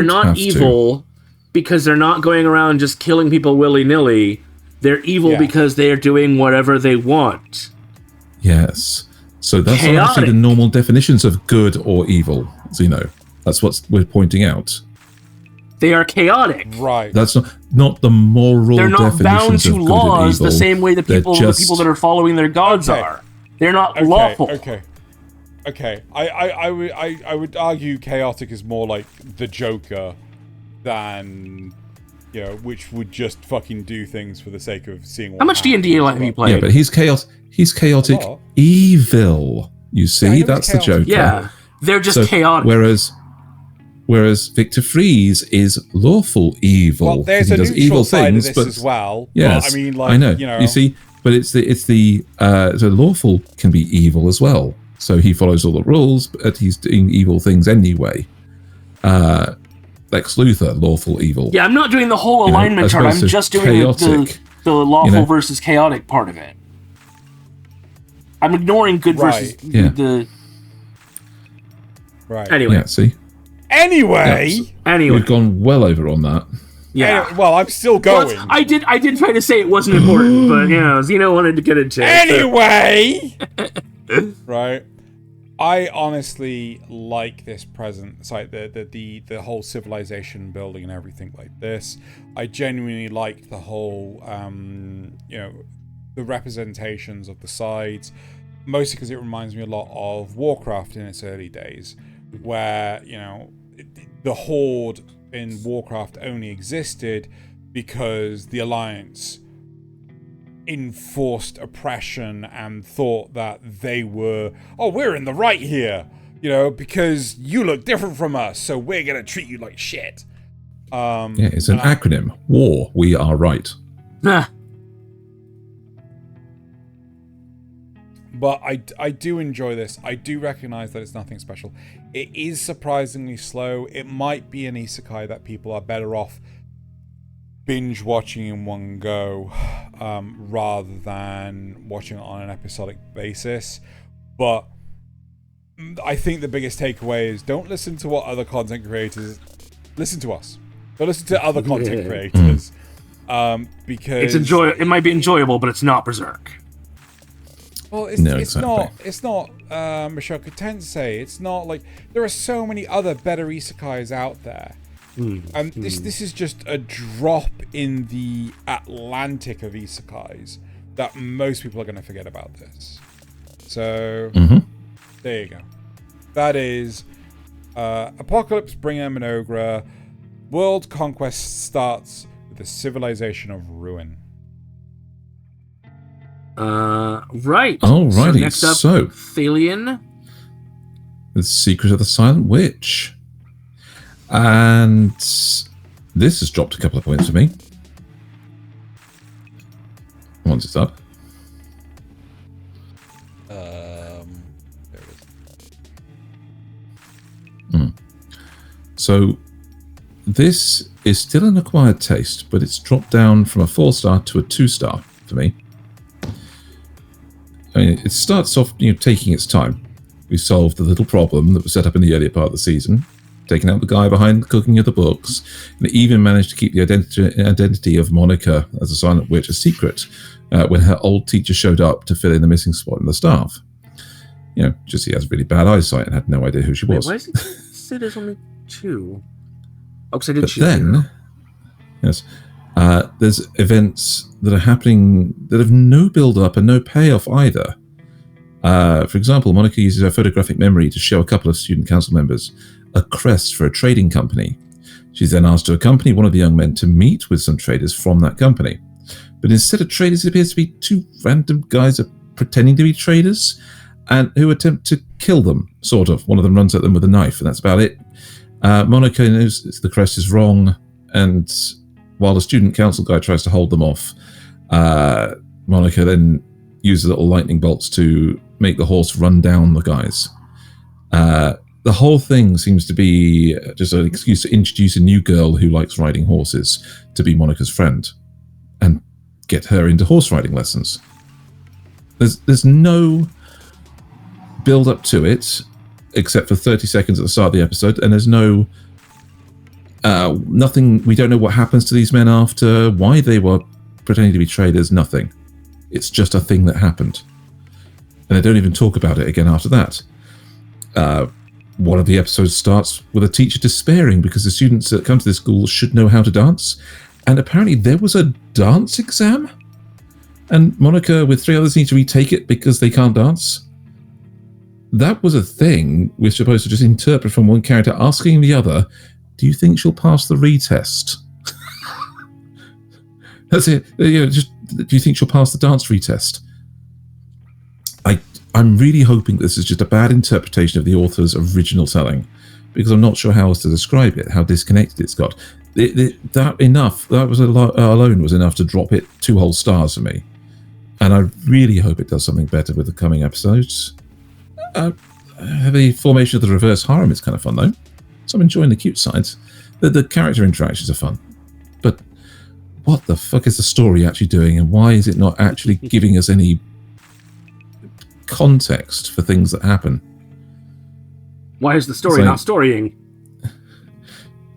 not evil because they're not going around just killing people willy-nilly. They're evil because they are doing whatever they want. Yes. So that's not actually the normal definitions of good or evil, Xeno. That's what we're pointing out. They are chaotic. Right. That's not the moral definitions of good and evil. They're not bound to laws the same way the people that are following their gods are. They're not lawful. Okay. I would argue chaotic is more like the Joker than, which would just fucking do things for the sake of seeing what How much D&D have you played? Yeah, but he's chaotic evil. You see? That's the Joker. Yeah. They're just chaotic. Whereas Victor Freeze is lawful evil. Well, there's he a does neutral evil side things, of this but, as well. Yes, but, I mean, like, I know. You know. You see, but it's the so lawful can be evil as well. So he follows all the rules, but he's doing evil things anyway. Lex Luthor, lawful evil. Yeah, I'm not doing the whole alignment chart. I'm just doing chaotic, the lawful versus chaotic part of it. I'm ignoring good versus the. Right. Anyway. Yeah. See. Anyway. We've gone well over on that. Yeah. Anyway, well, I'm still going. Well, I did try to say it wasn't important, but Xeno wanted to get into it. Anyway. Right. I honestly like this present. It's like the whole civilization building and everything like this. I genuinely liked the whole, the representations of the sides, mostly because it reminds me a lot of Warcraft in its early days, where, the Horde in Warcraft only existed because the Alliance enforced oppression and thought that they were, we're in the right here, because you look different from us, so we're gonna treat you like shit. It's an acronym. War, we are right. But I do enjoy this. I do recognize that it's nothing special. It is surprisingly slow. It might be an isekai that people are better off binge watching in one go rather than watching it on an episodic basis. But I think the biggest takeaway is don't listen to what other content creators... Listen to us. Don't listen to other content creators. Because... It might be enjoyable, but it's not Berserk. Well, it's not Mushoku Tensei. It's not like... There are so many other better isekais out there. And this is just a drop in the Atlantic of isekais that most people are going to forget about this. So, there you go. That is Apocalypse Bringer Mynoghra. World Conquest starts with the civilization of ruin. Right. Alrighty, next up, so Thaylien. The Secret of the Silent Witch. And this has dropped a couple of points for me. Once it's up. There it is. So this is still an acquired taste, but it's dropped down from a 4-star to a 2-star for me. I mean, it starts off, taking its time. We solved the little problem that was set up in the earlier part of the season, taking out the guy behind the cooking of the books, and even managed to keep the identity of Monica as a silent witch a secret when her old teacher showed up to fill in the missing spot in the staff. Just he has really bad eyesight and had no idea who she was. Why does it say there's only 2? Oh, because I did choose. Then, yes, there's events that are happening that have no build-up and no payoff either. For example, Monica uses her photographic memory to show a couple of student council members a crest for a trading company. She's then asked to accompany one of the young men to meet with some traders from that company. But instead of traders, it appears to be 2 random guys pretending to be traders and who attempt to kill them, sort of. One of them runs at them with a knife, and that's about it. Monica knows the crest is wrong, and while the student council guy tries to hold them off, Monica then uses little lightning bolts to make the horse run down the guys. The whole thing seems to be just an excuse to introduce a new girl who likes riding horses to be Monica's friend and get her into horse riding lessons. There's no build up to it except for 30 seconds at the start of the episode, and there's no nothing. We don't know what happens to these men after, why they were pretending to be traders, nothing. It's just a thing that happened. And they don't even talk about it again after that. One of the episodes starts with a teacher despairing because the students that come to this school should know how to dance. And apparently there was a dance exam. And Monica with 3 others need to retake it because they can't dance. That was a thing we're supposed to just interpret from one character asking the other, do you think she'll pass the retest? That's it. Do you think she'll pass the dance retest? I'm really hoping this is just a bad interpretation of the author's original telling, because I'm not sure how else to describe it, how disconnected it's got. That was alone was enough to drop it 2 whole stars for me. And I really hope it does something better with the coming episodes. The formation of the reverse harem is kind of fun, though. So I'm enjoying the cute sides. The character interactions are fun. But what the fuck is the story actually doing, and why is it not actually giving us any context for things that happen? Why is the story not storying?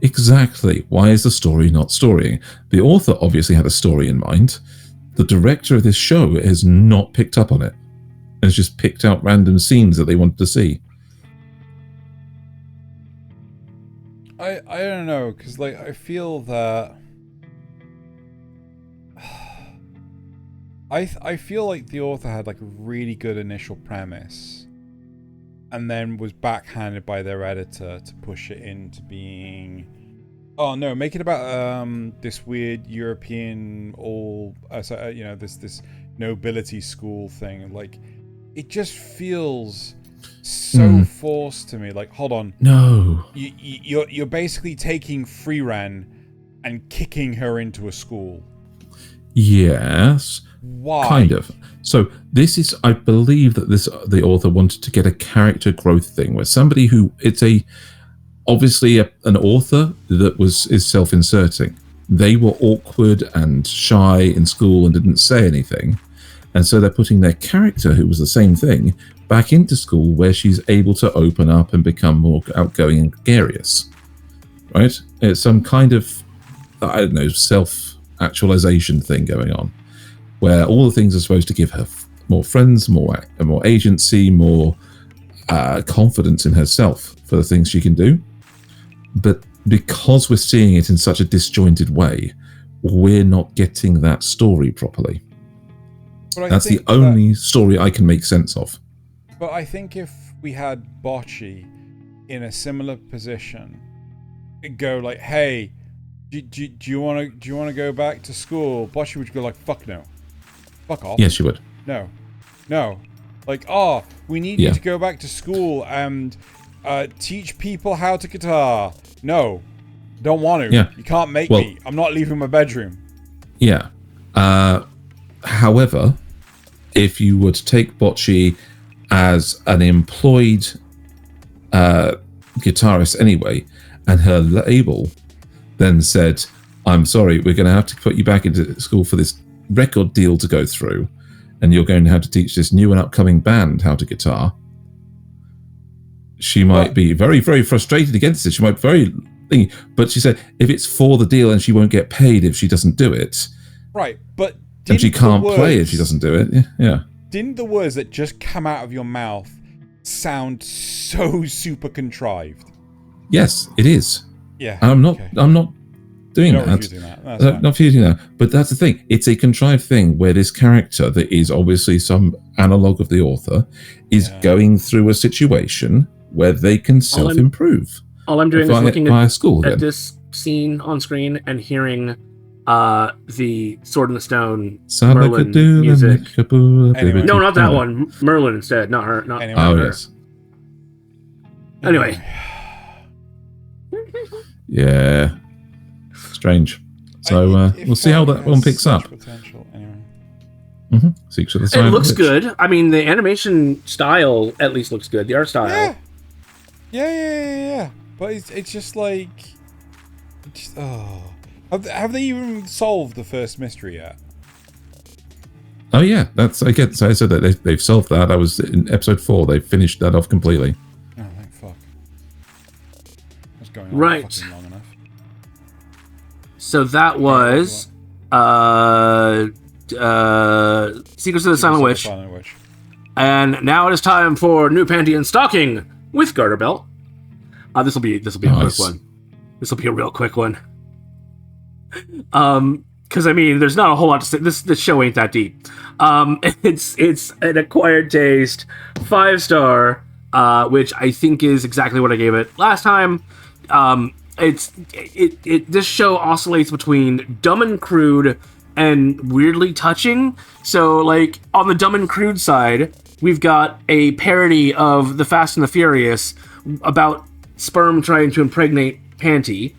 Exactly. Why is the story not storying? The author obviously had a story in mind. The director of this show has not picked up on it. Has just picked out random scenes that they wanted to see. I don't know, because like I feel that I feel like the author had like a really good initial premise, and then was backhanded by their editor to push it into being, oh no, make it about this weird European this nobility school thing. Like, it just feels so forced to me. Like, hold on, no, you're basically taking Freeran and kicking her into a school. Yes. Why? Kind of. So this is, I believe that the author wanted to get a character growth thing where somebody who, obviously an author that is self-inserting. They were awkward and shy in school and didn't say anything. And so they're putting their character, who was the same thing, back into school where she's able to open up and become more outgoing and gregarious. Right? It's some kind of, I don't know, self-actualization thing going on, where all the things are supposed to give her more friends, more agency, more confidence in herself for the things she can do. But because we're seeing it in such a disjointed way, we're not getting that story properly. That's the only story I can make sense of. But I think if we had Bocchi in a similar position, it'd go like, "Hey, do you want to go back to school?" Bocchi would go like, "Fuck no, fuck off." Yes, she would. No. Like, oh, we need you to go back to school and teach people how to guitar. No, don't want to. Yeah. You can't make me. I'm not leaving my bedroom. Yeah. However, if you were to take Bocchi as an employed guitarist anyway, and her label then said, "I'm sorry, we're going to have to put you back into school for this record deal to go through, and you're going to have to teach this new and upcoming band how to guitar," she might be very, very frustrated against it. She might be very thingy. But she said, if it's for the deal and she won't get paid if she doesn't do it. Right, but and she can't play if she doesn't do it. Yeah. Didn't the words that just come out of your mouth sound so super contrived? Yes, it is. Yeah. I'm not doing that. Not using that. But that's the thing. It's a contrived thing where this character that is obviously some analog of the author is going through a situation where they can self-improve. All I'm doing is looking at this scene on screen and hearing the Sword in the Stone Merlin music. Anyway. No, not that one. Merlin instead, not her. Not anyway. her. Yes. Anyway. Yeah. Strange. So we'll see how that one picks up. Potential, anyway. Secret of the Silent It looks Witch. good. I mean, the animation style at least looks good. The art style. Yeah. But it's just like, have they even solved the first mystery yet? Oh yeah, that's again. So I said that they've solved that. I was in episode 4. They finished that off completely. Oh, thank fuck. That's going on fucking long enough. So that was Secrets of the Silent Witch. And now it is time for new Panty and Stocking with Garterbelt. This will be a quick one. This will be a real quick one. Because I mean, there's not a whole lot to say. This show ain't that deep. It's an acquired taste, 5-star, which I think is exactly what I gave it last time. This show oscillates between dumb and crude and weirdly touching. So, like, on the dumb and crude side, we've got a parody of The Fast and the Furious about sperm trying to impregnate Panty.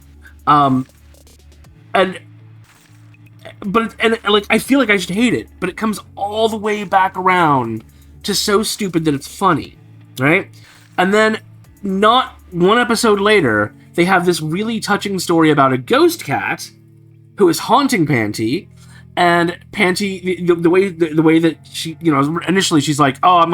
But I feel like I should hate it, but it comes all the way back around to so stupid that it's funny, right? And then, not one episode later, they have this really touching story about a ghost cat who is haunting Panty, and Panty, the way that she, initially she's like, oh, I'm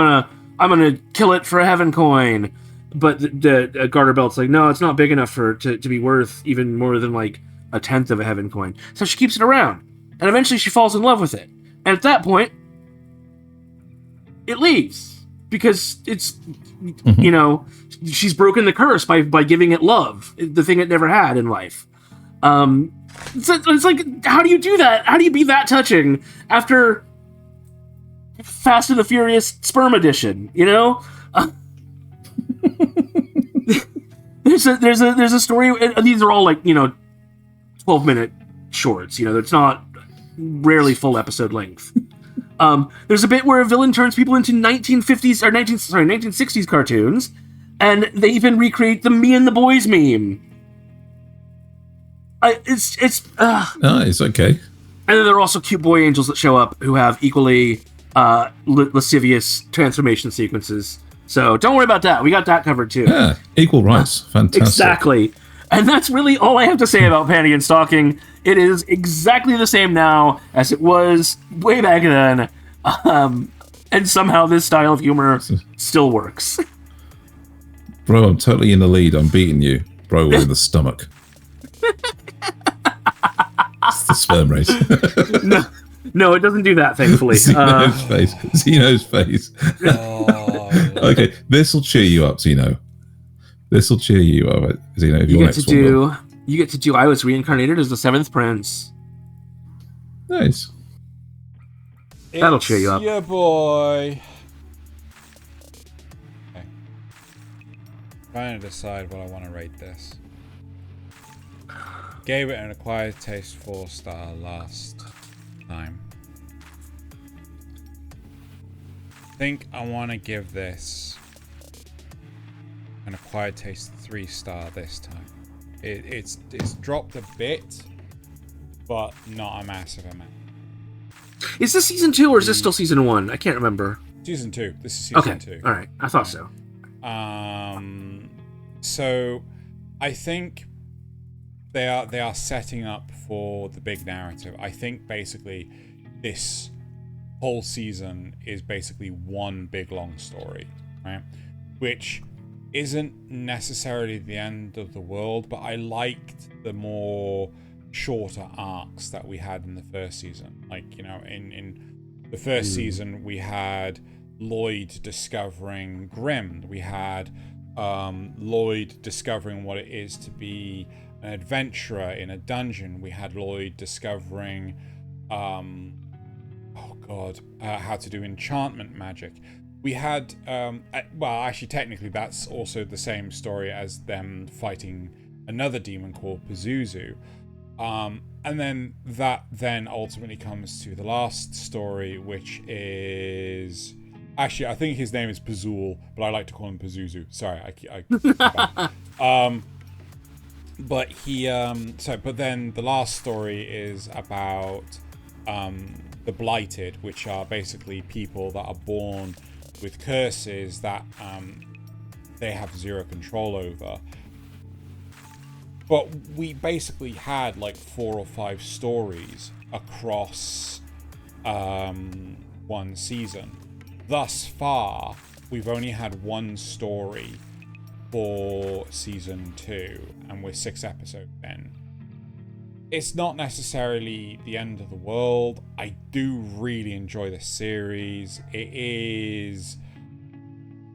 gonna kill it for a heaven coin, but the Garterbelt's like, no, it's not big enough to be worth even more than like a tenth of a heaven coin, so she keeps it around. And eventually she falls in love with it. And at that point, it leaves. Because it's, she's broken the curse by giving it love. The thing it never had in life. It's like, how do you do that? How do you be that touching after Fast and the Furious Sperm Edition, There's a story, these are all 12-minute shorts, it's not rarely full episode length. There's a bit where a villain turns people into 1960s cartoons, and they even recreate the Me and the Boys meme. It's okay. And then there are also cute boy angels that show up who have equally lascivious transformation sequences. So don't worry about that. We got that covered too. Yeah, equal rights. Fantastic. Exactly. And that's really all I have to say about Panty and Stocking. It is exactly the same now as it was way back then. And somehow this style of humor still works. Bro, I'm totally in the lead. I'm beating you. Bro, in the stomach. It's the sperm race. No, it doesn't do that, thankfully. Xeno's face. Oh, okay, this will cheer you up, Xeno. This will cheer you up, Xeno. You get to do I was reincarnated as the 7th prince. Nice. That'll cheer you up. Yeah, boy. Okay. Trying to decide what I want to rate this. Gave it an acquired taste 4-star last time. I think I want to give this an acquired taste 3-star this time. It's dropped a bit, but not a massive amount. Is this season 2 or is this still season 1? I can't remember. Season 2. This is season 2. All right. I thought so. So I think they are setting up for the big narrative. I think basically this whole season is basically one big long story, right? Which isn't necessarily the end of the world, but I liked the more shorter arcs that we had in the first season. Like, in the first season we had Lloyd discovering Grimm. We had Lloyd discovering what it is to be an adventurer in a dungeon. We had Lloyd discovering how to do enchantment magic. We had actually technically that's also the same story as them fighting another demon called Pazuzu. And then that then ultimately comes to the last story, which is actually I think his name is Pazul, but I like to call him Pazuzu. Sorry, but he but then the last story is about the Blighted, which are basically people that are born with curses that they have zero control over. But we basically had like 4 or 5 stories across one season. Thus far, we've only had one story for season 2, and we're 6 episodes in. It's not necessarily the end of the world. I do really enjoy this series. It is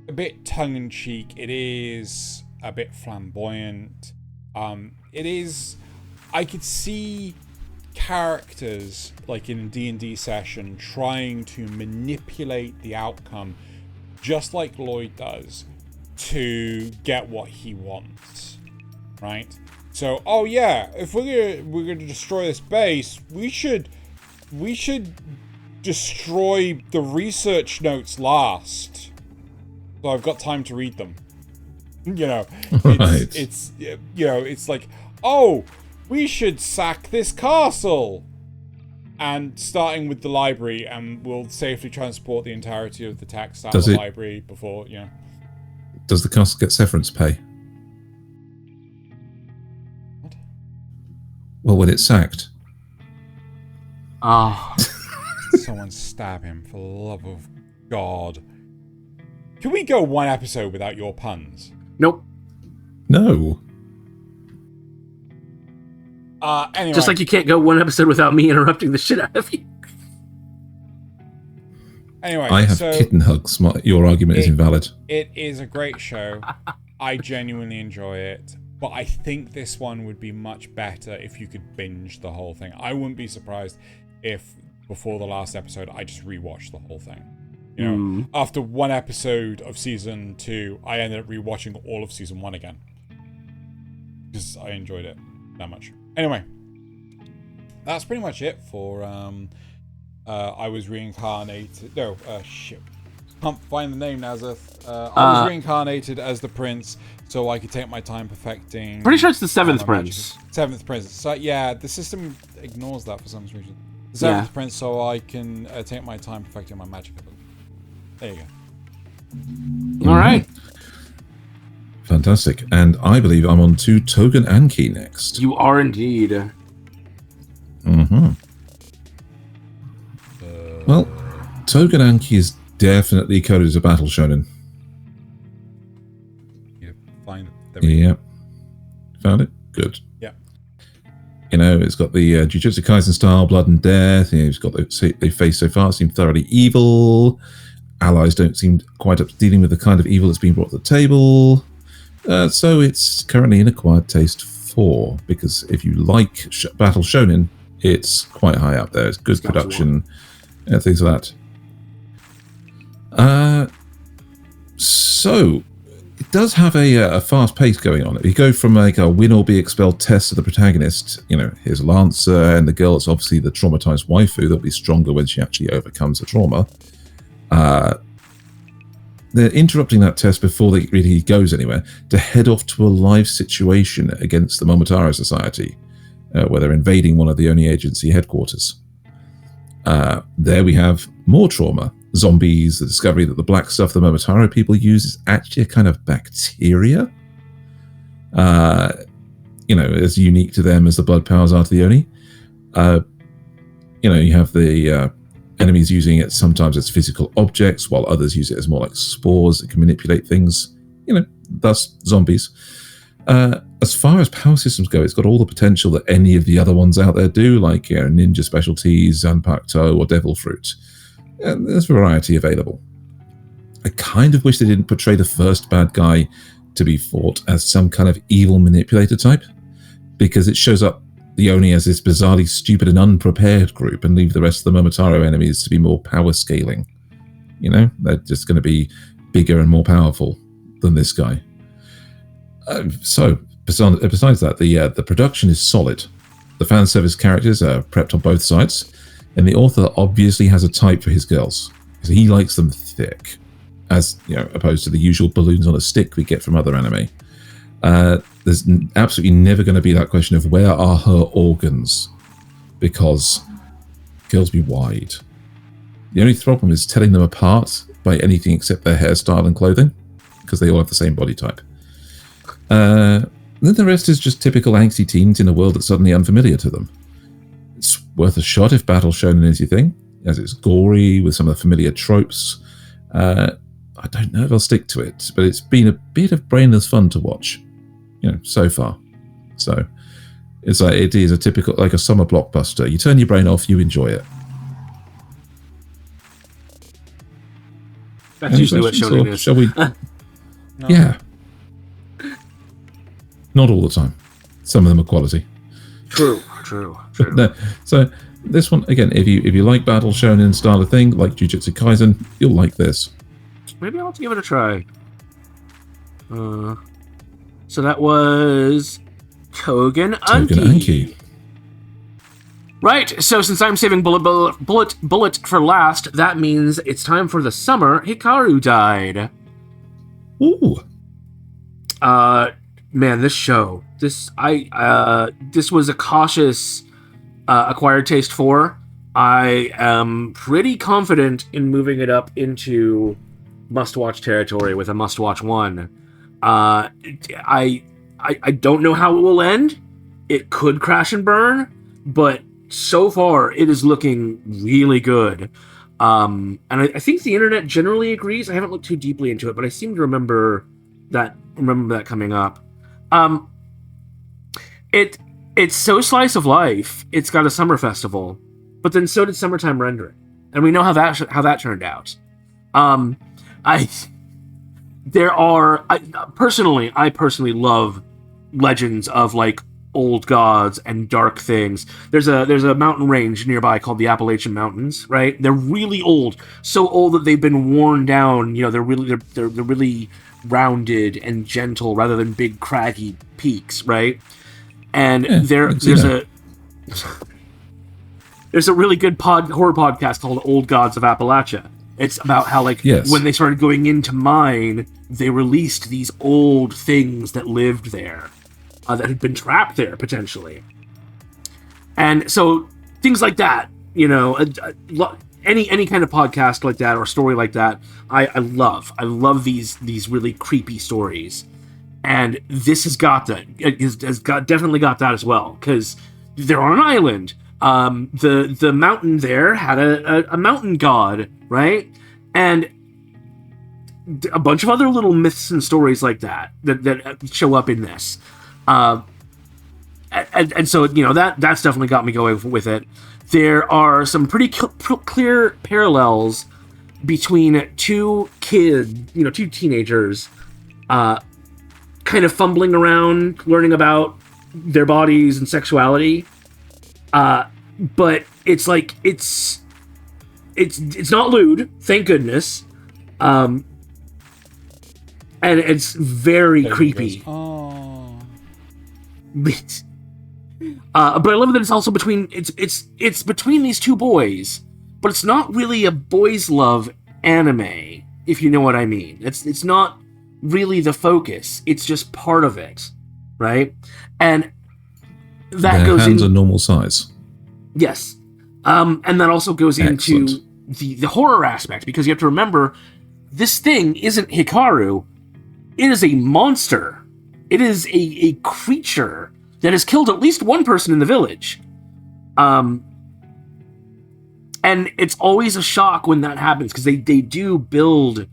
a bit tongue-in-cheek. It is a bit flamboyant. It is... I could see characters, like in a D&D session, trying to manipulate the outcome, just like Lloyd does, to get what he wants, right? So, oh yeah, if we're gonna destroy this base, we should destroy the research notes last, so I've got time to read them. You know, Right. it's you know, it's like, oh, we should sack this castle. And starting with the library, and we'll safely transport the entirety of the text out of the library before, you know. Does the castle get severance pay? What? Well, when it's sacked. Oh. Someone stab him, for the love of God. Can we go one episode without your puns? Nope. No. Anyway. Just like you can't go one episode without me interrupting the shit out of you. Anyway, I have kitten hugs. Your argument is invalid. It is a great show. I genuinely enjoy it. But I think this one would be much better if you could binge the whole thing. I wouldn't be surprised if, before the last episode, I just rewatched the whole thing. You know, after one episode of season 2, I ended up rewatching all of season 1 again. Because I enjoyed it that much. Anyway, that's pretty much it for I Was Reincarnated. No, shit. Can't find the name, Nasuth. I was reincarnated as the prince, so I could take my time perfecting. Pretty sure it's the 7th prince. 7th prince. So yeah, the system ignores that for some reason. The 7th prince, so I can take my time perfecting my magic ability. There you go. All right. Fantastic. And I believe I'm on to Tougen Anki next. You are indeed. Mm-hmm. Well, Tougen Anki is definitely coded as a battle shonen. Yeah, find it. Yeah. Found it? Good. Yeah. You know, it's got the Jujutsu Kaisen style, blood and death. You know, it's got they face so far seem thoroughly evil. Allies don't seem quite up to dealing with the kind of evil that's been brought to the table. So it's currently in acquired taste 4, because if you like battle shonen, it's quite high up there. It's good production, things like that. So it does have a fast pace going on. If you go from like a win or be expelled test to the protagonist, you know, here's Lancer and the girl. It's obviously the traumatized waifu that'll be stronger when she actually overcomes the trauma. They're interrupting that test before they really goes anywhere to head off to a live situation against the Momotaro Society, where they're invading one of the Oni agency headquarters. There we have more trauma. Zombies, the discovery that the black stuff the Momotaro people use is actually a kind of bacteria. You know, as unique to them as the blood powers are to the Oni. You know, you have the enemies using it sometimes as physical objects, while others use it as more like spores that can manipulate things. You know, thus zombies. As far as power systems go, it's got all the potential that any of the other ones out there do, like ninja specialties, Zanpakuto, or Devil Fruit. And there's variety available. I kind of wish they didn't portray the first bad guy to be fought as some kind of evil manipulator type, because it shows up the Oni as this bizarrely stupid and unprepared group and leave the rest of the Momotaro enemies to be more power scaling. You know, they're just going to be bigger and more powerful than this guy. So, besides that, the production is solid. The fan service characters are prepped on both sides, and the author obviously has a type for his girls, because he likes them thick, as you know, opposed to the usual balloons on a stick we get from other anime. There's absolutely never going to be that question of where are her organs, because girls be wide. The only problem is telling them apart by anything except their hairstyle and clothing, because they all have the same body type. Then the rest is just typical angsty teens in a world that's suddenly unfamiliar to them. It's worth a shot if battle shonen is your thing, as it's gory with some of the familiar tropes. I don't know if I'll stick to it, but it's been a bit of brainless fun to watch, you know, so far. So it's like it is a typical, like a summer blockbuster. You turn your brain off, you enjoy it. That's Any usually what questions, shonen or is. shall we? No. Yeah. Not all the time. Some of them are quality. True. No, so this one again, if you like battle shonen style of thing, like Jujutsu Kaisen, you'll like this. Maybe I'll have to give it a try. So that was Tougen Anki. Right, so since I'm saving bullet for last, that means it's time for the summer Hikaru died. Ooh. Man, this show, this was a cautious acquired taste for. I am pretty confident in moving it up into must-watch territory with a must-watch one. I don't know how it will end. It could crash and burn, but so far it is looking really good. And I think the internet generally agrees. I haven't looked too deeply into it, but I seem to remember that coming up. It's so slice of life. It's got a summer festival, but then so did Summertime Rendering, and we know how that turned out. I personally love legends of like old gods and dark things. There's a mountain range nearby called the Appalachian Mountains, right? They're really old, so old that they've been worn down. You know, they're really rounded and gentle rather than big craggy peaks, right? And there's a really good horror podcast called Old Gods of Appalachia. It's about how when they started going into mine, they released these old things that lived there, that had been trapped there potentially. And so things like that, you know, any kind of podcast like that or story like that, I love. I love these really creepy stories, and this has got that. Definitely got that as well, because they're on an island. The mountain there had a mountain god, right? And a bunch of other little myths and stories like that show up in this. And so, you know, that's definitely got me going with it. There are some pretty clear parallels between two teenagers, kind of fumbling around, learning about their bodies and sexuality. But it's like it's not lewd, thank goodness. And it's very creepy. But I love that it's also between it's between these two boys, but it's not really a boys' love anime, if you know what I mean. It's not really the focus. It's just part of it, right? And that Their goes hands are normal size. Yes. And that also goes into the horror aspect, because you have to remember, this thing isn't Hikaru. It is a monster. It is a creature that has killed at least one person in the village. And it's always a shock when that happens, because they do build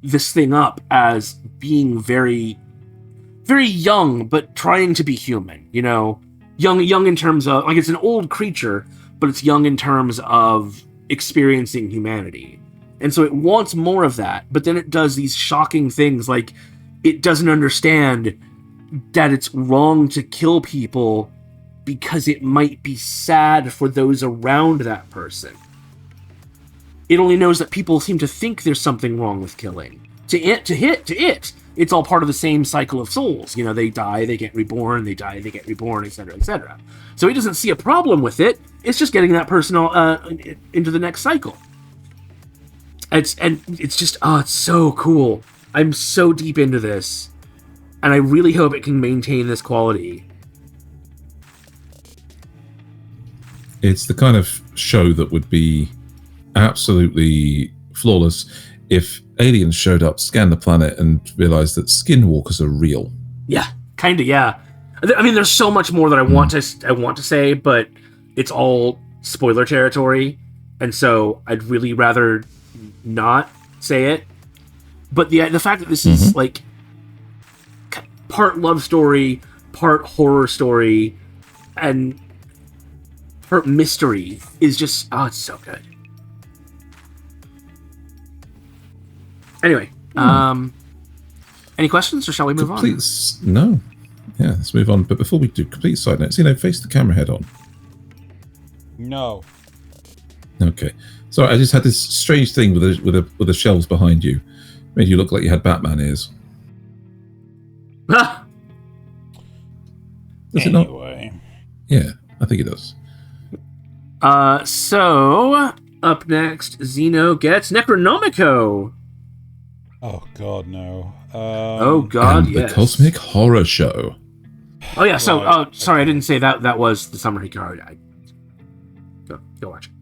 this thing up as being very, very young, but trying to be human, you know? Young in terms of, like, it's an old creature, but it's young in terms of experiencing humanity. And so it wants more of that, but then it does these shocking things, like it doesn't understand that it's wrong to kill people because it might be sad for those around that person. It only knows that people seem to think there's something wrong with killing. To it, it's all part of the same cycle of souls. You know, they die, they get reborn, they die, they get reborn, etc., etc. So he doesn't see a problem with it. It's just getting that person into the next cycle. It's so cool. I'm so deep into this, and I really hope it can maintain this quality. It's the kind of show that would be absolutely flawless if aliens showed up, scanned the planet, and realized that skinwalkers are real. Yeah, kind of. Yeah, I mean, there's so much more that I want to say, but it's all spoiler territory, and so I'd really rather not say it. But the fact that this is like part love story, part horror story, and part mystery is just it's so good. Anyway, any questions, or shall we move on? No. Yeah, let's move on. But before we do, complete side notes, face the camera head on. No. Okay. Sorry, I just had this strange thing with the shelves behind you. Made you look like you had Batman ears. Does it not? Yeah, I think it does. So up next, Xeno gets Necronomico. Oh God, no! Oh God, and yes. the Cosmic Horror Show. Oh yeah. So, Right, sorry, I didn't say that. That was the summer Hikaru died. Go watch it.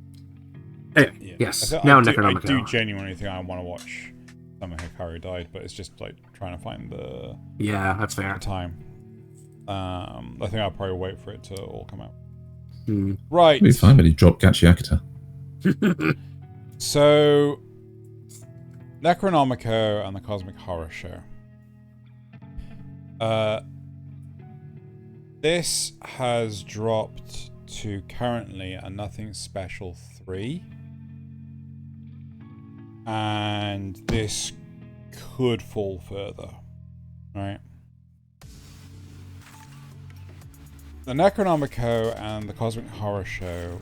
Anyway, yeah. yes. I Now do Necronomico. genuinely think I want to watch Summer Hikaru Died, but it's just like trying to find the Yeah, that's fair. time. I think I'll probably wait for it to all come out. Right. It'll be fine when he dropped Gachiakuta. So, Necronomico and the Cosmic Horror Show. This has dropped to currently a Nothing Special 3. And this could fall further. Right? The Necronomico and the Cosmic Horror Show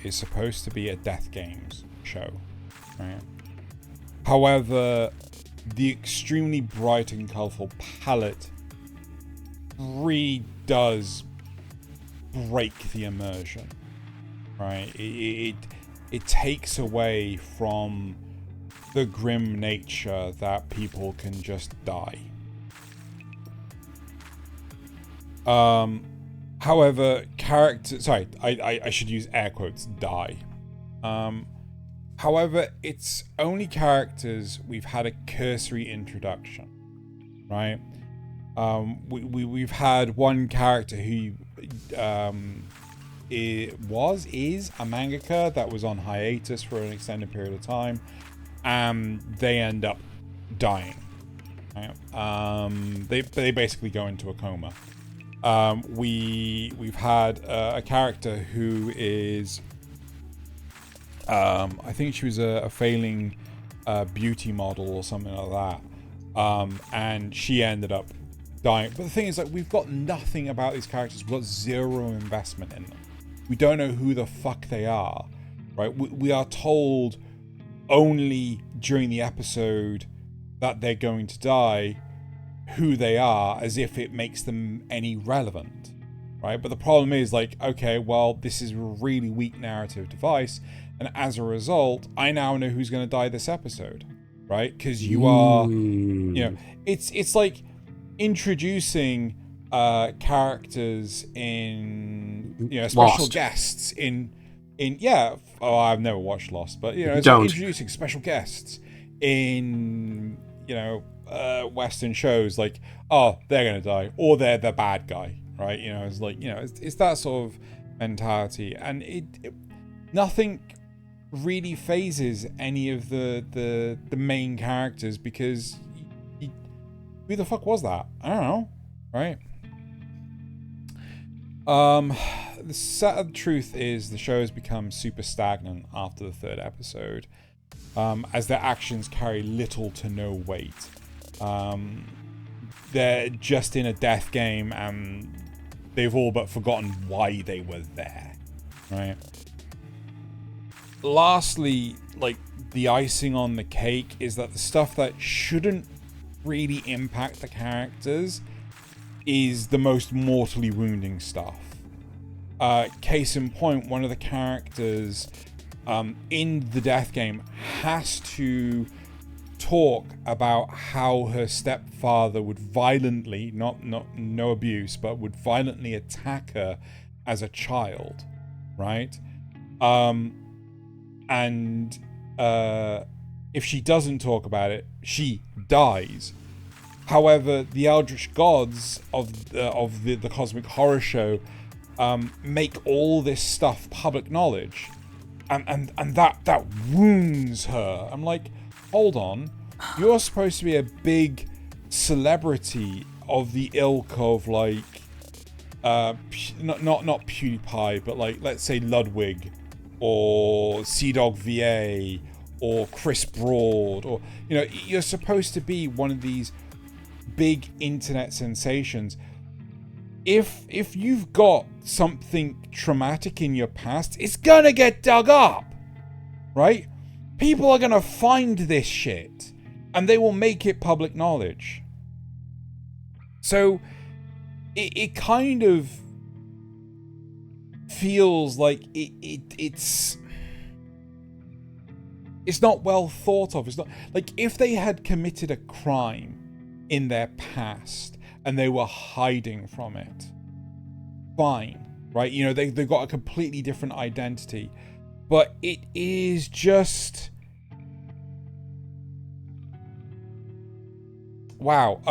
is supposed to be a Death Games show, right? However, the extremely bright and colorful palette really does break the immersion, right? It takes away from the grim nature that people can just die. However, I should use air quotes, die. However, it's only characters we've had a cursory introduction, right? We've had one character who is a mangaka that was on hiatus for an extended period of time, and they end up dying. Right? They basically go into a coma. We've had a character who is, I think she was a failing beauty model or something like that, and she ended up dying. But the thing is, like, we've got nothing about these characters. We've got zero investment in them. We don't know who the fuck they are, right? We are told only during the episode that they're going to die who they are, as if it makes them any relevant, right? But the problem is, like, okay, well, this is a really weak narrative device, and as a result, I now know who's going to die this episode, right? Because you are, it's like introducing characters in, special Lost. Guests in I've never watched Lost, but it's like introducing special guests in Western shows, like, oh, they're gonna die, or they're the bad guy, right? It's like, it's that sort of mentality, and it nothing really phases any of the main characters, because who the fuck was that? I don't know, right? The sad truth is the show has become super stagnant after the third episode, as their actions carry little to no weight. They're just in a death game, and they've all but forgotten why they were there, right? Lastly, like, the icing on the cake is that the stuff that shouldn't really impact the characters is the most mortally wounding stuff. Case in point, one of the characters in the death game has to talk about how her stepfather would violently, no abuse, but would violently attack her as a child, right? And if she doesn't talk about it, she dies. However, the Eldritch Gods of the Cosmic Horror Show make all this stuff public knowledge, and that wounds her. I'm like, hold on, you're supposed to be a big celebrity of the ilk of, like, not PewDiePie, but, like, let's say Ludwig or CDog VA or Chris Broad, or you're supposed to be one of these big internet sensations. If you've got something traumatic in your past, it's gonna get dug up, right? People are gonna find this shit, and they will make it public knowledge. So it kind of feels like it's not well thought of. It's not like, if they had committed a crime in their past and they were hiding from it, fine, right? You know, they've got a completely different identity, but it is just... Wow.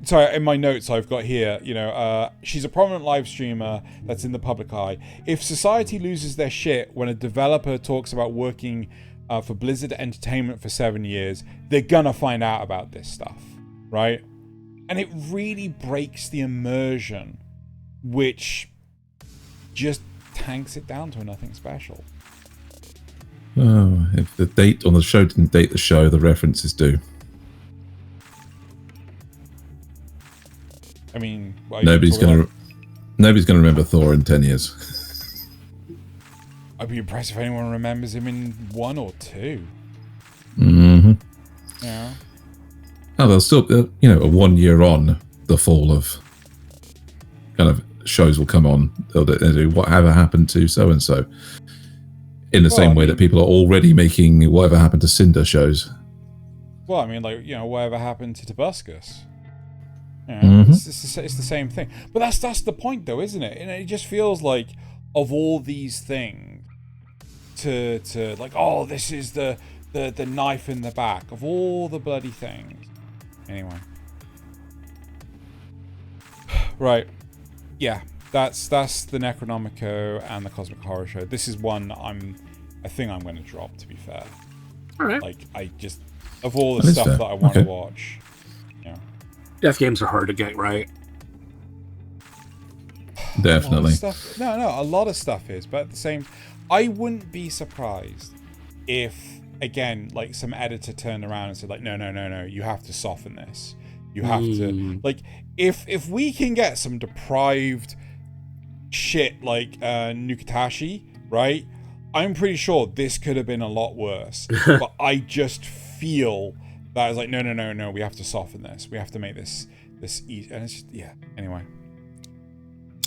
Sorry, in my notes I've got here, you know, she's a prominent live streamer that's in the public eye. If society loses their shit when a developer talks about working for Blizzard Entertainment for 7 years, they're gonna find out about this stuff, right? And it really breaks the immersion, which just tanks it down to nothing special. Oh, if the date on the show didn't date the show, the references do. I mean, nobody's gonna remember Thor in 10 years. I'd be impressed if anyone remembers him in 1 or 2. Mm-hmm. Yeah. Oh, they'll still, you know, a 1 year on, the fall of kind of shows will come on. They'll do whatever happened to so and so, in the same way that people are already making whatever happened to Cinder shows. Well, I mean, like, you know, whatever happened to Tobuscus. You know, it's the same thing. But that's the point, though, isn't it? And it just feels like, of all these things, to like, oh, this is the knife in the back of all the bloody things. Anyway, right, yeah, that's the Necronomico and the Cosmic Horror Show. This is one I think I'm going to drop. To be fair, all right. Like, I just, of all the stuff that I want to watch. Death games are hard to get right. Definitely. A lot of stuff is, but at the same, I wouldn't be surprised if, again, like, some editor turned around and said, like, no, you have to soften this. You have to, like, if we can get some deprived shit like Nukitashi, right? I'm pretty sure this could have been a lot worse. But I just feel that is like, no, we have to soften this. We have to make this easy. And it's just, yeah, anyway.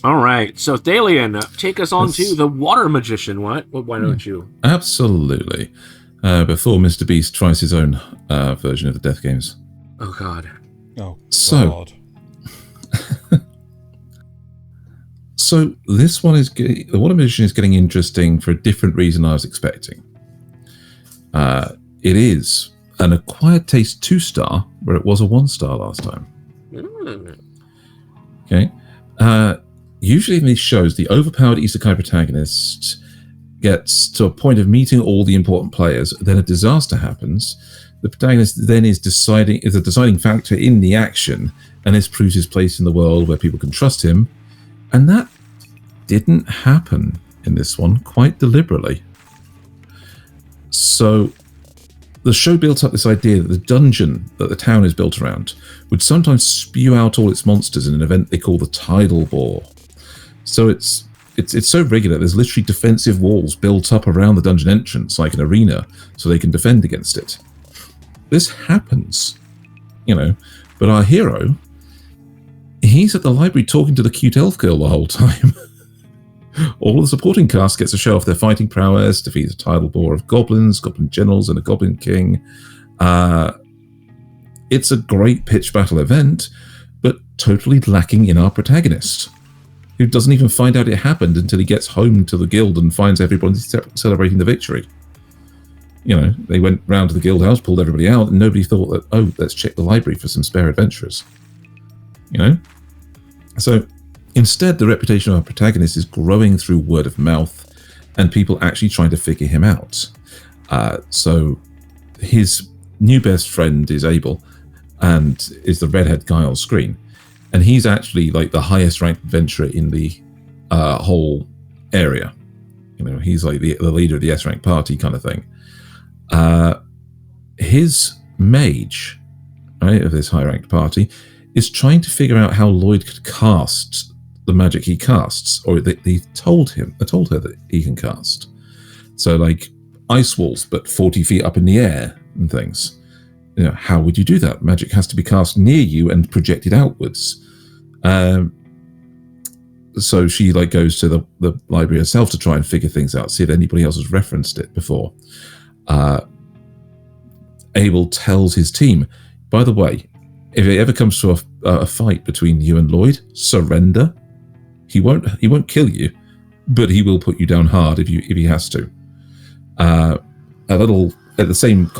All right. So, Thaylien, take us on to the Water Magician. What? Why don't you? Absolutely. Before Mr. Beast tries his own version of the Death Games. Oh, God. Oh, so, God. So, this one is... The Water Magician is getting interesting for a different reason I was expecting. It is an acquired taste 2-star, where it was a 1-star last time. Okay. Usually in these shows, the overpowered isekai protagonist gets to a point of meeting all the important players, then a disaster happens. The protagonist then is a deciding factor in the action, and this proves his place in the world where people can trust him. And that didn't happen in this one, quite deliberately. So the show built up this idea that the dungeon that the town is built around would sometimes spew out all its monsters in an event they call the Tidal Bore. So it's so regular, there's literally defensive walls built up around the dungeon entrance, like an arena, so they can defend against it. This happens, you know, but our hero, he's at the library talking to the cute elf girl the whole time. All the supporting cast gets to show off their fighting prowess, defeat a tidal bore of goblins, goblin generals, and a goblin king. It's a great pitch battle event, but totally lacking in our protagonist, who doesn't even find out it happened until he gets home to the guild and finds everybody celebrating the victory. You know, they went round to the guild house, pulled everybody out, and nobody thought that, oh, let's check the library for some spare adventurers. You know? So instead, the reputation of our protagonist is growing through word of mouth and people actually trying to figure him out. So his new best friend is Abel and is the redhead guy on screen. And he's actually like the highest ranked adventurer in the whole area. You know, he's like the leader of the S-rank party kind of thing. His mage, right, of this high-ranked party, is trying to figure out how Lloyd could cast the magic he casts, or they told her that he can cast. So like ice walls, but 40 feet up in the air and things. You know, how would you do that? Magic has to be cast near you and projected outwards. So she like goes to the library herself to try and figure things out, see if anybody else has referenced it before. Abel tells his team, by the way, if it ever comes to a fight between you and Lloyd, surrender. He won't kill you, but he will put you down hard if he has to. At the same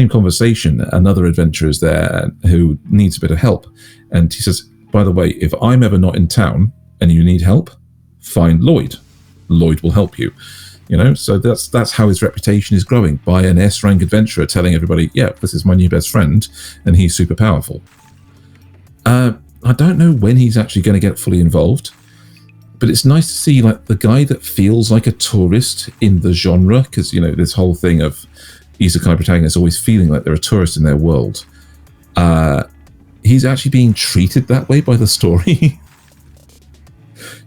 conversation, another adventurer is there who needs a bit of help, and he says, by the way, if I'm ever not in town and you need help, find Lloyd. Lloyd will help you. So that's how his reputation is growing, by an S-rank adventurer telling everybody, yeah, this is my new best friend, and he's super powerful. I don't know when he's actually going to get fully involved, but it's nice to see like the guy that feels like a tourist in the genre, because this whole thing of isekai protagonists always feeling like they're a tourist in their world. He's actually being treated that way by the story.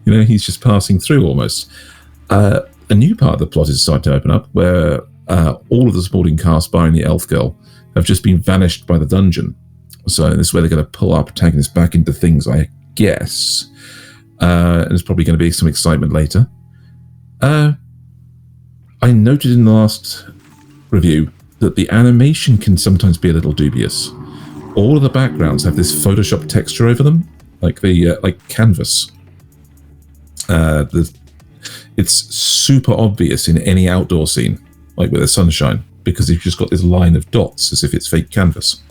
He's just passing through almost. A new part of the plot is starting to open up, where all of the supporting cast, barring the elf girl, have just been vanished by the dungeon. So this is where they're going to pull our protagonist back into things, I guess. And there's probably going to be some excitement later. I noted in the last review that the animation can sometimes be a little dubious. All of the backgrounds have this Photoshop texture over them, like canvas. It's super obvious in any outdoor scene, like with the sunshine, because you've just got this line of dots as if it's fake canvas.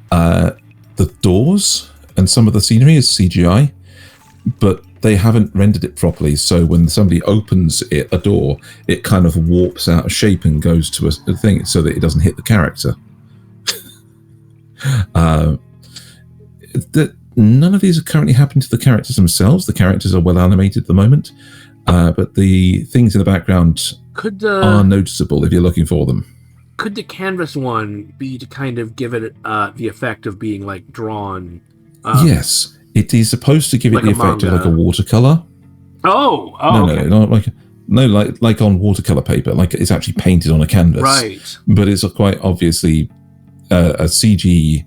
The doors and some of the scenery is CGI, but they haven't rendered it properly, so when somebody opens a door, it kind of warps out of shape and goes to a thing so that it doesn't hit the character. None of these are currently happening to the characters themselves. The characters are well animated at the moment, but the things in the background are noticeable if you're looking for them. Could the canvas one be to kind of give it the effect of being like drawn? Yes, it is supposed to give it the effect of like a watercolor. No, okay. Like on watercolor paper, like it's actually painted on a canvas. Right. But it's quite obviously a CG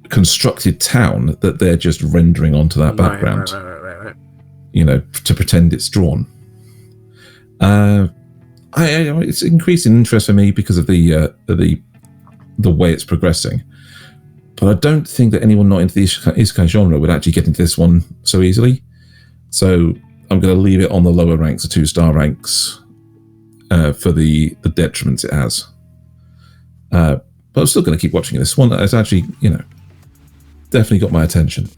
constructed town that they're just rendering onto that background. Right. To pretend it's drawn. It's increasing interest for me because of the way it's progressing. But I don't think that anyone not into the isekai genre would actually get into this one so easily. So I'm going to leave it on the lower ranks, the 2-star ranks, for the detriments it has. But I'm still going to keep watching this one. It's actually, definitely got my attention.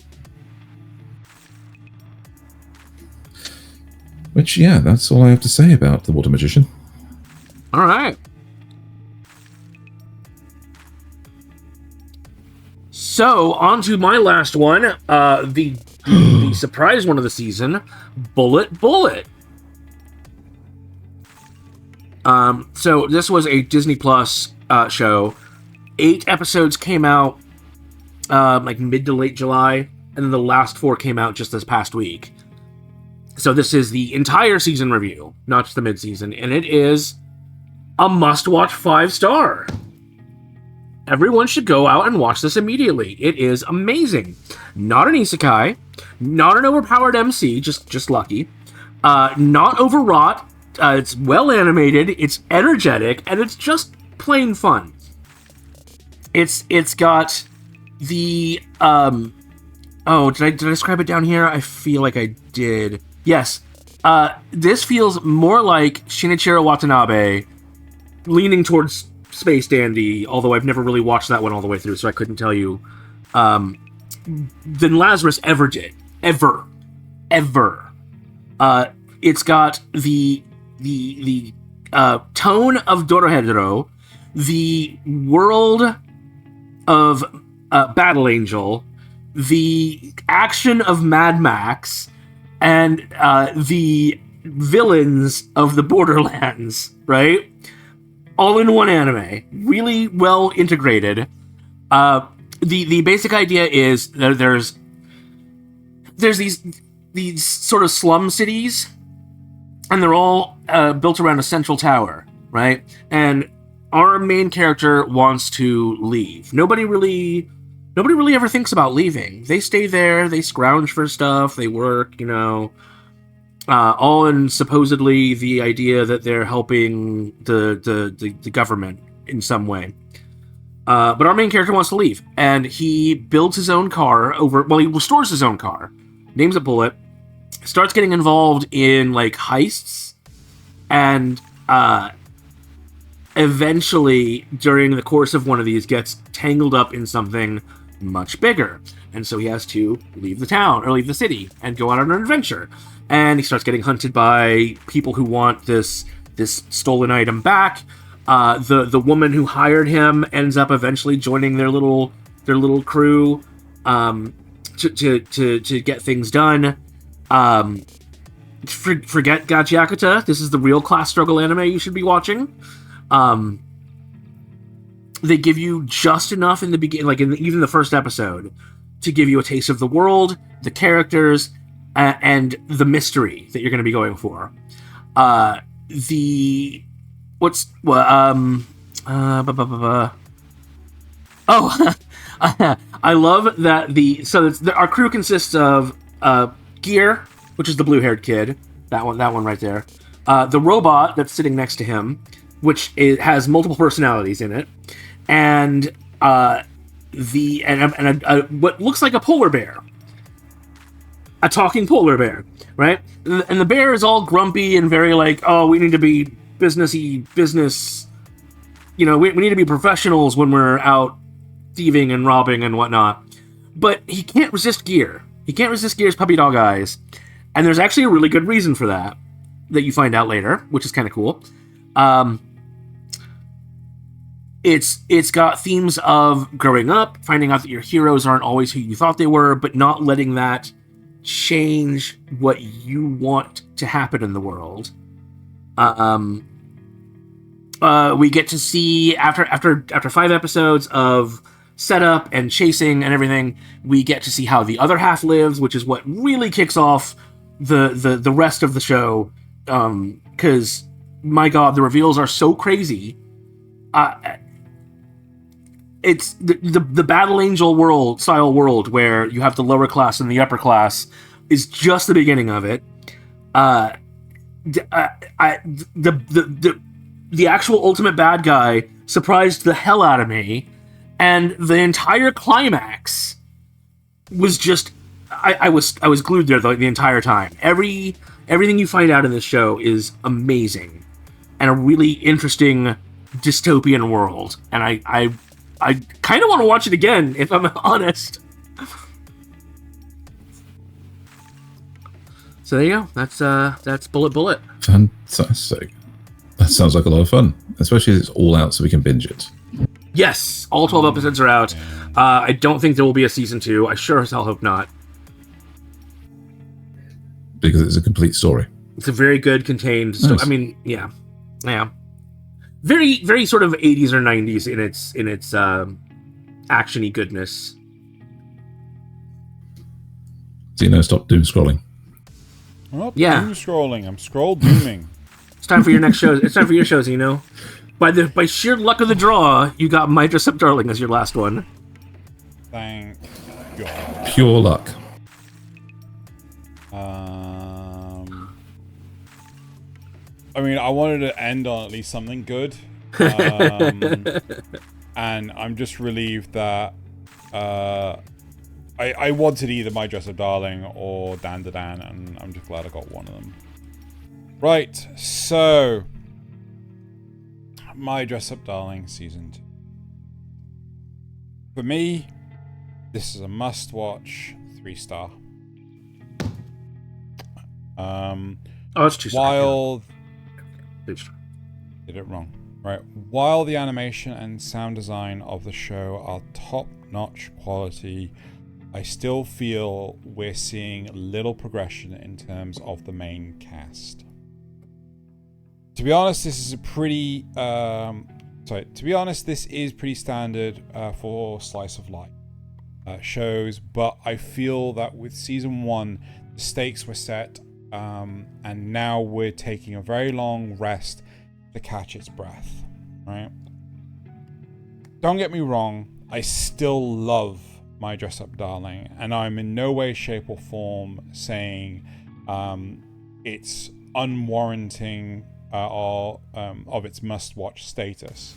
Which, yeah, that's all I have to say about The Water Magician. All right. So, on to my last one, the surprise one of the season, Bullet. So this was a Disney Plus show. 8 episodes came out like mid to late July, and then the last 4 came out just this past week. So this is the entire season review, not just the mid-season, and it is a must-watch 5-star. Everyone should go out and watch this immediately. It is amazing. Not an isekai, not an overpowered MC, just lucky. Not overwrought. It's well animated. It's energetic, and it's just plain fun. It's got the did I describe it down here? I feel like I did. Yes. This feels more like Shinichiro Watanabe leaning towards Space Dandy, although I've never really watched that one all the way through, so I couldn't tell you, than Lazarus ever did. Ever. It's got the tone of Dorohedoro, the world of Battle Angel, the action of Mad Max, and the villains of the Borderlands, right? All in one anime. Really well integrated. The basic idea is that there's these sort of slum cities, and they're all built around a central tower, right? And our main character wants to leave. Nobody really ever thinks about leaving. They stay there, they scrounge for stuff, they work, all in supposedly the idea that they're helping the government in some way. But our main character wants to leave, and he builds his own car he restores his own car, names it Bullet, starts getting involved in like heists, and eventually during the course of one of these gets tangled up in something much bigger, and so he has to leave the town or leave the city and go out on an adventure, and he starts getting hunted by people who want this stolen item back. The woman who hired him ends up eventually joining their little crew to get things done. Forget Gachiakuta. This is the real class struggle anime you should be watching. They give you just enough in the beginning, like even the first episode, to give you a taste of the world, the characters, and the mystery that you're going to be going for. I love that our crew consists of Gear, which is the blue-haired kid, that one right there. The robot that's sitting next to him, which has multiple personalities in it, and what looks like a polar bear, a talking polar bear, right? And the bear is all grumpy and very like, oh, we need to be business. We need to be professionals when we're out thieving and robbing and whatnot. But he can't resist Gear. He can't resist Gear's puppy dog eyes. And there's actually a really good reason for that you find out later, which is kind of cool. It's got themes of growing up, finding out that your heroes aren't always who you thought they were, but not letting that change what you want to happen in the world. We get to see after 5 episodes of setup and chasing and everything, we get to see how the other half lives, which is what really kicks off the rest of the show. Because my God, the reveals are so crazy. It's the Battle Angel style world where you have the lower class and the upper class is just the beginning of it. The actual ultimate bad guy surprised the hell out of me, and the entire climax was just I was glued there the entire time. Everything you find out in this show is amazing and a really interesting dystopian world, and I kind of want to watch it again, if I'm honest. So there you go. That's Bullet. Fantastic. That sounds like a lot of fun, especially as it's all out so we can binge it. Yes, all 12 episodes are out. I don't think there will be a season 2. I sure as hell hope not. Because it's a complete story. It's a very good contained story. Nice. I mean, yeah. Very, very sort of 80s or 90s in its action-y goodness. So stop doom scrolling. I'm not Yeah. doom scrolling. I'm scroll dooming. It's time for your next show. It's time for your shows, By sheer luck of the draw, you got My Dress Up Darling as your last one. Thank God. Pure luck. I mean, I wanted to end on at least something good. And I'm just relieved that I wanted either My Dress Up Darling or Dan to Dan, and I'm just glad I got one of them. Right, so My Dress Up Darling Season 2. For me, this is a must-watch 3-star. It's 2 While... stars. Did it wrong. Right. While the animation and sound design of the show are top-notch quality, I still feel we're seeing little progression in terms of the main cast. To be honest, this is pretty standard for slice of life shows, but I feel that with season 1, the stakes were set, and now we're taking a very long rest to catch its breath, right? Don't get me wrong, I still love My Dress Up Darling, and I'm in no way, shape, or form saying it's unwarranting of its must-watch status.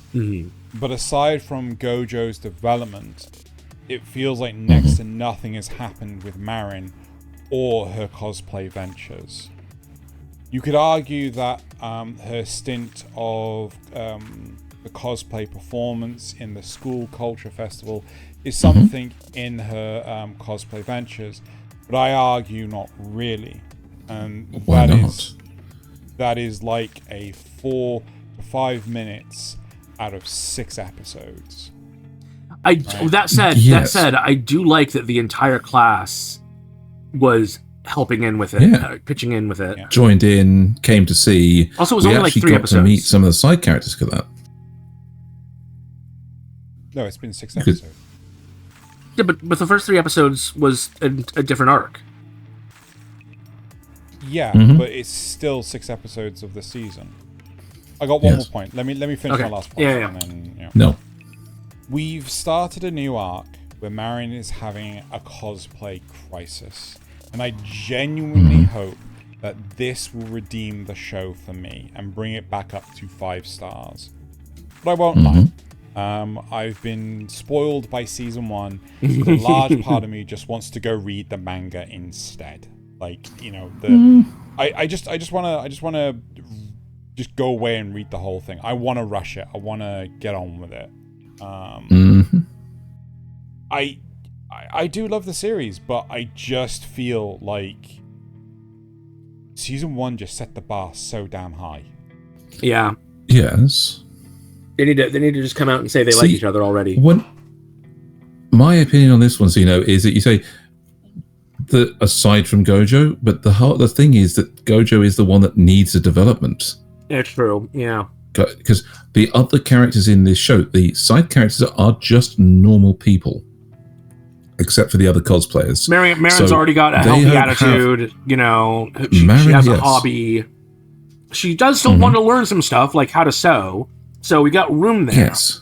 But aside from Gojo's development, it feels like next to nothing has happened with Marin or her cosplay ventures. You could argue that her stint of the cosplay performance in the school culture festival is something in her cosplay ventures, but I argue not really. And that is like a 4 to 5 minutes out of 6 episodes. That said, I do like that the entire class was helping in with it, pitching in with it. Joined in, came to see. Also, it was only like 3 episodes. To meet some of the side characters for that. No, it's been 6 episodes. Yeah, but the first 3 episodes was a different arc. Yeah, but it's still 6 episodes of the season. I got one more point. Let me finish my last point. Yeah. And then, No. We've started a new arc where Marin is having a cosplay crisis. And I genuinely hope that this will redeem the show for me and bring it back up to 5 stars. But I won't lie. I've been spoiled by season 1. A large part of me just wants to go read the manga instead. Like, you know, I just want to just go away and read the whole thing. I want to rush it. I want to get on with it. I do love the series, but I just feel like season 1 just set the bar so damn high. Yeah. Yes. They need to just come out and say they like each other already. My opinion on this one, is that you say that aside from Gojo, but the thing is that Gojo is the one that needs a development. That's true. Yeah. Because the other characters in this show, the side characters are just normal people, except for the other cosplayers. Marin's already got a healthy attitude. She has a hobby. She does still want to learn some stuff, like how to sew. So we got room there. Yes.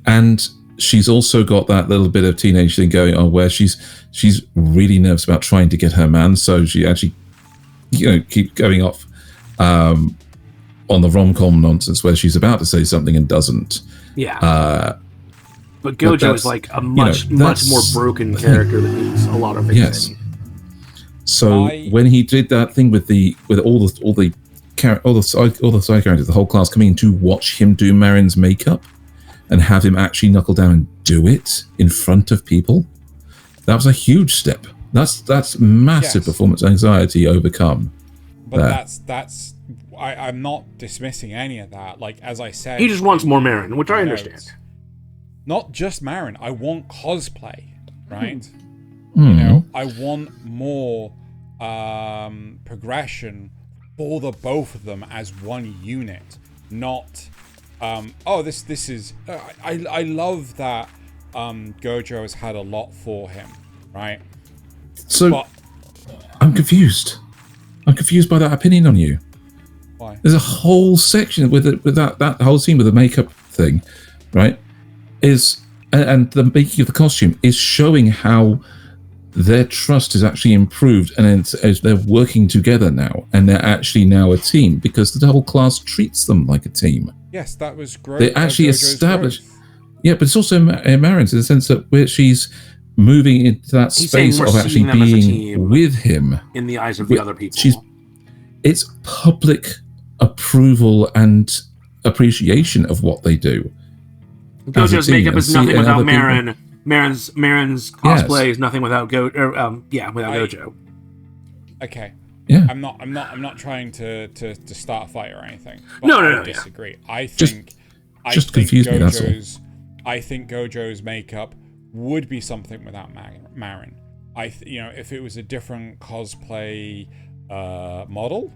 And she's also got that little bit of teenage thing going on where she's really nervous about trying to get her man. So she actually, keep going off on the rom-com nonsense where she's about to say something and doesn't. Yeah. But Gojo is like a much more broken character that needs a lot of fixing. Yes. So when he did that thing with all the side characters, the whole class coming in to watch him do Marin's makeup and have him actually knuckle down and do it in front of people, that was a huge step. That's massive performance anxiety overcome. But that's I'm not dismissing any of that. Like, as I said, he just wants more Marin, which I understand. Not just Marin. I want cosplay, right? I want more progression for the both of them as one unit. Not, this is. I love that Gojo has had a lot for him, right? So I'm confused. I'm confused by that opinion on you. Why? There's a whole section with that whole scene with the makeup thing, right? And the making of the costume is showing how their trust is actually improved, and as they're working together now, and they're actually now a team because the whole class treats them like a team. Yes, that was great. They actually established. Yeah, but it's also Marin's in the sense that where she's moving into that space of actually being with him in the eyes of the other people. It's public approval and appreciation of what they do. Gojo's makeup is nothing without Marin. Marin's cosplay is nothing without Gojo. Okay. Yeah. I'm not trying to start a fight or anything. No, I disagree. Yeah. I think confused me, that's all. I think Gojo's makeup would be something without Marin. If it was a different cosplay model,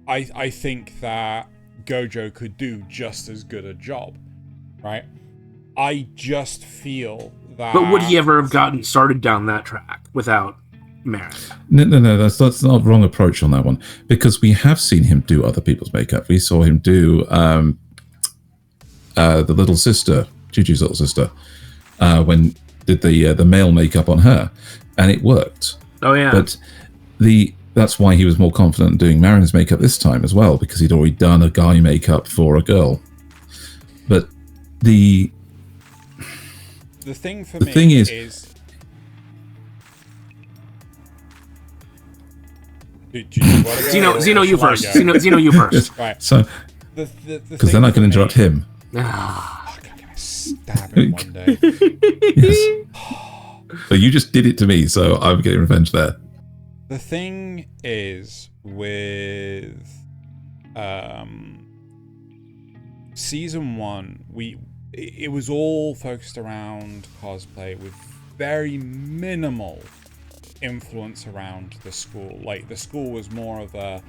I think that Gojo could do just as good a job, right? I just feel that. But would he ever have gotten started down that track without Marin? No. That's not a wrong approach on that one, because we have seen him do other people's makeup. We saw him do the little sister, Juju's little sister, when did the male makeup on her, and it worked. Oh yeah. But that's why he was more confident in doing Marin's makeup this time as well, because he'd already done a guy makeup for a girl. But the thing for the me thing is Zeno, you first. Zeno, you first. Right. So, because then I can interrupt him. I'm gonna stab him one day. Yes. So you just did it to me, so I'm getting revenge there. The thing is with season 1, it was all focused around cosplay with very minimal influence around the school. Like the school was more of a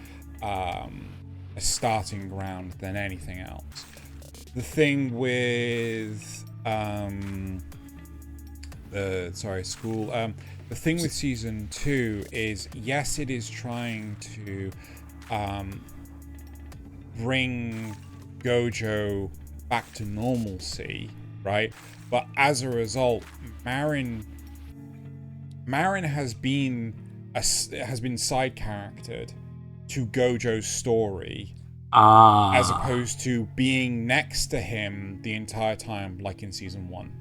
starting ground than anything else. The thing with the thing with season 2 is, yes, it is trying to bring Gojo back to normalcy, right? But as a result, Marin has been side charactered to Gojo's story, as opposed to being next to him the entire time, like in season 1.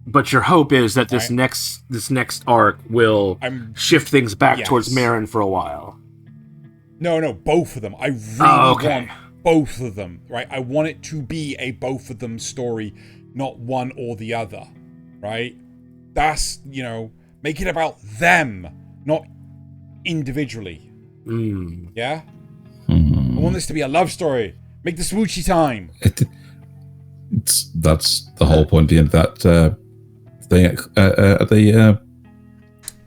But your hope is that this next arc will shift things back towards Marin for a while. No, both of them. I really want both of them, right? I want it to be a both of them story, not one or the other, right? That's, make it about them, not individually. Yeah? I want this to be a love story. Make the smoochy time. That's the whole point at the end of that thing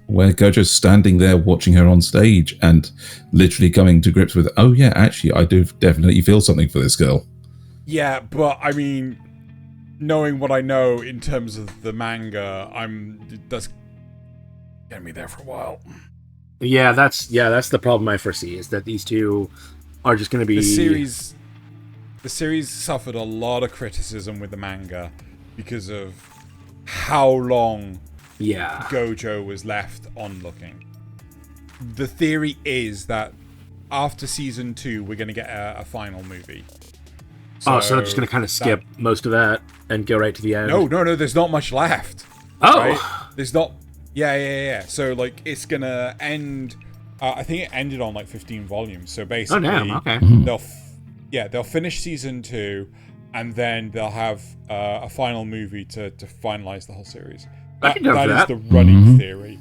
where Gojo's standing there watching her on stage and literally coming to grips with, oh yeah, actually, I do definitely feel something for this girl. Yeah, but I mean, knowing what I know in terms of the manga, that's gonna be there for a while. Yeah, that's the problem I foresee, is that these two are just gonna be... The series suffered a lot of criticism with the manga because of how long Gojo was left onlooking. The theory is that after season 2, we're going to get a final movie. So they're just going to kind of skip most of that and go right to the end? No, there's not much left. Oh! Right? There's not... Yeah. So, it's going to end... I think it ended on, 15 volumes. So, basically... Oh, damn, okay. They'll finish season 2, and then they'll have a final movie to finalize the whole series. That is the running theory.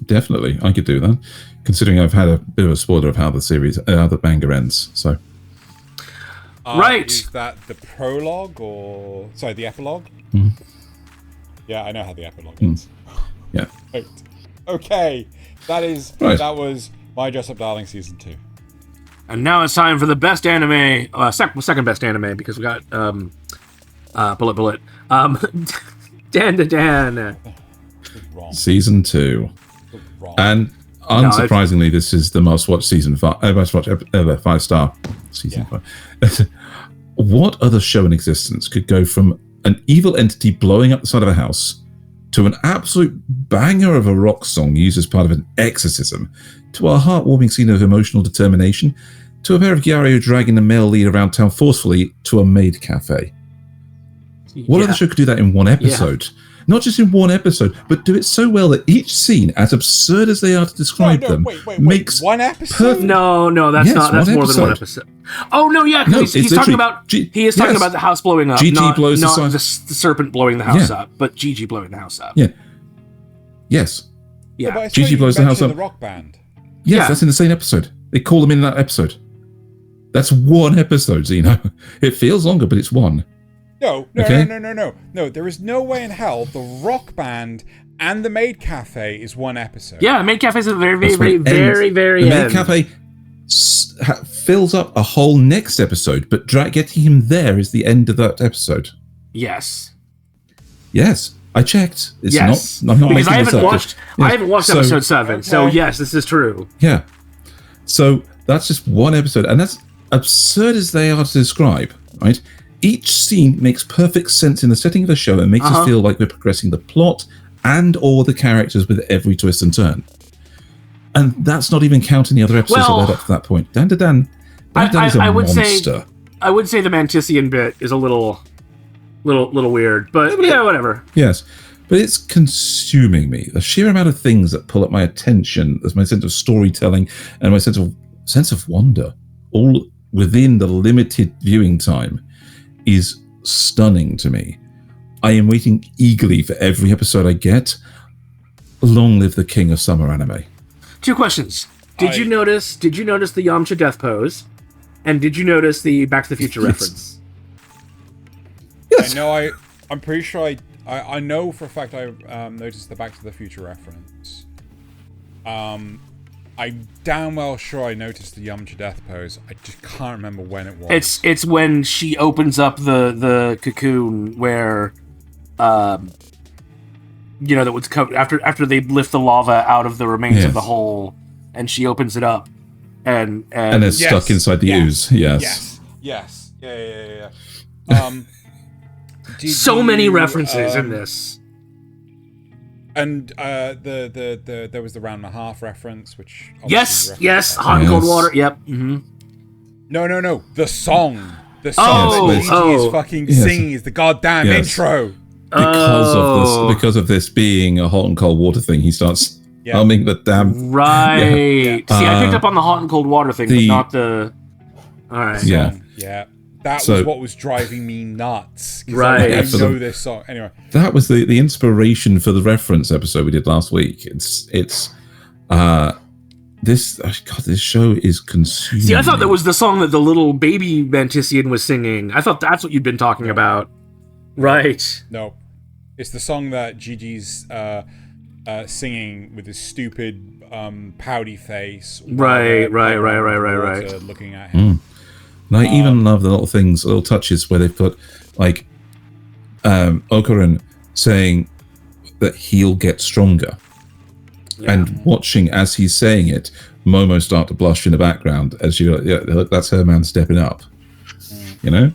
Definitely, I could do that. Considering I've had a bit of a spoiler of how the manga ends. So, right. Is that the prologue or the epilogue? Yeah, I know how the epilogue ends. Yeah. Right. Okay, that was My Dress Up Darling season 2. And now it's time for the best anime, second best anime, because we got Bullet. Dan to Dan. Season 2. And unsurprisingly, this is the most watched season 5, most watched ever, 5-star season 5. What other show in existence could go from an evil entity blowing up the side of a house to an absolute banger of a rock song used as part of an exorcism, to a heartwarming scene of emotional determination, to a pair of Gyario dragging the male lead around town forcefully, to a maid cafe? What other show could do that in one episode? Not just in one episode, but do it so well that each scene, as absurd as they are to describe them, makes one episode? Perfect. No, that's not. That's more than one episode. Oh no, yeah, he's talking about talking about the house blowing up. Gigi blows not the serpent blowing the house up, but Gigi blowing the house up. Yeah. Yes. Yeah. But Gigi blows the house up. The rock band. Yes, that's in the same episode. They call them in that episode. That's one episode, Zeno. It feels longer, but it's one. No. There is no way in hell the rock band and the maid cafe is one episode. Yeah, maid cafe is a very end. The maid cafe fills up a whole next episode, but getting him there is the end of that episode. Yes, I checked. It's not. I'm not because making this up. I haven't watched episode 7, so yes, this is true. Yeah. So that's just one episode, and that's absurd as they are to describe, right? Each scene makes perfect sense in the setting of the show and makes us feel like we're progressing the plot and or the characters with every twist and turn. And that's not even counting the other episodes that led up to that point. Dan is a monster. I would say the Mantisian bit is a little weird, but yeah, whatever. Yes, but it's consuming me. The sheer amount of things that pull up my attention, as my sense of storytelling and my sense of wonder, all within the limited viewing time, is stunning to me. I am waiting eagerly for every episode I get. Long live the king of summer anime. 2 questions. Did you notice the Yamcha death pose? And did you notice the Back to the Future reference? Yes. I know. I'm pretty sure I know for a fact I noticed the Back to the Future reference. I'm damn well sure I noticed the Yamcha death pose. I just can't remember when it was. It's when she opens up the cocoon where, that was after they lift the lava out of the remains of the hole, and she opens it up, and it's stuck inside the ooze. Yes. Yeah. So many references in this. And there was the round and a half reference, which yes, hot and cold water. Yep. Mm-hmm. No, the song. The song that Gigi is fucking singing is the goddamn intro. Because of this being a hot and cold water thing, he starts humming the damn. Right. See, I picked up on the hot and cold water thing, but not the. All right. Yeah. That was what was driving me nuts. Right. I know this song. Anyway. That was the inspiration for the reference episode we did last week. This show is consuming. See, I thought that was the song that the little baby Mantisian was singing. I thought that's what you'd been talking about. Right. No. It's the song that Gigi's singing with his stupid pouty face. Right. Looking at him. And I even love the little touches where they've put, like, Okurin saying that he'll get stronger. Yeah. And watching as he's saying it, Momo start to blush in the background as she, that's her man stepping up. You know?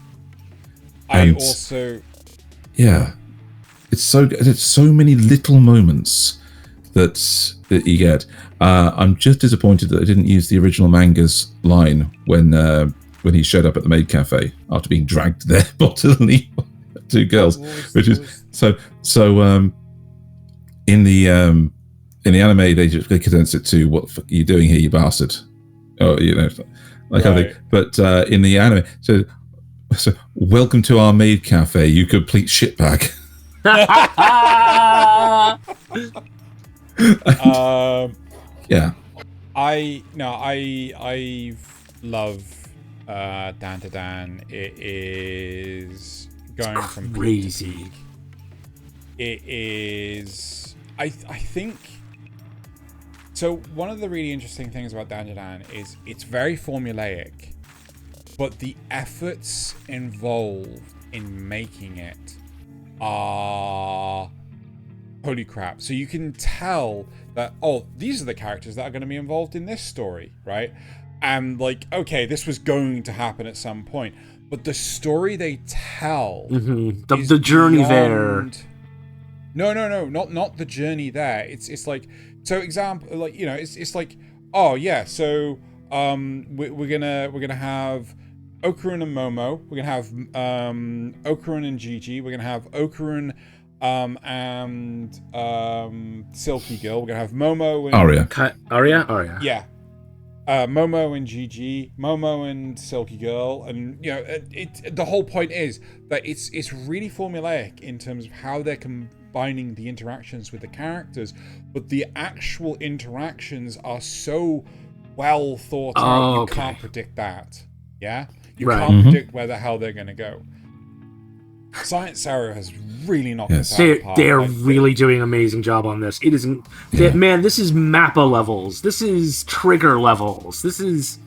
Yeah. It's so good. It's so many little moments that you get. I'm just disappointed that I didn't use the original manga's line when he showed up at the maid cafe after being dragged there bodily by 2 girls, which is so. In the anime, they condense it to "What the fuck are you doing here, you bastard?" Oh, like I think. But in the anime, so welcome to our maid cafe, you complete shitbag. Yeah. I love Dan to Dan. It is going from crazy. It is. I think. So one of the really interesting things about Dan to Dan is it's very formulaic, but the efforts involved in making it are holy crap. So you can tell that these are the characters that are going to be involved in this story, right? And like, okay, this was going to happen at some point, but the story they tell, the journey there. No, not the journey there. It's like, so example, like, it's like, oh yeah, so we're gonna have Okurin and Momo. We're gonna have Okurin and Gigi. We're gonna have Okurin and Silky Girl. We're gonna have Momo and Aria. Yeah. Momo and Gigi, Momo and Silky Girl, and the whole point is that it's really formulaic in terms of how they're combining the interactions with the characters, but the actual interactions are so well thought out. You can't predict that. Yeah, you can't predict where the hell they're going to go. Science Sarah has really knocked this out of the park. They're really doing an amazing job on this. It isn't, man. This is Mappa levels. This is Trigger levels. This is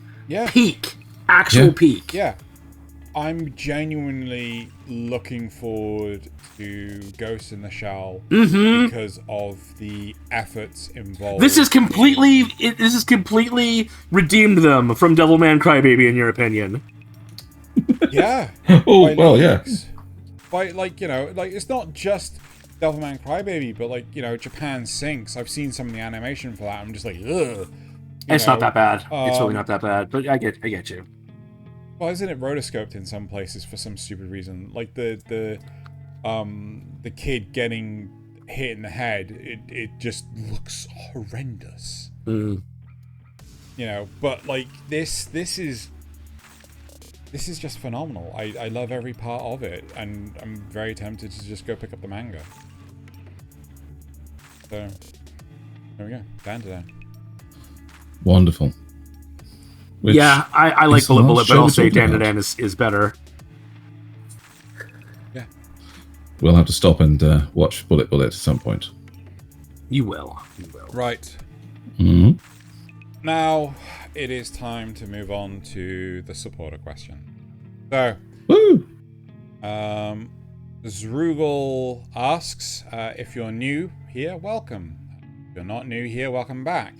peak, actual peak. Yeah, I'm genuinely looking forward to Ghost in the Shell because of the efforts involved. This has completely redeemed them from Devilman Crybaby, in your opinion. Yeah. Yeah. By, like, it's not just Devilman Crybaby, but like, you know, Japan sinks. I've seen some of the animation for that. I'm just like, ugh. It's not that bad. It's really not that bad, but I get you. Why isn't it rotoscoped in some places for some stupid reason? Like the kid getting hit in the head, it just looks horrendous. Mm. You know, but like this is just phenomenal. I love every part of it, and I'm very tempted to just go pick up the manga. So there we go, down to that. Wonderful. Which yeah, I like Bullet Bullet, but I'll say Dan to Dan is better. Yeah. We'll have to stop and watch Bullet Bullet at some point. You will. Right. Mm-hmm. Now it is time to move on to the supporter question. So, Woo! Zrugal asks, if you're new here, welcome. If you're not new here, welcome back.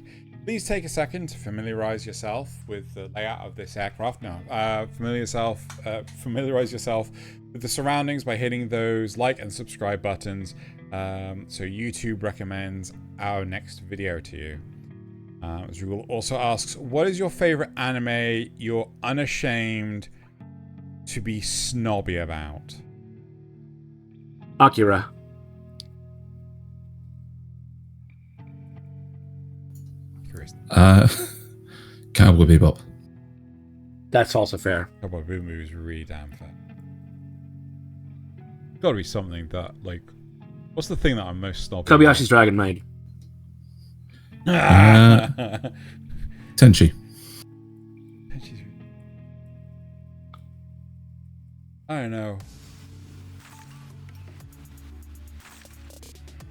Please take a second to familiarize yourself with the layout of this aircraft. Familiarize yourself with the surroundings by hitting those like and subscribe buttons, so YouTube recommends our next video to you. Zrugal also asks, what is your favorite anime you're unashamed to be snobby about? Akira. Cowboy Bebop. That's also fair. Cowboy Bebop movie is really damn fair. Gotta be something that, like, what's the thing that I'm most snobby about? Kobayashi's Dragon Maid. Tenchi. I don't know.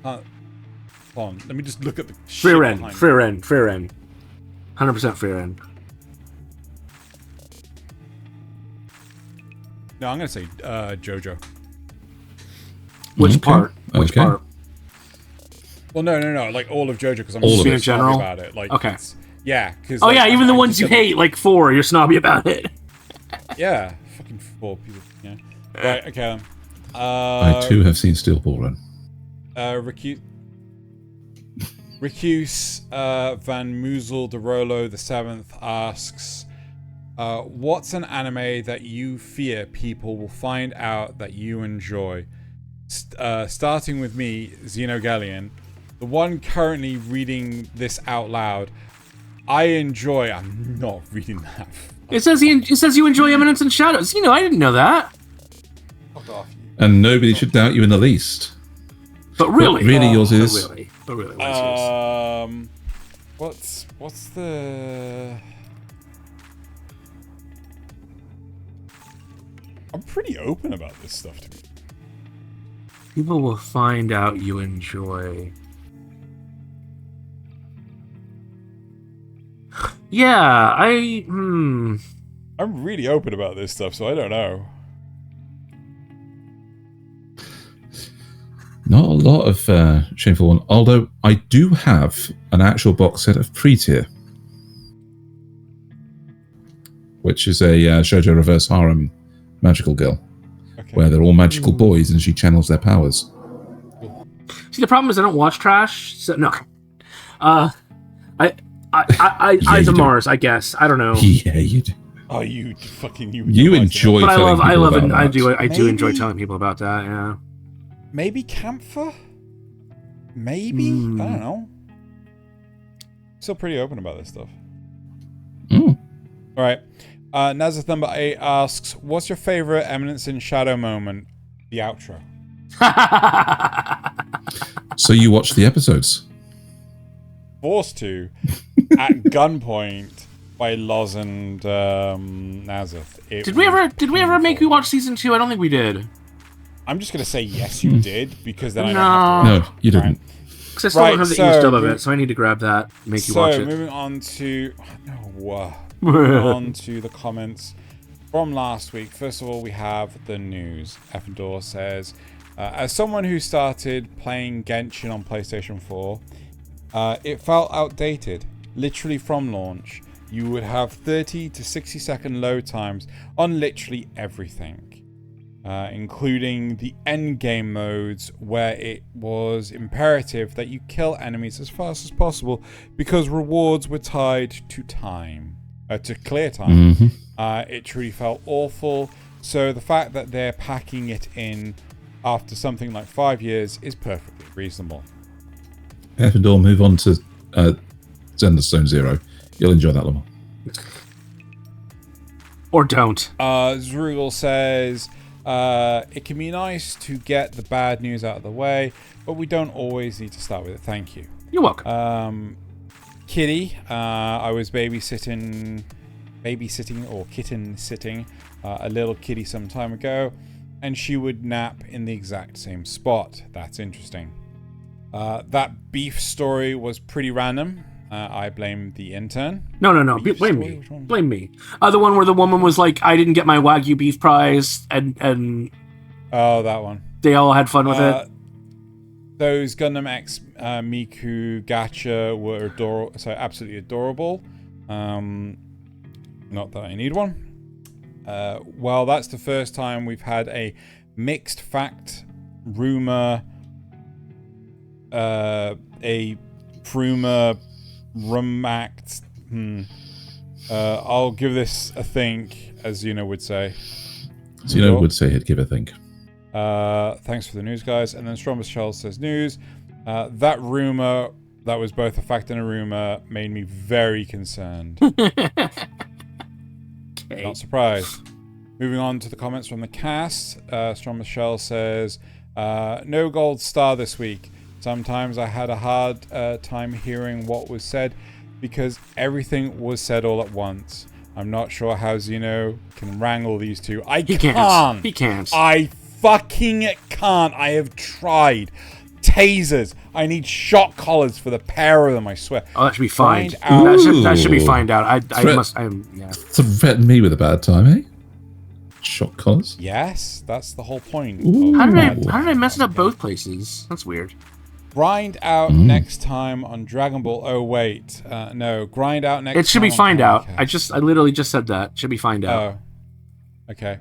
Hold on, let me just look at the shit Frieren. behind Frieren. 100% Frieren. No, I'm gonna say JoJo. Which part? Which Okay. part? Well, no, like all of JoJo, because I'm All just of it. in general? about it. Like, Okay. Yeah, because. Oh yeah, even the ones you hate, like 4, you're snobby about it. Yeah, fucking 4 people. Yeah. Right. Okay. Then. I too have seen Steel Ball Run. Ricuse Van Moozel de Rolo the 7th asks, what's an anime that you fear people will find out that you enjoy? Starting with me, Xenogelion, the one currently reading this out loud. I'm not reading that. It says you enjoy Eminence and Shadows. You know, I didn't know that. Fuck off, you. And nobody should doubt you in the least. But really, But really yours is. But really, what's yours? What's the? I'm pretty open about this stuff to me. People will find out you enjoy. Yeah, I'm really open about this stuff, so I don't know. Not a lot of shameful one, although I do have an actual box set of Pre-Tier, which is a shoujo reverse harem magical girl, where they're all magical boys and she channels their powers. See, the problem is I don't watch trash, so no. The Mars, I guess. I don't know. Yeah, you do. Oh, you fucking you. You enjoy. But telling I love people it. about that. I do enjoy telling people about that. Yeah. Maybe Camphor? Maybe? I don't know. Still pretty open about this stuff. Alright. Nasuth number 8 asks, what's your favorite Eminence in Shadow moment? The outro. So you watch the episodes? Forced to. At gunpoint by Loz and Nasuth. Did we ever make you watch season 2? I don't think we did. I'm just going to say yes, you did, because then I don't have to No, you didn't. Because I still don't have the English dub of it, so I need to grab that, make you watch it. So, moving on to... moving on to the comments from last week. First of all, we have the news. Effendor says, as someone who started playing Genshin on PlayStation 4, it felt outdated. Literally from launch, you would have 30 to 60 second load times on literally everything. including the endgame modes where it was imperative that you kill enemies as fast as possible because rewards were tied to time, to clear time. It truly felt awful. So the fact that they're packing it in after something like 5 years is perfectly reasonable. Door, move on to Zone Zero. You'll enjoy that one. Or don't. Zrugal says, it can be nice to get the bad news out of the way, but we don't always need to start with it. Thank you. You're welcome. Kitty, I was babysitting or kitten sitting a little kitty some time ago, and she would nap in the exact same spot. That's interesting. That beef story was pretty random. I blame the intern. No. Blame me. Blame me. The one where the woman was like, I didn't get my Wagyu beef prize, and oh, that one. They all had fun with it. Those Gundam X Miku Gacha were absolutely adorable. Not that I need one. Well, that's the first time we've had a mixed fact rumor, a Pruma rumact. I'll give this a think, as Xeno would say. Xeno would say he'd give a think. Thanks for the news, guys. And then Strong Michelle says news. That rumor, that was both a fact and a rumor, made me very concerned. Okay. Not surprised. Moving on to the comments from the cast. Strong Michelle says, no gold star this week. Sometimes I had a hard time hearing what was said because everything was said all at once. I'm not sure how Xeno can wrangle these two. He can't. I fucking can't. I have tried. Tasers. I need shock collars for the pair of them, I swear. Oh, that should be fine. That should be fined out. Threaten me with a bad time, eh? Shock collars? Yes, that's the whole point. How did I mess it up both places? That's weird. Grind out next time on Dragon Ball. Oh wait, no. Grind out next. It should be find out. I literally just said that. It should be find out. Oh, okay.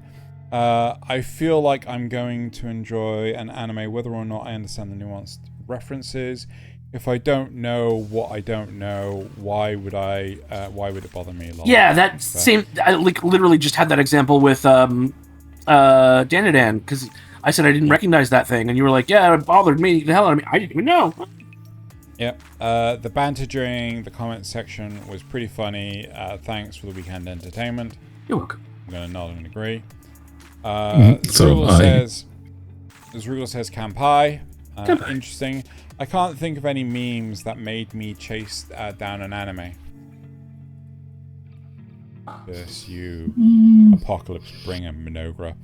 I feel like I'm going to enjoy an anime whether or not I understand the nuanced references. If I don't know what I don't know, why would it bother me a lot? Yeah, that same. I literally just had that example with Danadan, because I said I didn't recognize that thing, and you were like, "Yeah, it bothered me the hell out of me. I didn't even know." Yep. The banter during the comments section was pretty funny. Thanks for the weekend entertainment. You're welcome. I'm gonna nod and agree. Zrugal says Kanpai. Interesting. I can't think of any memes that made me chase down an anime. This you apocalypse bringer Mynoghra.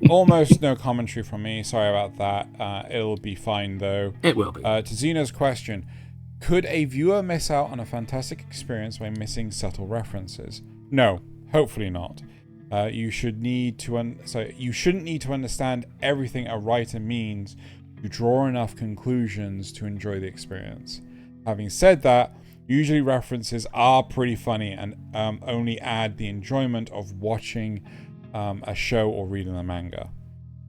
Almost no commentary from me. Sorry about that. It'll be fine though. It will be. To Xeno's question, could a viewer miss out on a fantastic experience by missing subtle references? No, hopefully not. You shouldn't need to understand everything a writer means to draw enough conclusions to enjoy the experience. Having said that, usually references are pretty funny and only add the enjoyment of watching a show or reading the manga.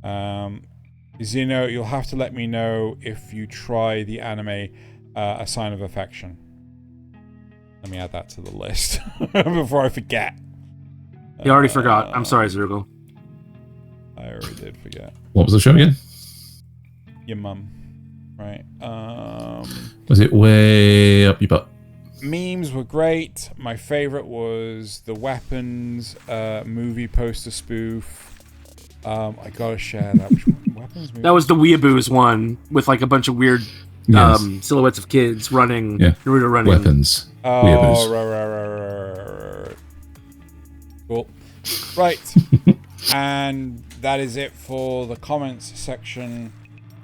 Xeno, you'll have to let me know if you try the anime A Sign of Affection. Let me add that to the list before I forget. You already forgot. I'm sorry, Zrugal. I already did forget. What was the show again? Your mum. Right. Was it way up your butt? Memes were great. My favorite was the Weapons movie poster spoof. I gotta share that. Which one? Weapons movie? That was the Weeaboos one with like a bunch of weird silhouettes of kids running. Yeah. Naruto running. Weapons. Oh, Weeaboos. right. Cool. Right. And that is it for the comments section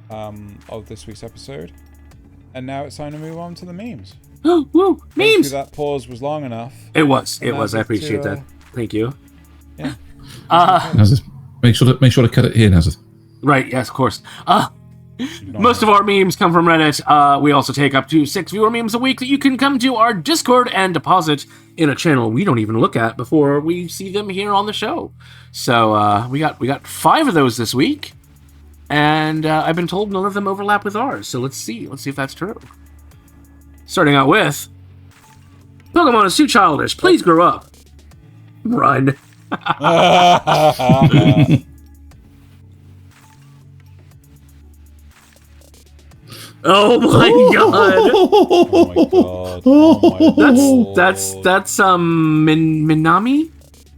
of this week's episode. And now it's time to move on to the memes. Woo! Memes! That pause was long enough. It was. I appreciate that. Thank you. Yeah. Nasuth, make sure to cut it here, Nasuth. Right. Yes, of course. Most of our memes come from Reddit. We also take up to 6 viewer memes a week that you can come to our Discord and deposit in a channel we don't even look at before we see them here on the show. So we got 5 of those this week, and I've been told none of them overlap with ours. So let's see if that's true. Starting out with Pokemon is too childish. Please grow up. Run. Oh my god! Oh my god! Oh my god! That's Minami? I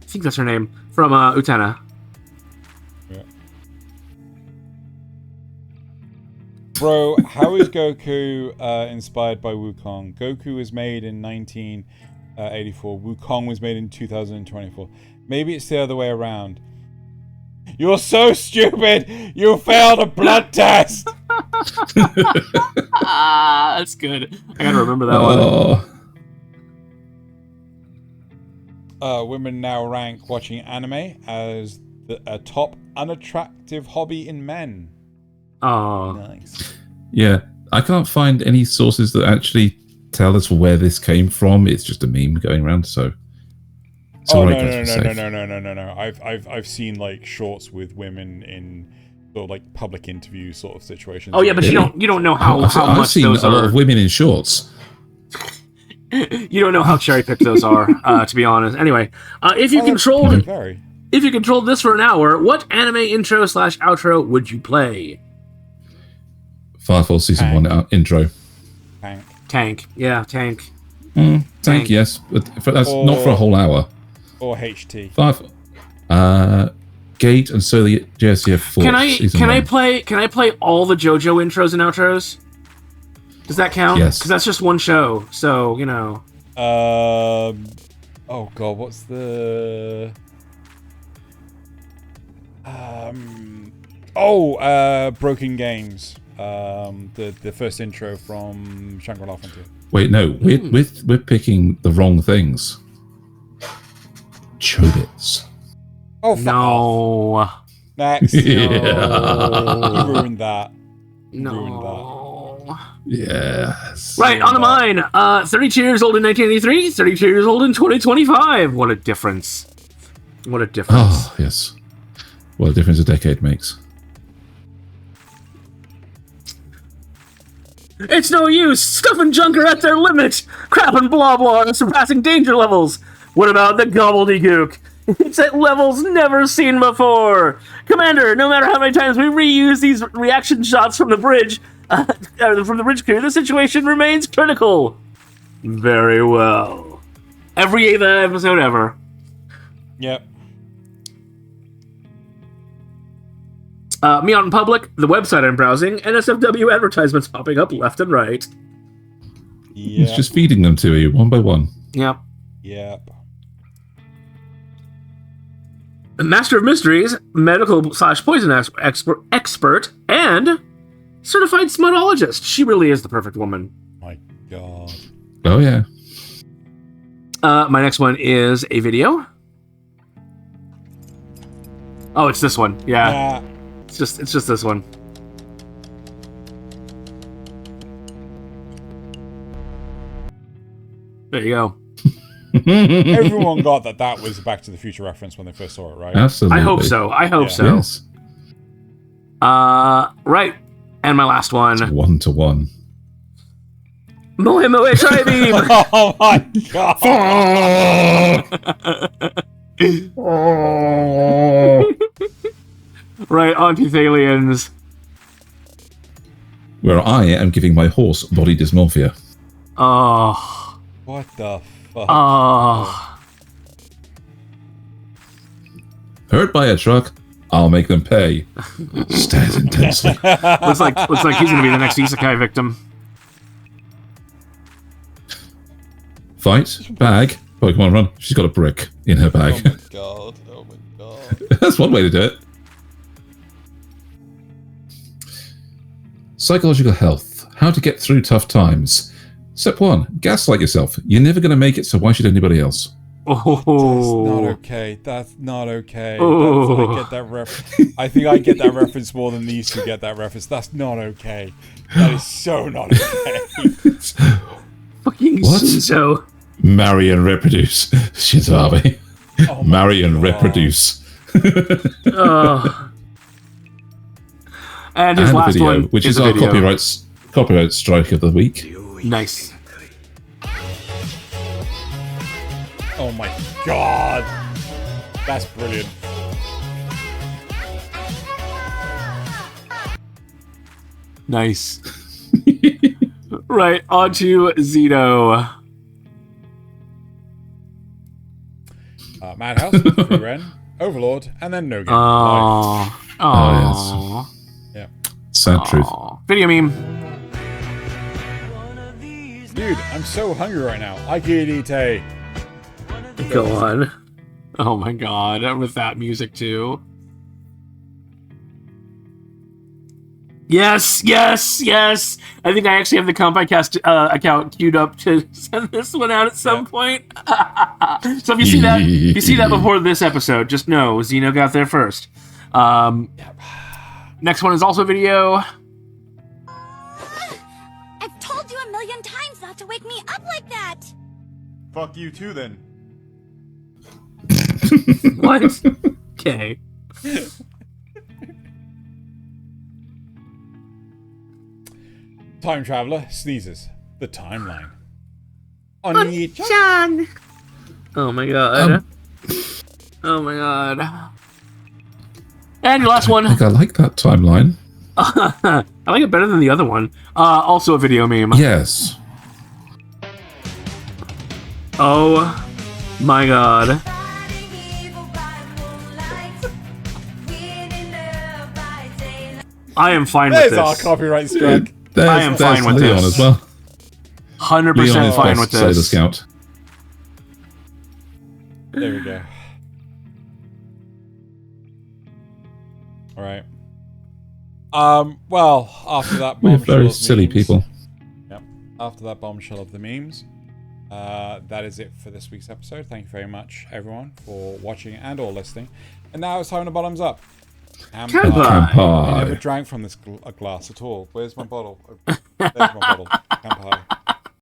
think that's her name from Utena. Yeah. Bro, how is Goku inspired by Wukong? Goku was made in 1984. Wukong was made in 2024. Maybe it's the other way around. You're so stupid! You failed a blood test! That's good. I gotta remember that one. Women now rank watching anime as a top unattractive hobby in men. Oh, nice. Yeah, I can't find any sources that actually tell us where this came from. It's just a meme going around, so. Oh no! I've seen like shorts with women in sort of like public interview sort of situations. Oh yeah, but you don't know how much I've seen those a lot are. of women in shorts. You don't know how cherry picked those are, to be honest. Anyway, if you controlled this for an hour, what anime intro / outro would you play? Fire Force Season 1 intro. Tank. Yeah, Tank. Tank, yes. But that's not for a whole hour. Or HT. Gate and so the JSCF Force. Can I play all the JoJo intros and outros? Does that count? Yes. Because that's just one show, so you know. Oh god, what's the? Broken Games. The first intro from Shangri-La Frontier. Wait, no, we're picking the wrong things. Chobits. Oh no! Next. Yeah. No. You ruined that. No. Yes. Right, on the mine. 32 years old in 1983, 32 years old in 2025. What a difference. What a difference. Oh, yes. What a difference a decade makes. It's no use. Stuff and junk are at their limit. Crap and blah blah are surpassing danger levels. What about the gobbledygook? It's at levels never seen before. Commander, no matter how many times we reuse these reaction shots from the bridge, crew, the situation remains critical. Very well. Every Ava episode ever. Yep. Me out in public, the website I'm browsing, NSFW advertisements popping up left and right. Yep. It's just feeding them to you one by one. Yep. Yep. Master of Mysteries, medical / poison expert, and certified smutologist. She really is the perfect woman. My god. Oh, yeah. My next one is a video. Oh, it's this one. Yeah. It's just this one. There you go. Everyone got that was a Back to the Future reference when they first saw it, right? Absolutely. I hope so. Yes. Right. And my last one. It's 1-to-1. Moe Moe Tri-Beam! Oh my god! Right, on to Thayliens. Where I am giving my horse body dysmorphia. Oh. What the fuck? Oh. Hurt by a truck, I'll make them pay. Stares intensely. Looks like he's gonna be the next isekai victim. Fight, bag, Pokemon run. She's got a brick in her bag. Oh my god! Oh my god! That's one way to do it. Psychological health. How to get through tough times. Step 1. Gaslight yourself. You're never going to make it, so why should anybody else? Oh, okay. That's not okay. Oh. I get that reference. I think I get that reference more than these two get that reference. That's not okay. That is so not okay. fucking What? Shinzo. Marry and reproduce. Shinzo Abe. Oh my Marry and God. reproduce. And his And a last video, one, which is a our video. copyright strike of the week. Nice. Oh my God. That's brilliant. Nice. Right, on to Zeno. Madhouse, Free Ren, Overlord, and then No Game. Oh. Oh. Yeah. Sad truth. Video meme. Dude, I'm so hungry right now. I could eat a... Go on. Oh my god, with that music too. Yes, yes, yes! I think I actually have the Kanpai Cast account queued up to send this one out at some point. So if you see that before this episode, just know Zeno got there first. Next one is also video. I've told you a million times not to wake me up like that. Fuck you too, then. What? Okay. Time Traveler sneezes. The timeline. On Oh my god. Oh my god. And your last one. I like that timeline. I like it better than the other one. Also a video meme. Yes. Oh my god. I am fine with There's our this. copyright strike. I am There's fine with Leon this. as well. 100% Leon is fine best with Sailor this. Scout. There we go. Alright. Well, after that We're bombshell very of silly memes- people. Yep. After that bombshell of the memes, that is it for this week's episode. Thank you very much, everyone, for watching and or listening. And now it's time to bottoms up. Kanpai. I never drank from this glass at all. Where's my bottle? There's my bottle. Kanpai.